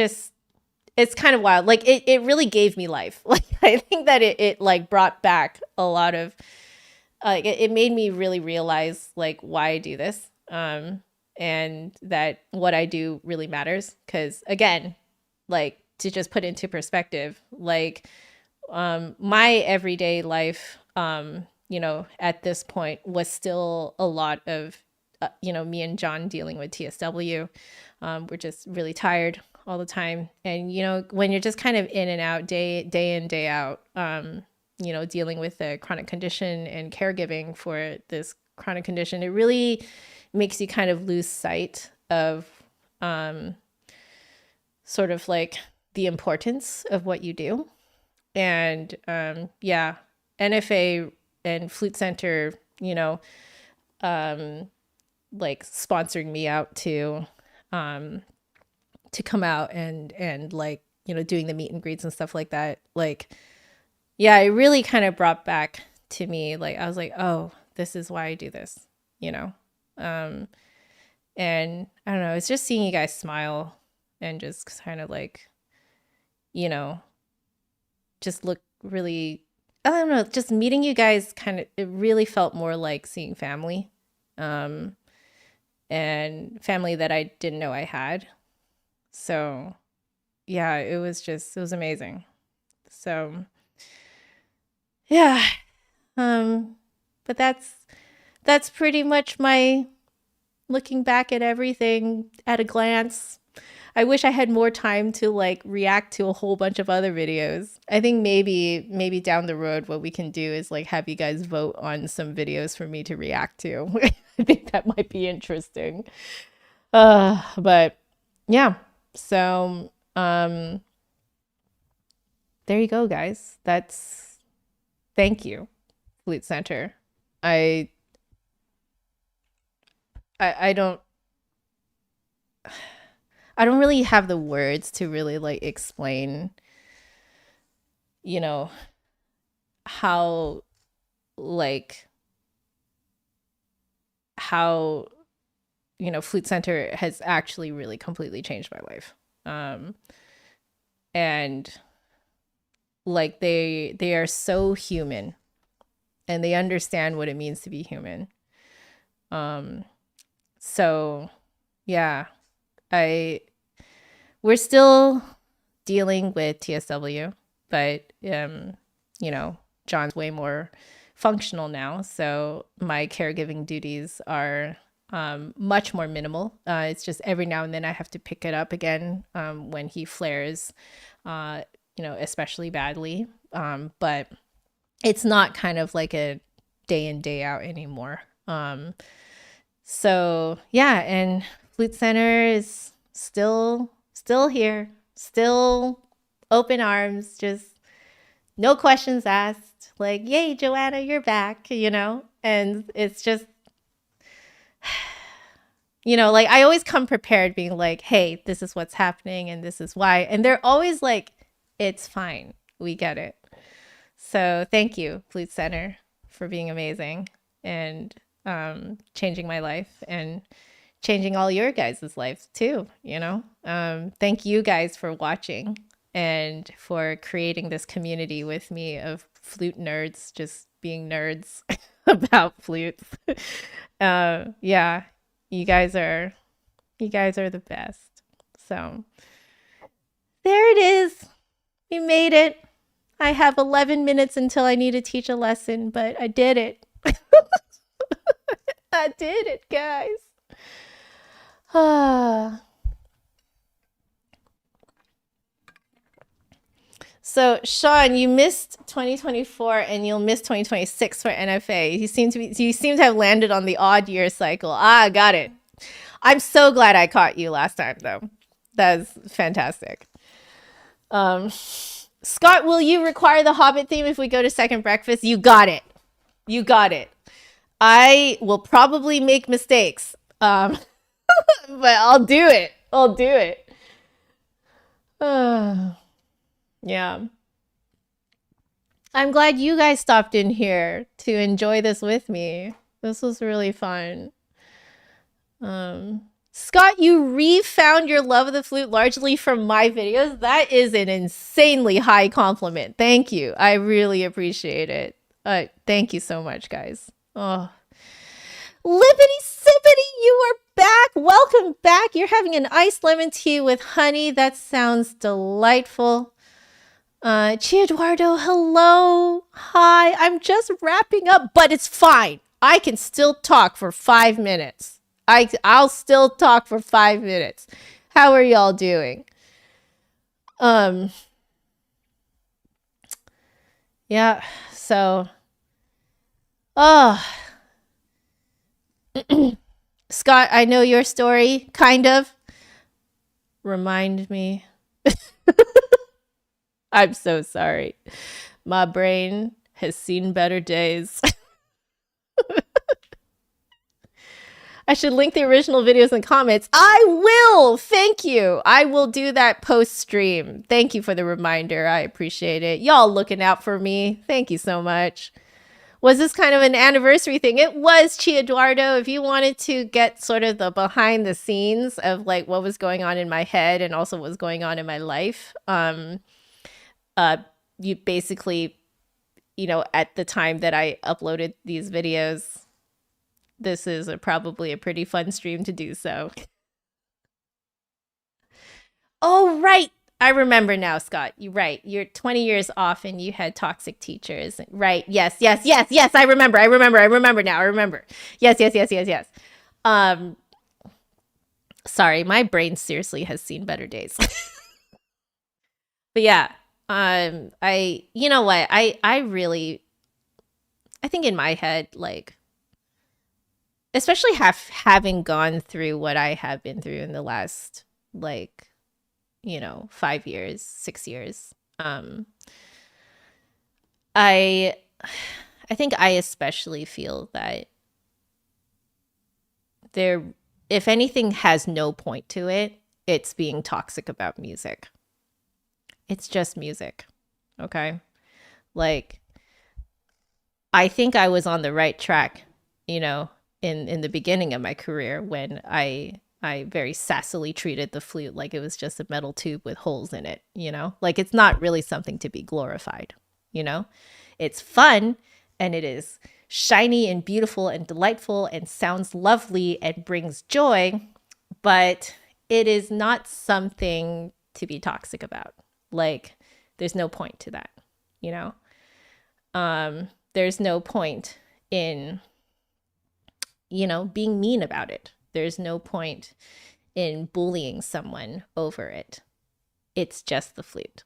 it's kind of wild. Like it really gave me life. Like I think that it like brought back a lot of like it made me really realize like why I do this. And that what I do really matters. Cause again, like to just put into perspective, like my everyday life, you know, at this point was still a lot of, you know, me and John dealing with TSW. We're just really tired all the time. And, you know, when you're just kind of in and out day in, day out, you know, dealing with a chronic condition and caregiving for this chronic condition, it really makes you kind of lose sight of sort of like the importance of what you do. And yeah, NFA and Flute Center, you know, like sponsoring me out to come out and like, you know, doing the meet and greets and stuff like that. Like, yeah, it really kind of brought back to me, like, I was like, oh, this is why I do this, you know? And I don't know, it's just seeing you guys smile and just kind of like, you know, just look really, I don't know, just meeting you guys kind of, it really felt more like seeing family. And family that I didn't know I had. So yeah, it was amazing. So yeah. But that's pretty much my looking back at everything at a glance. I wish I had more time to like react to a whole bunch of other videos. I think maybe down the road what we can do is like have you guys vote on some videos for me to react to. I think that might be interesting. But yeah. So there you go, guys. Thank you, Flute Center. I don't really have the words to really like explain, you know, how you know, Flute Center has actually really completely changed my life. And like they are so human and they understand what it means to be human. So yeah, we're still dealing with TSW, but you know, John's way more functional now, so my caregiving duties are much more minimal. It's just every now and then I have to pick it up again when he flares, you know, especially badly. But it's not kind of like a day in, day out anymore. So yeah, and Flute Center is still here, still open arms, just no questions asked. Like, yay, Joanna, you're back, you know? And it's just, you know, like I always come prepared being like, hey, this is what's happening and this is why. And they're always like, it's fine. We get it. So thank you, Flute Center, for being amazing and changing my life and changing all your guys' lives too, you know? Thank you guys for watching and for creating this community with me of flute nerds just being nerds about flutes. Yeah, you guys are the best. So there it is. We made it. I have 11 minutes until I need to teach a lesson, but I did it. I did it, guys. So Sean, you missed 2024 and you'll miss 2026 for NFA. You seem to have landed on the odd year cycle. Got it. I'm so glad I caught you last time though. That was fantastic. Scott, will you require the Hobbit theme if we go to second breakfast? You got it. You got it. I will probably make mistakes. But I'll do it. I'll do it. Yeah. I'm glad you guys stopped in here to enjoy this with me. This was really fun. Scott, you refound your love of the flute largely from my videos. That is an insanely high compliment. Thank you. I really appreciate it. Thank you so much, guys. Oh, Lippity Sippity, you are back. Welcome back. You're having an iced lemon tea with honey. That sounds delightful. Eduardo, hello. Hi. I'm just wrapping up, but it's fine. I can still talk for 5 minutes. I'll still talk for 5 minutes. How are y'all doing? Yeah, so Scott, I know your story, kind of. Remind me. I'm so sorry. My brain has seen better days. I should link the original videos in comments. I will! Thank you! I will do that post-stream. Thank you for the reminder. I appreciate it. Y'all looking out for me. Thank you so much. Was this kind of an anniversary thing? It was, Chi Eduardo. If you wanted to get sort of the behind the scenes of like what was going on in my head and also what was going on in my life, you basically, you know, at the time that I uploaded these videos, this is probably a pretty fun stream to do so. Oh, right. I remember now, Scott. You're right. You're 20 years off and you had toxic teachers. Right. Yes. I remember now. Yes. Sorry, my brain seriously has seen better days. But yeah, you know what? I think in my head, like, especially having gone through what I have been through in the last, like, you know, 5 years, 6 years. I think I especially feel that there, if anything has no point to it, it's being toxic about music. It's just music. Okay? Like, I think I was on the right track, you know, in the beginning of my career when I very sassily treated the flute like it was just a metal tube with holes in it, you know? Like, it's not really something to be glorified, you know? It's fun and it is shiny and beautiful and delightful and sounds lovely and brings joy, but it is not something to be toxic about. Like, there's no point to that, you know? There's no point in, you know, being mean about it. There's no point in bullying someone over it. It's just the flute,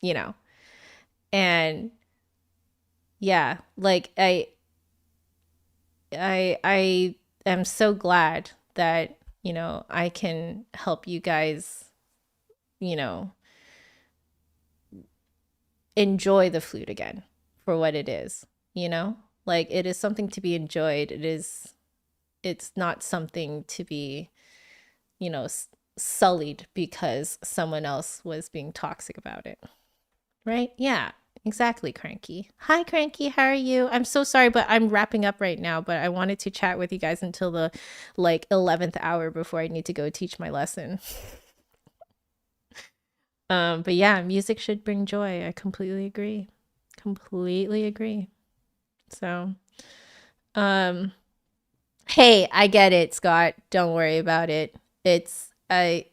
you know? And yeah, like I am so glad that, you know, I can help you guys, you know, enjoy the flute again for what it is, you know? Like, it is something to be enjoyed. It's not something to be, you know, sullied because someone else was being toxic about it. Right? Yeah, exactly, Cranky. Hi, Cranky. How are you? I'm so sorry, but I'm wrapping up right now, but I wanted to chat with you guys until the, like, 11th hour before I need to go teach my lesson. But yeah, music should bring joy. I completely agree. Completely agree. So, hey, I get it, Scott. Don't worry about it. It's I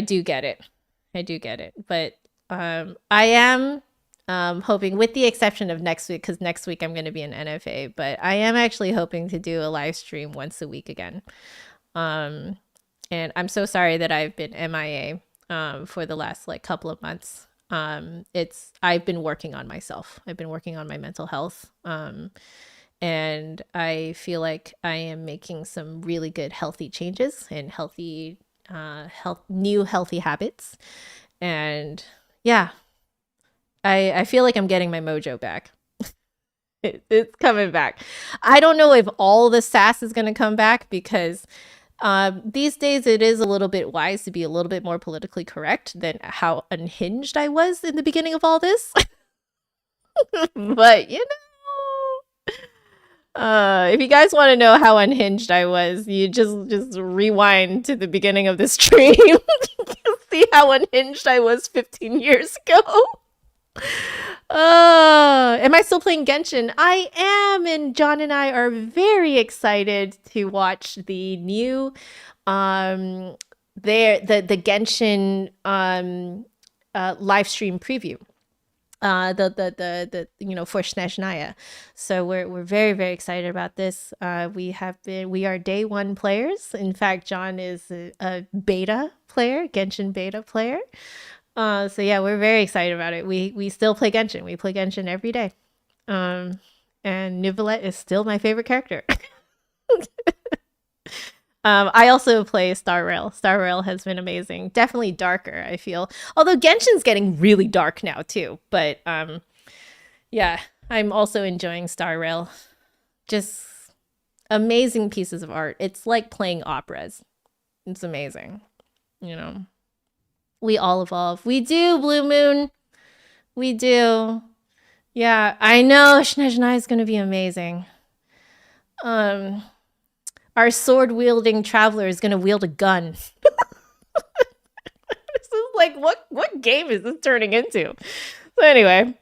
do get it. I do get it. But I am hoping, with the exception of next week, because next week I'm going to be in NFA, but I am actually hoping to do a live stream once a week again. And I'm so sorry that I've been MIA for the last like couple of months. I've been working on myself. I've been working on my mental health. And I feel like I am making some really good healthy changes and new healthy habits. And yeah, I feel like I'm getting my mojo back. It's coming back. I don't know if all the sass is going to come back because these days it is a little bit wise to be a little bit more politically correct than how unhinged I was in the beginning of all this. But, you know, If you guys want to know how unhinged I was, you just rewind to the beginning of this stream. See how unhinged I was 15 years ago. Am I still playing Genshin? I am, and John and I are very excited to watch the new the Genshin live stream preview. The for Snezhnaya. So we're very, very excited about this. We are day one players. In fact, John is a beta player, Genshin beta player. So yeah, we're very excited about it. We still play Genshin. We play Genshin every day. And Neuvillette is still my favorite character. I also play Star Rail. Star Rail has been amazing. Definitely darker, I feel. Although Genshin's getting really dark now too. But yeah, I'm also enjoying Star Rail. Just amazing pieces of art. It's like playing operas. It's amazing. You know. We all evolve. We do, Blue Moon. We do. Yeah, I know Snezhnaya is going to be amazing. Our sword-wielding traveler is going to wield a gun. This is like, what game is this turning into? So anyway.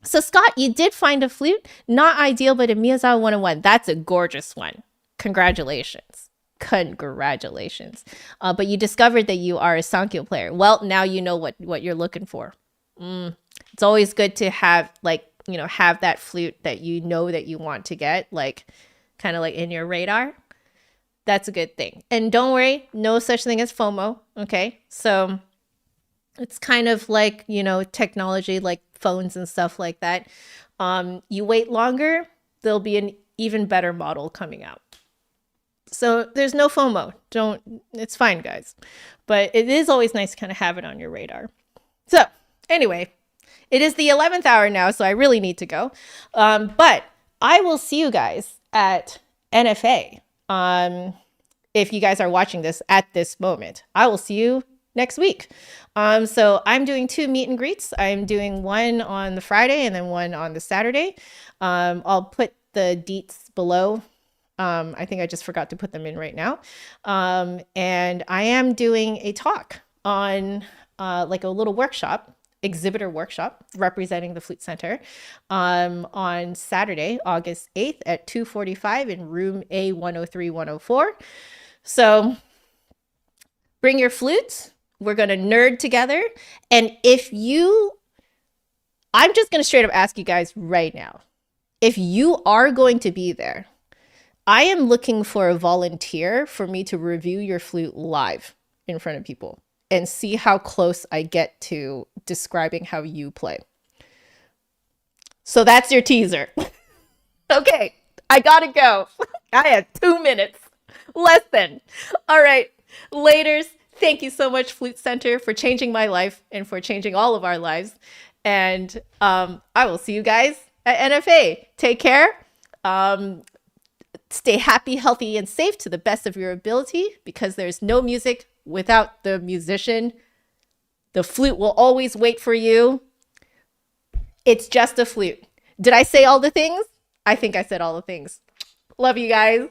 So Scott, you did find a flute. Not ideal, but a Miyazawa 101. That's a gorgeous one. Congratulations. Congratulations. But you discovered that you are a Sankyo player. Well, now you know what you're looking for. It's always good to have, like, have that flute that you know that you want to get, like, kind of like in your radar. That's a good thing. And don't worry, no such thing as FOMO, okay? So it's kind of like, technology, like phones and stuff like that. You wait longer, there'll be an even better model coming out. So there's no FOMO. It's fine, guys. But it is always nice to kind of have it on your radar. So anyway, it is the 11th hour now, so I really need to go. But I will see you guys at NFA. If you guys are watching this at this moment, I will see you next week. So I'm doing 2 meet and greets. I'm doing one on the Friday and then one on the Saturday. I'll put the deets below. I think I just forgot to put them in right now. And I am doing a talk on like a little workshop, exhibitor workshop representing the Flute Center on Saturday, August 8th at 2:45 in room A103-104. So bring your flutes. We're going to nerd together. And I'm just going to straight up ask you guys right now, if you are going to be there, I am looking for a volunteer for me to review your flute live in front of people and see how close I get to describing how you play. So that's your teaser. Okay, I gotta go. I have 2 minutes. Less than. All right, laters. Thank you so much, Flute Center, for changing my life and for changing all of our lives. And I will see you guys at NFA. Take care. Stay happy, healthy, and safe to the best of your ability, because there's no music without the musician. The flute will always wait for you. It's just a flute. Did I say all the things? I think I said all the things. Love you guys.